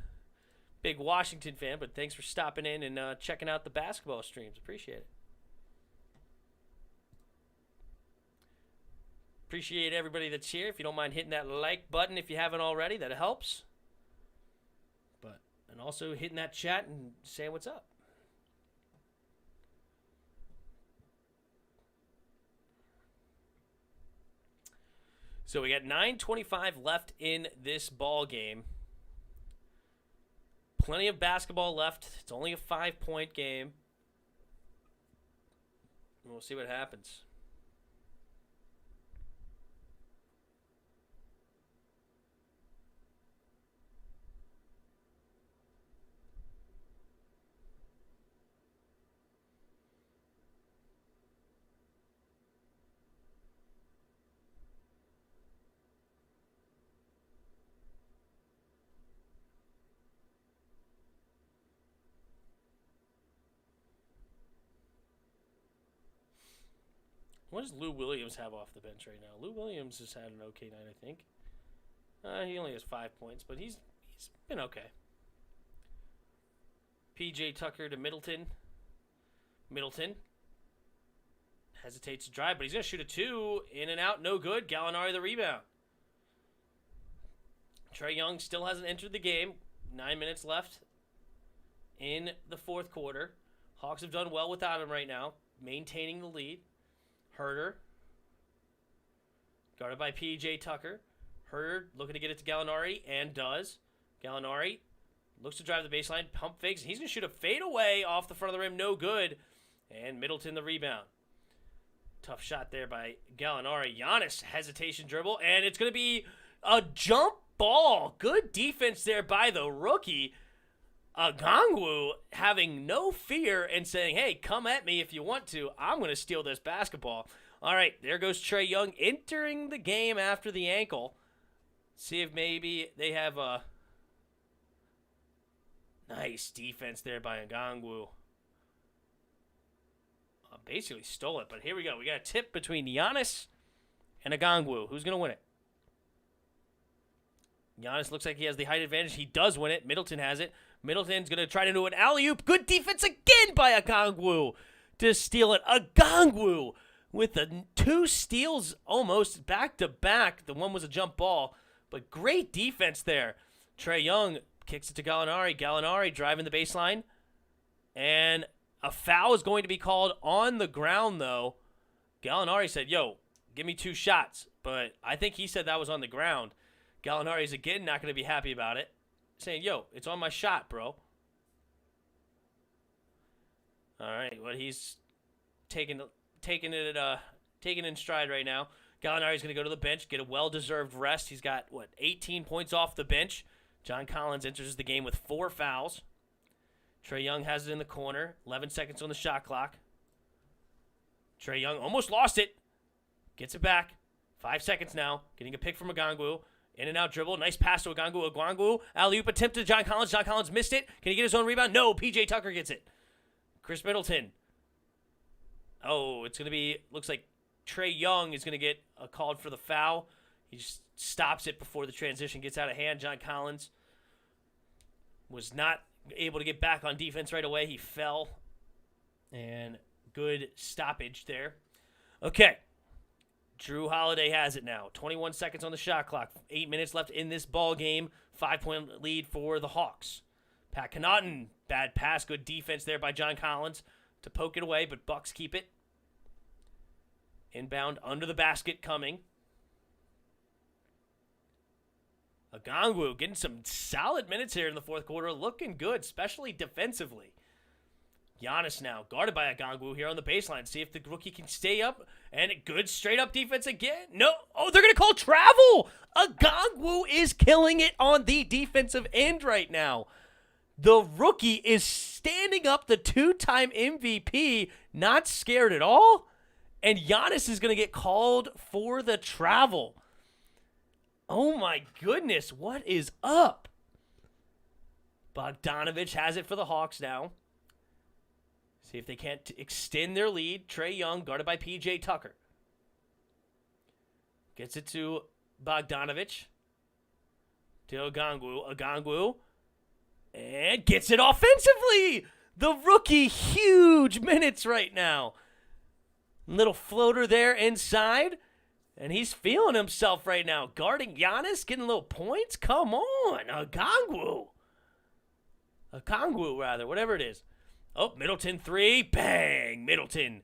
big Washington fan, but thanks for stopping in and checking out the basketball streams. Appreciate it. Appreciate everybody that's here. If you don't mind hitting that like button if you haven't already, that helps. And also hitting that chat and saying what's up. So we got 9:25 left in this ball game. Plenty of basketball left. It's only a 5-point game. We'll see what happens. What does Lou Williams have off the bench right now? Lou Williams has had an okay night, I think. He only has 5 points, but he's been okay. PJ Tucker to Middleton. Middleton hesitates to drive, but he's going to shoot a 2. In and out, no good. Gallinari the rebound. Trae Young still hasn't entered the game. 9 minutes left in the fourth quarter. Hawks have done well without him right now, maintaining the lead. Herder, guarded by P.J. Tucker. Herder looking to get it to Gallinari, and does. Gallinari looks to drive the baseline, pump fakes. He's going to shoot a fadeaway off the front of the rim, no good. And Middleton the rebound. Tough shot there by Gallinari. Giannis, hesitation dribble, and it's going to be a jump ball. Good defense there by the rookie. Okongwu having no fear and saying, hey, come at me if you want to. I'm going to steal this basketball. All right, there goes Trae Young entering the game after the ankle. See if maybe they have a Nice defense there by Ngongwu. Basically stole it, but here we go. We got a tip between Giannis and Ngongwu. Who's going to win it? Giannis looks like he has the height advantage. He does win it. Middleton has it. Middleton's going to try to do an alley-oop. Good defense again by Ngongwu to steal it. Ngongwu with the 2 steals almost back-to-back. The one was a jump ball, but great defense there. Trae Young kicks it to Gallinari. Gallinari driving the baseline. And a foul is going to be called on the ground, though. Gallinari said, yo, give me 2 shots. But I think he said that was on the ground. Gallinari's again not going to be happy about it, saying, yo, it's on my shot, bro. All right, well, he's taking it in stride right now. Gallinari's going to go to the bench, get a well-deserved rest. He's got, 18 points off the bench. John Collins enters the game with 4 fouls. Trae Young has it in the corner. 11 seconds on the shot clock. Trae Young almost lost it. Gets it back. 5 seconds now. Getting a pick from Ngongwu. In and out dribble. Nice pass to Ngongwu. Ngongwu. Alley-oop attempt to John Collins. John Collins missed it. Can he get his own rebound? No. PJ Tucker gets it. Chris Middleton. Oh, it's going to be, looks like Trae Young is going to get called for the foul. He just stops it before the transition gets out of hand. John Collins was not able to get back on defense right away. He fell. And good stoppage there. Okay. Drew Holiday has it now. 21 seconds on the shot clock. 8 minutes left in this ball game. 5-point lead for the Hawks. Pat Connaughton, bad pass. Good defense there by John Collins to poke it away, but Bucks keep it. Inbound under the basket coming. Ngongwu getting some solid minutes here in the fourth quarter. Looking good, especially defensively. Giannis now, guarded by Ngongwu here on the baseline. See if the rookie can stay up. And good straight-up defense again. No. Oh, they're going to call travel. Ngongwu is killing it on the defensive end right now. The rookie is standing up, the 2-time MVP, not scared at all. And Giannis is going to get called for the travel. Oh, my goodness. What is up? Bogdanovich has it for the Hawks now. See if they can't extend their lead. Trae Young, guarded by P.J. Tucker. Gets it to Bogdanovich. To Ngongwu. Ngongwu. And gets it offensively. The rookie, huge minutes right now. Little floater there inside. And he's feeling himself right now. Guarding Giannis, getting little points. Come on. Ngongwu, rather. Whatever it is. Oh, Middleton 3. Bang! Middleton.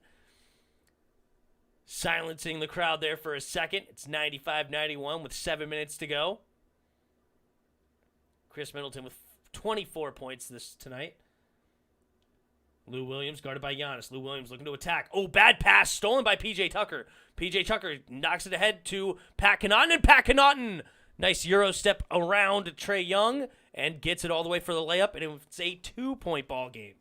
Silencing the crowd there for a second. It's 95-91 with 7 minutes to go. Chris Middleton with 24 points tonight. Lou Williams guarded by Giannis. Lou Williams looking to attack. Oh, bad pass stolen by P.J. Tucker. P.J. Tucker knocks it ahead to Pat Connaughton. And Pat Connaughton, nice Euro step around Trae Young and gets it all the way for the layup. And it's a 2-point ball game.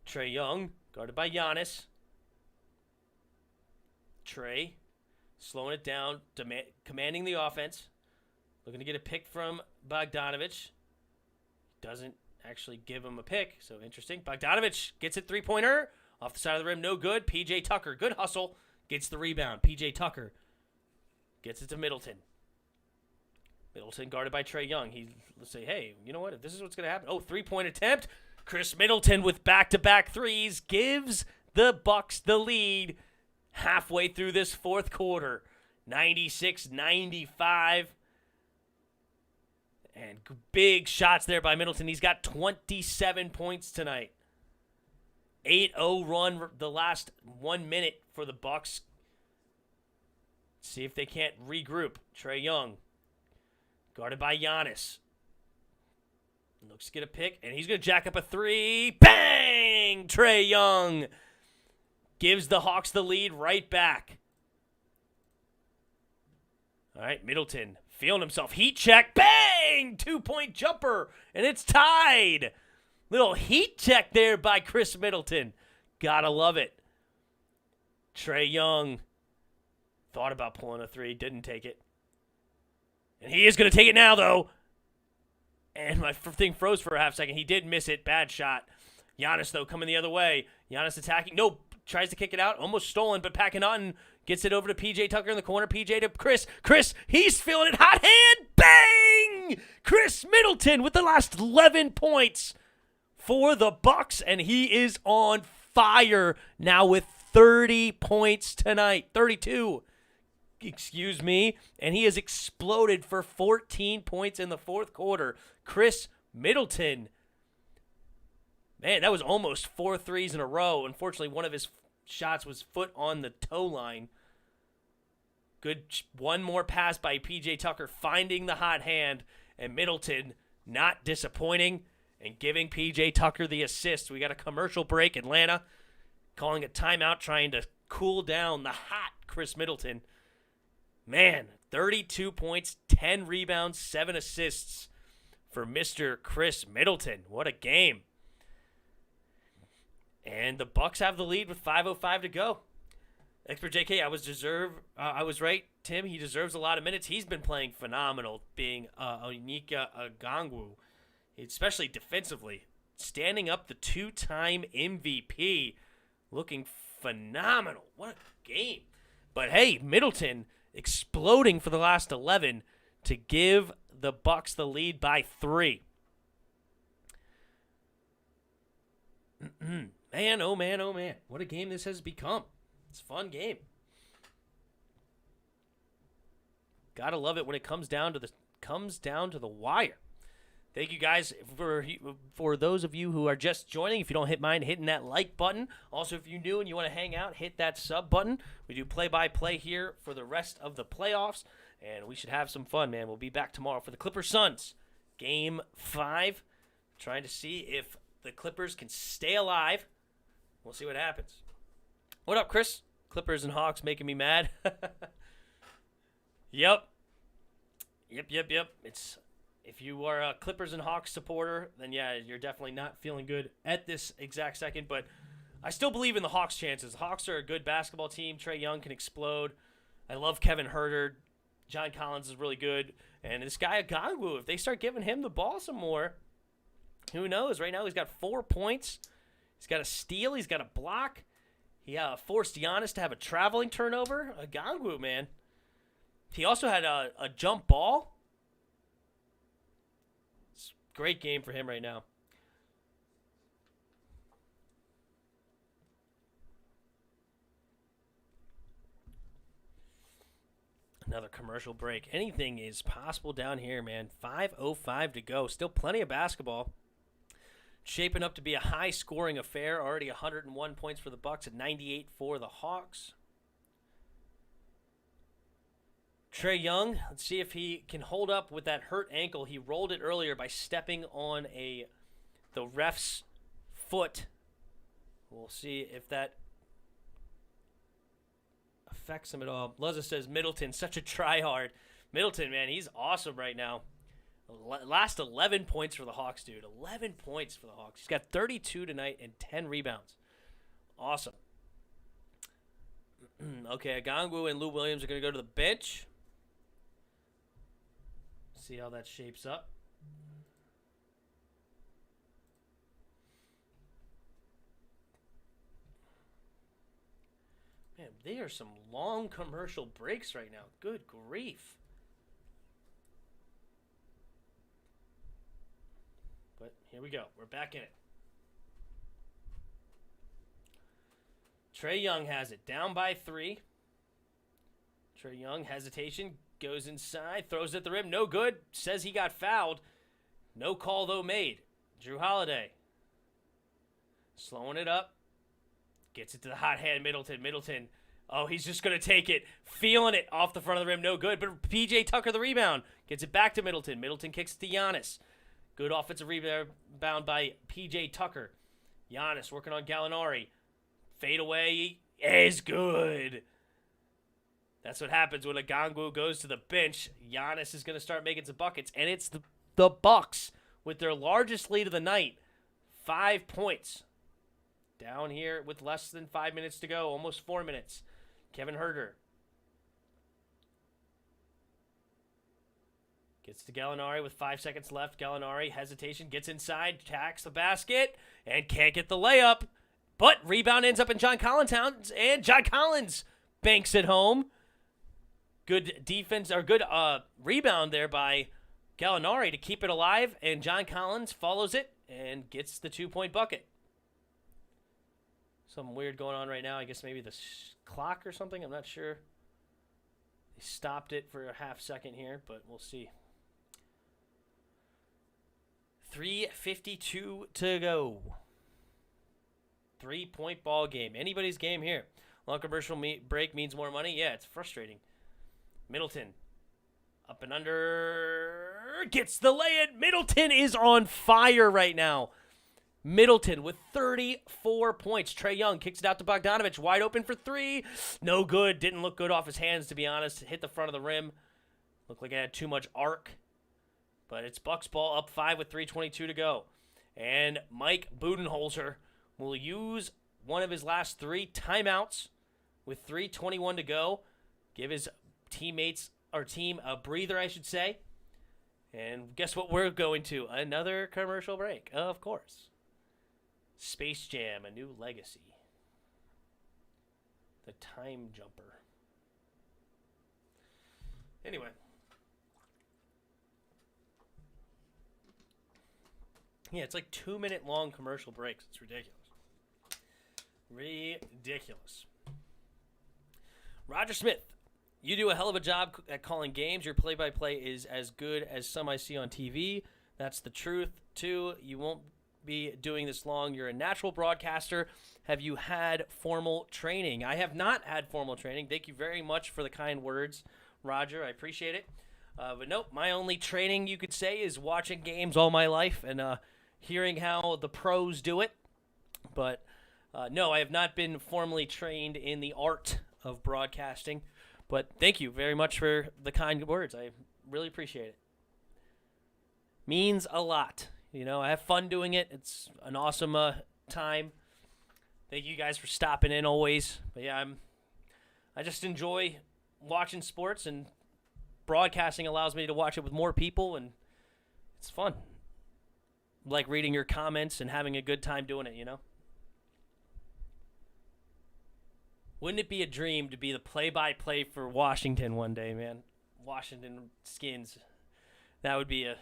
Trae Young, guarded by Giannis. Trae, slowing it down, commanding the offense. Looking to get a pick from Bogdanovich. Doesn't actually give him a pick, so interesting. Bogdanovich gets it, 3-pointer. Off the side of the rim, no good. P.J. Tucker, good hustle. Gets the rebound. P.J. Tucker gets it to Middleton. Middleton guarded by Trae Young. Let's say, hey, you know what? If this is what's going to happen. Oh, 3-point attempt. Chris Middleton with back-to-back threes gives the Bucks the lead halfway through this fourth quarter. 96-95. And big shots there by Middleton. He's got 27 points tonight. 8-0 run the last 1 minute for the Bucks. See if they can't regroup. Trae Young, guarded by Giannis. Looks to get a pick, and he's going to jack up a 3. Bang! Trae Young gives the Hawks the lead right back. All right, Middleton feeling himself. Heat check. Bang! 2-point jumper, and it's tied. Little heat check there by Chris Middleton. Gotta love it. Trae Young thought about pulling a 3, didn't take it. And he is going to take it now, though. And my thing froze for a half second. He did miss it. Bad shot. Giannis, though, coming the other way. Giannis attacking. Nope. Tries to kick it out. Almost stolen, but Pakinaughton gets it over to P.J. Tucker in the corner. P.J. to Chris. Chris, he's feeling it. Hot hand. Bang! Chris Middleton with the last 11 points for the Bucks, and he is on fire now with 30 points tonight. 32. Excuse me. And he has exploded for 14 points in the fourth quarter. Chris Middleton. Man, that was almost 4 threes in a row. Unfortunately, one of his shots was foot on the toe line. Good one more pass by P.J. Tucker finding the hot hand. And Middleton not disappointing and giving P.J. Tucker the assist. We got a commercial break. Atlanta calling a timeout, trying to cool down the hot Chris Middleton. Man, 32 points, 10 rebounds, 7 assists for Mr. Chris Middleton. What a game. And the Bucks have the lead with 5:05 to go. Expert JK, I was right. Tim, he deserves a lot of minutes. He's been playing phenomenal, being Onyeka Okongwu, especially defensively. Standing up the 2-time MVP, looking phenomenal. What a game. But hey, Middleton exploding for the last 11 to give the Bucks the lead by 3. Man, oh man, oh man. What a game this has become. It's a fun game. Gotta love it when it comes down to the wire. Thank you guys for those of you who are just joining. If you don't hit mind hitting that like button. Also, if you're new and you want to hang out, hit that sub button. We do play-by-play here for the rest of the playoffs, and we should have some fun, man. We'll be back tomorrow for the Clippers Suns Game 5. Trying to see if the Clippers can stay alive. We'll see what happens. What up, Chris? Clippers and Hawks making me mad. Yep. It's if you are a Clippers and Hawks supporter, then yeah, you're definitely not feeling good at this exact second. But I still believe in the Hawks' chances. The Hawks are a good basketball team. Trae Young can explode. I love Kevin Huerter. John Collins is really good. And this guy Okongwu, if they start giving him the ball some more, who knows? Right now he's got 4 points. He's got a steal. He's got a block. He forced Giannis to have a traveling turnover. Okongwu, man. He also had a jump ball. It's a great game for him right now. Another commercial break. Anything is possible down here, man. 5:05 to go. Still plenty of basketball. Shaping up to be a high-scoring affair. Already 101 points for the Bucks and 98 for the Hawks. Trae Young, let's see if he can hold up with that hurt ankle. He rolled it earlier by stepping on the ref's foot. We'll see if that affects him at all. Luzza says Middleton, such a tryhard. Middleton, man, he's awesome right now. Last 11 points for the Hawks, dude. 11 points for the Hawks. He's got 32 tonight and 10 rebounds. Awesome. Okay, Okongwu and Lou Williams are going to go to the bench. See how that shapes up. Man, they are some long commercial breaks right now. Good grief. But here we go. We're back in it. Trae Young has it. Down by 3. Trae Young, hesitation, goes inside, throws it at the rim. No good. Says he got fouled. No call, though, made. Drew Holiday. Slowing it up. Gets it to the hot hand, Middleton. Middleton. Oh, he's just going to take it. Feeling it off the front of the rim. No good. But P.J. Tucker, the rebound. Gets it back to Middleton. Middleton kicks it to Giannis. Good offensive rebound by P.J. Tucker. Giannis working on Gallinari. Fade away is good. That's what happens when Okongwu goes to the bench. Giannis is going to start making some buckets. And it's the Bucks with their largest lead of the night. 5 points. Down here with less than 5 minutes to go. Almost 4 minutes. Kevin Huerter Gets to Gallinari with 5 seconds left. Gallinari, hesitation, gets inside, tacks the basket, and can't get the layup. But rebound ends up in John Collins' hands, and John Collins banks it home. Good defense, or good rebound there by Gallinari to keep it alive, and John Collins follows it and gets the 2-point bucket. Something weird going on right now. I guess maybe the clock or something. I'm not sure. They stopped it for a half second here, but we'll see. 3:52 to go. 3-point ball game. Anybody's game here. Long commercial break means more money. Yeah, it's frustrating. Middleton. Up and under. Gets the lay-in. Middleton is on fire right now. Middleton with 34 points. Trae Young kicks it out to Bogdanovich. Wide open for 3. No good. Didn't look good off his hands, to be honest. Hit the front of the rim. Looked like it had too much arc. But it's Bucks ball up 5 with 3:22 to go. And Mike Budenholzer will use one of his last 3 timeouts with 3:21 to go. Give his teammates, or team, a breather, I should say. And guess what we're going to? Another commercial break, of course. Space Jam, A New Legacy. The Time Jumper. Anyway. Yeah, it's like 2-minute long commercial breaks. It's ridiculous. Ridiculous. Roger Smith, you do a hell of a job at calling games. Your play-by-play is as good as some I see on TV. That's the truth, too. You won't be doing this long. You're a natural broadcaster. Have you had formal training? I have not had formal training. Thank you very much for the kind words, Roger. I appreciate it. But nope, my only training, you could say, is watching games all my life and hearing how the pros do it. But no, I have not been formally trained in the art of broadcasting. But thank you very much for the kind words. I really appreciate it. Means a lot. You know, I have fun doing it. It's an awesome time. Thank you guys for stopping in always. But yeah, I just enjoy watching sports, and broadcasting allows me to watch it with more people, and it's fun. Like reading your comments and having a good time doing it, you know? Wouldn't it be a dream to be the play-by-play for Washington one day, man? Washington Skins. That would be a...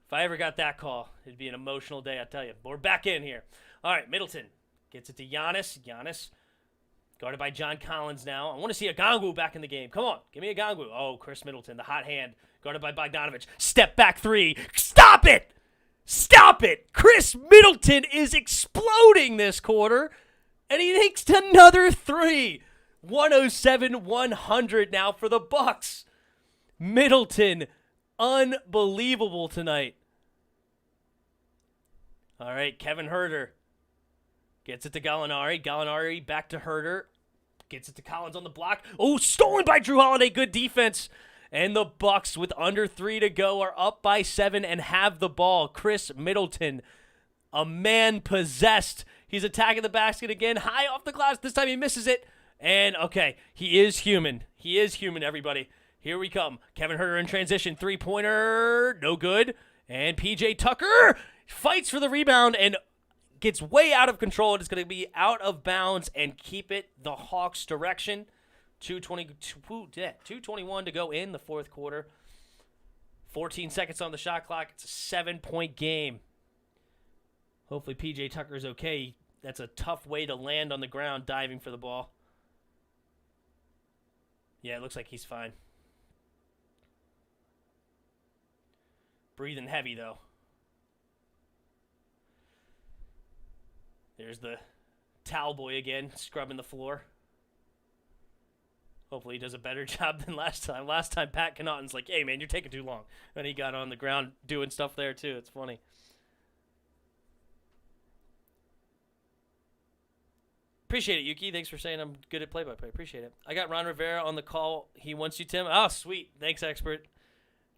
If I ever got that call, it'd be an emotional day, I tell you. But we're back in here. All right, Middleton gets it to Giannis. Giannis guarded by John Collins now. I want to see a Gongu back in the game. Come on, give me a Gongu. Oh, Chris Middleton, the hot hand, guarded by Bogdanovich. Step back 3. Stop it! Stop it! Chris Middleton is exploding this quarter, and he takes another 3. 107-100 now for the Bucks. Middleton, unbelievable tonight. All right, Kevin Huerter gets it to Gallinari. Gallinari back to Huerter. Gets it to Collins on the block. Oh, stolen by Drew Holiday. Good defense. And the Bucks, with under 3 to go, are up by 7 and have the ball. Chris Middleton, a man possessed. He's attacking the basket again. High off the glass. This time he misses it. And, okay, he is human. He is human, everybody. Here we come. Kevin Huerter in transition. 3-pointer. No good. And P.J. Tucker fights for the rebound and gets way out of control. It's going to be out of bounds and keep it the Hawks' direction. 2:21 to go in the fourth quarter. 14 seconds on the shot clock. It's a 7-point game. Hopefully P.J. Tucker's okay. That's a tough way to land on the ground diving for the ball. Yeah, it looks like he's fine. Breathing heavy, though. There's the towel boy again, scrubbing the floor. Hopefully he does a better job than last time. Last time, Pat Connaughton's like, hey, man, you're taking too long. And he got on the ground doing stuff there, too. It's funny. Appreciate it, Yuki. Thanks for saying I'm good at play-by-play. Appreciate it. I got Ron Rivera on the call. He wants you, Tim. Oh, sweet. Thanks, expert.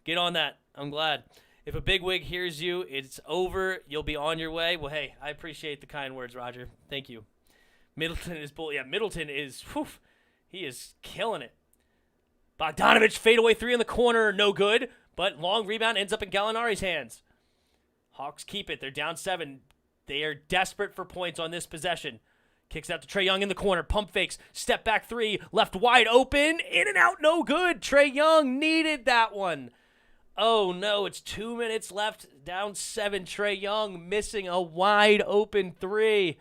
Get on that. I'm glad. If a bigwig hears you, it's over. You'll be on your way. Well, hey, I appreciate the kind words, Roger. Thank you. Middleton is bull. Yeah, Middleton is, whew, he is killing it. Bogdanovich fadeaway three in the corner, no good. But long rebound ends up in Gallinari's hands. Hawks keep it. They're down 7. They are desperate for points on this possession. Kicks out to Trae Young in the corner. Pump fakes. Step back three. Left wide open. In and out. No good. Trae Young needed that one. Oh, no. It's 2 minutes left. Down 7. Trae Young missing a wide open three.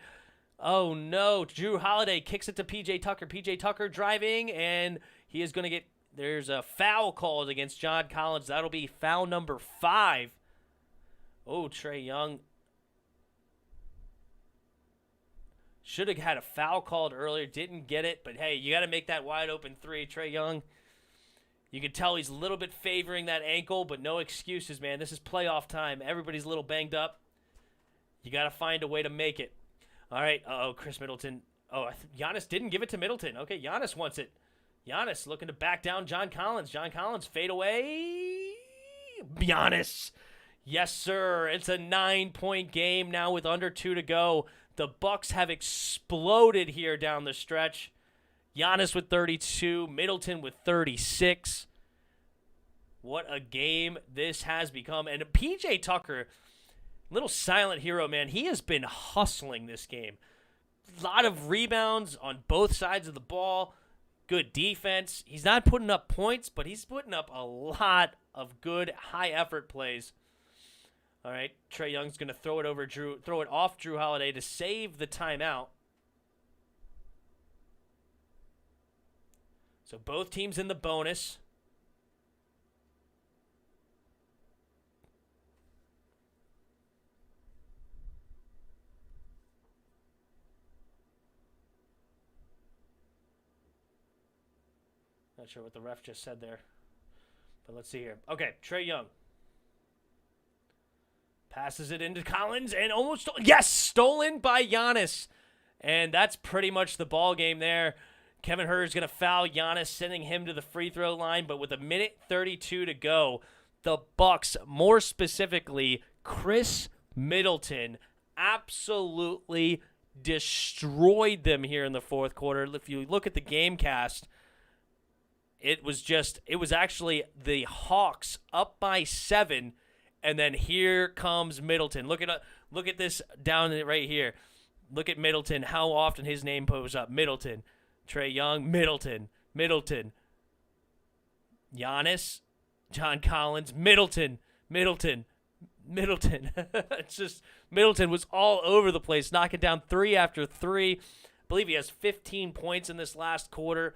Oh, no. Drew Holiday kicks it to P.J. Tucker. P.J. Tucker driving, and he is going to get... There's a foul called against John Collins. That'll be foul number 5. Oh, Trae Young... Should have had a foul called earlier. Didn't get it. But, hey, you got to make that wide open three. Trae Young, you can tell he's a little bit favoring that ankle, but no excuses, man. This is playoff time. Everybody's a little banged up. You got to find a way to make it. All right. Uh-oh, Chris Middleton. Oh, Giannis didn't give it to Middleton. Okay, Giannis wants it. Giannis looking to back down John Collins. John Collins, fade away. Giannis. Yes, sir. It's a 9-point game now with under 2 to go. The Bucks have exploded here down the stretch. Giannis with 32, Middleton with 36. What a game this has become. And P.J. Tucker, little silent hero, man. He has been hustling this game. A lot of rebounds on both sides of the ball. Good defense. He's not putting up points, but he's putting up a lot of good high-effort plays. All right, Trae Young's going to throw it off Drew Holiday to save the timeout. So both teams in the bonus. Not sure what the ref just said there, but let's see here. Okay, Trae Young. Passes it into Collins and almost stolen by Giannis. And that's pretty much the ball game there. Kevin Huerter's going to foul Giannis, sending him to the free throw line. But with a minute 32 to go, the Bucks, more specifically Chris Middleton, absolutely destroyed them here in the fourth quarter. If you look at the game cast, it was actually the Hawks up by 7. And then here comes Middleton. Look at this down right here. Look at Middleton, how often his name pops up. Middleton, Trae Young, Middleton, Giannis, John Collins, Middleton. It's just Middleton was all over the place, knocking down 3 after 3. I believe he has 15 points in this last quarter.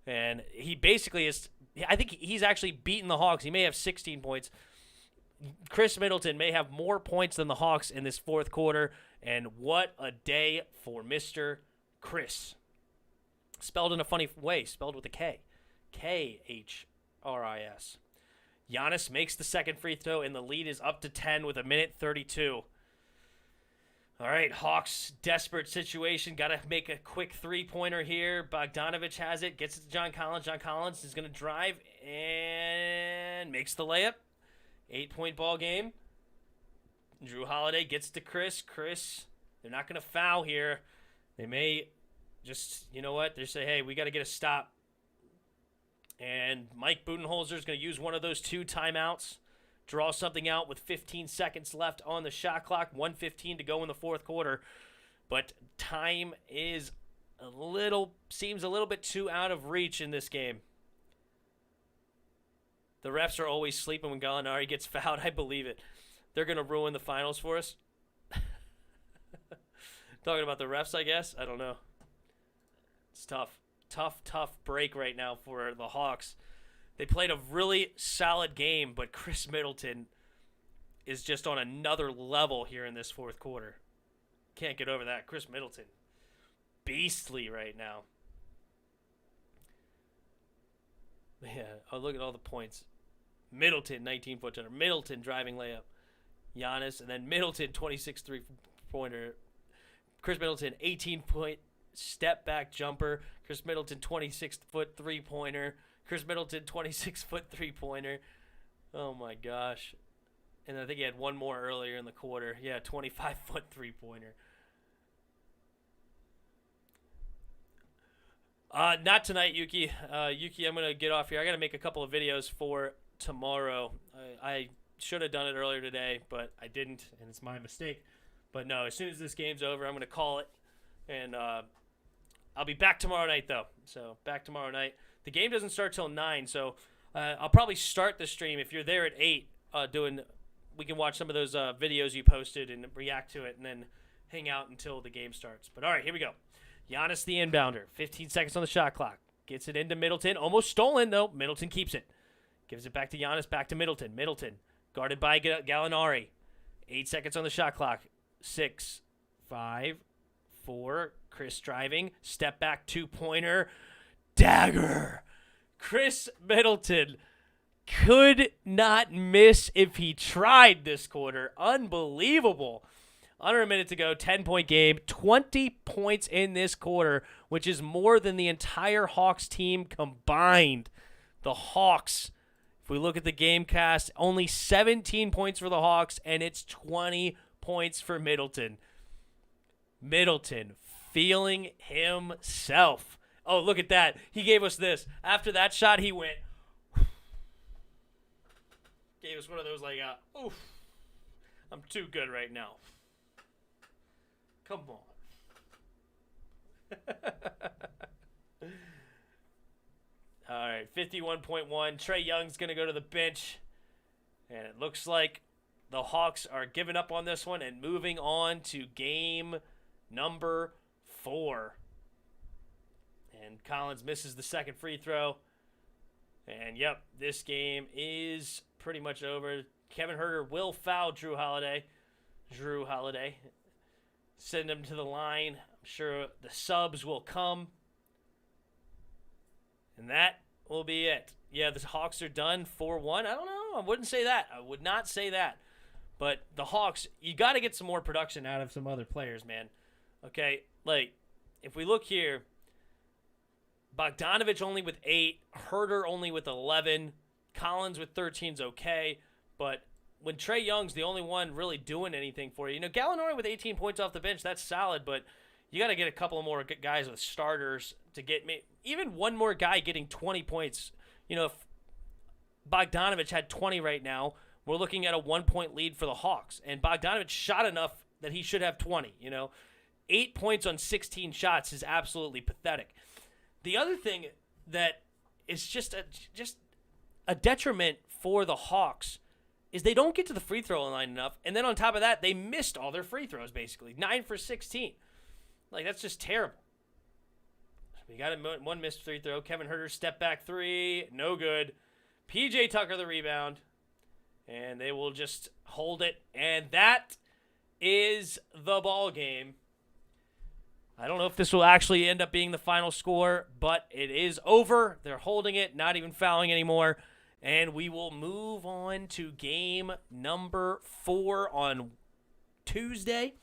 And he basically is, I think he's actually beaten the Hawks. He may have 16 points. Chris Middleton may have more points than the Hawks in this fourth quarter, and what a day for Mr. Chris. Spelled in a funny way, spelled with a K. K-H-R-I-S. Giannis makes the second free throw, and the lead is up to 10 with a minute 32. All right, Hawks, desperate situation. Got to make a quick three-pointer here. Bogdanovich has it, gets it to John Collins. John Collins is going to drive and makes the layup. 8-point ball game. Drew Holiday gets to Chris. They're not going to foul here. They may just, you know what? They say, hey, we got to get a stop. And Mike Budenholzer is going to use one of those 2 timeouts, draw something out with 15 seconds left on the shot clock, 1:15 to go in the fourth quarter. But time is seems a little bit too out of reach in this game. The refs are always sleeping when Gallinari gets fouled. I believe it. They're going to ruin the finals for us. Talking about the refs, I guess. I don't know. It's tough. Tough break right now for the Hawks. They played a really solid game, but Chris Middleton is just on another level here in this fourth quarter. Can't get over that. Chris Middleton, beastly right now. Yeah, oh, look at all the points. Middleton, 19-foot jumper. Middleton, driving layup. Giannis, and then Middleton, 26 three-pointer. Chris Middleton, 18-point step-back jumper. Chris Middleton, 26-foot three-pointer. Chris Middleton, 26-foot three-pointer. Oh, my gosh. And I think he had one more earlier in the quarter. Yeah, 25-foot three-pointer. Not tonight, Yuki. Yuki, I'm going to get off here. I got to make a couple of videos for tomorrow. I should have done it earlier today, but I didn't, and it's my mistake. But no, as soon as this game's over, I'm going to call it. And I'll be back tomorrow night, though. So, back tomorrow night. The game doesn't start till 9, so I'll probably start the stream. If you're there at 8, we can watch some of those videos you posted and react to it, and then hang out until the game starts. But all right, here we go. Giannis the inbounder. 15 seconds on the shot clock. Gets it into Middleton. Almost stolen, though. Middleton keeps it. Gives it back to Giannis, back to Middleton. Middleton guarded by Gallinari. 8 seconds on the shot clock. 6, 5, 4. Chris driving. Step back two-pointer. Dagger. Chris Middleton could not miss if he tried this quarter. Unbelievable. Under a minute to go, 10-point game, 20 points in this quarter, which is more than the entire Hawks team combined. The Hawks, if we look at the game cast, only 17 points for the Hawks, and it's 20 points for Middleton. Middleton feeling himself. Oh, look at that. He gave us this. After that shot, he went. Gave us one of those like, oof. I'm too good right now. Come on. All right, 51.1. Trae Young's going to go to the bench. And it looks like the Hawks are giving up on this one and moving on to game number 4. And Collins misses the second free throw. And, yep, this game is pretty much over. Kevin Huerter will foul Drew Holiday. Send him to the line. I'm sure the subs will come. And that will be it. Yeah, the Hawks are done 4-1. I don't know. I wouldn't say that. I would not say that. But the Hawks, you got to get some more production out of some other players, man. Okay, like, if we look here, Bogdanovich only with 8, Huerter only with 11, Collins with 13 is okay, but when Trae Young's the only one really doing anything for you, Gallinari with 18 points off the bench, that's solid, but you got to get a couple more guys with starters to get even one more guy getting 20 points. If Bogdanovich had 20 right now, we're looking at a 1-point lead for the Hawks, and Bogdanovich shot enough that he should have 20, 8 points on 16 shots is absolutely pathetic. The other thing that is just a detriment for the Hawks is they don't get to the free throw line enough, and then on top of that, they missed all their free throws, basically. 9 for 16. Like, that's just terrible. We got one missed free throw. Kevin Huerter step back 3, no good. PJ Tucker the rebound, and they will just hold it, and that is the ball game. I don't know if this will actually end up being the final score, but it is over. They're holding it, not even fouling anymore. And we will move on to game number 4 on Tuesday.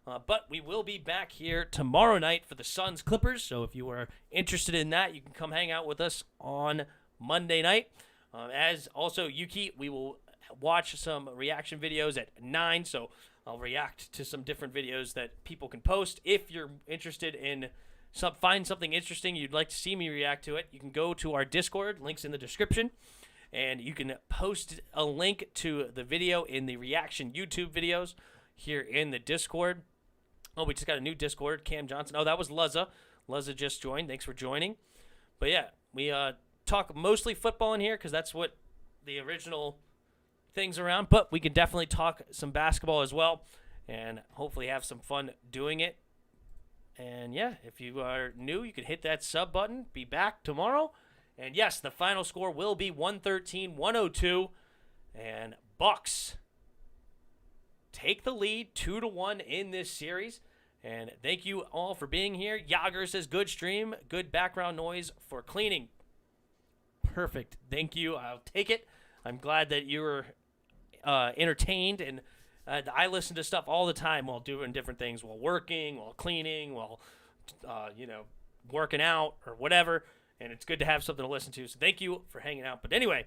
But we will be back here tomorrow night for the Suns Clippers. So if you are interested in that, you can come hang out with us on Monday night. As also, Yuki, we will watch some reaction videos at 9. So I'll react to some different videos that people can post. If you're interested in find something interesting you'd like to see me react to it, you can go to our Discord. Link's in the description. And you can post a link to the video in the reaction YouTube videos here in the Discord. Oh, we just got a new Discord. Cam Johnson. Oh, that was Luzza. Luzza just joined. Thanks for joining. But yeah, we talk mostly football in here because that's what the original things around. But we can definitely talk some basketball as well and hopefully have some fun doing it. And yeah, if you are new, you can hit that sub button. Be back tomorrow. And yes, the final score will be 113-102. And Bucks take the lead 2-1 in this series. And thank you all for being here. Yager says, good stream, good background noise for cleaning. Perfect. Thank you. I'll take it. I'm glad that you were entertained. And I listen to stuff all the time while doing different things, while working, while cleaning, while, working out or whatever. And it's good to have something to listen to. So thank you for hanging out. But anyway,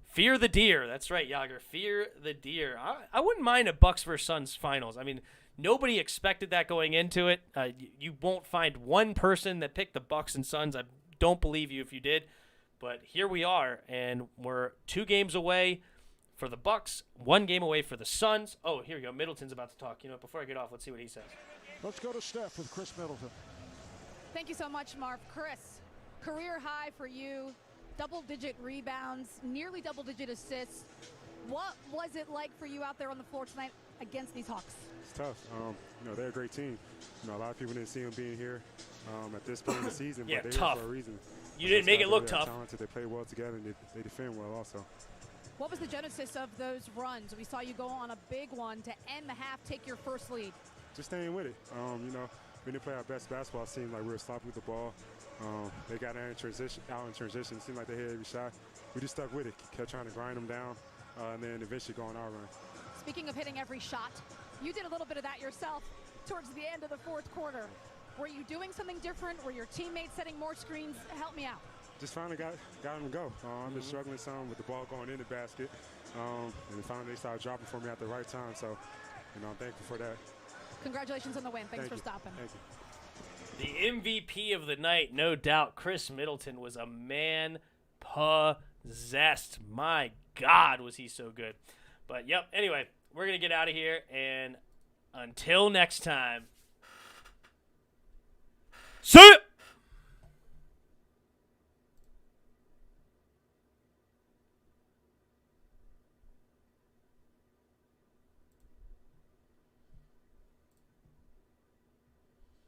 fear the deer. That's right, Yager. Fear the deer. I wouldn't mind a Bucks vs. Suns finals. I mean, nobody expected that going into it. You won't find one person that picked the Bucks and Suns. I'm don't believe you if you did. But here we are, and we're 2 games away for the Bucks, 1 game away for the Suns. Oh, here we go. Middleton's about to talk. You know, before I get off, let's see what he says. Let's go to Steph with Chris Middleton. Thank you so much, Marv. Chris, career high for you, double-digit rebounds, nearly double-digit assists. What was it like for you out there on the floor tonight against these Hawks? It's tough. They're a great team. A lot of people didn't see them being here at this point in the season, Yeah, but they're tough. here for a reason. You didn't make it look They're tough. talented. They play well together, and they defend well also. What was the genesis of those runs? We saw you go on a big one to end the half, take your first lead. Just staying with it. We didn't play our best basketball. It seemed like we were sloppy with the ball. They got out in transition. It seemed like they hit every shot. We just stuck with it, kept trying to grind them down, and then eventually go on our run. Speaking of hitting every shot, you did a little bit of that yourself towards the end of the fourth quarter. Were you doing something different? Were your teammates setting more screens? Help me out. Just finally got them to go. I've been struggling some with the ball going in the basket, and finally they started dropping for me at the right time. So, I'm thankful for that. Congratulations on the win. Thanks for stopping. Thank you. The MVP of the night, no doubt, Chris Middleton was a man possessed. My God, was he so good. But, yep, anyway, we're going to get out of here, and until next time, see ya!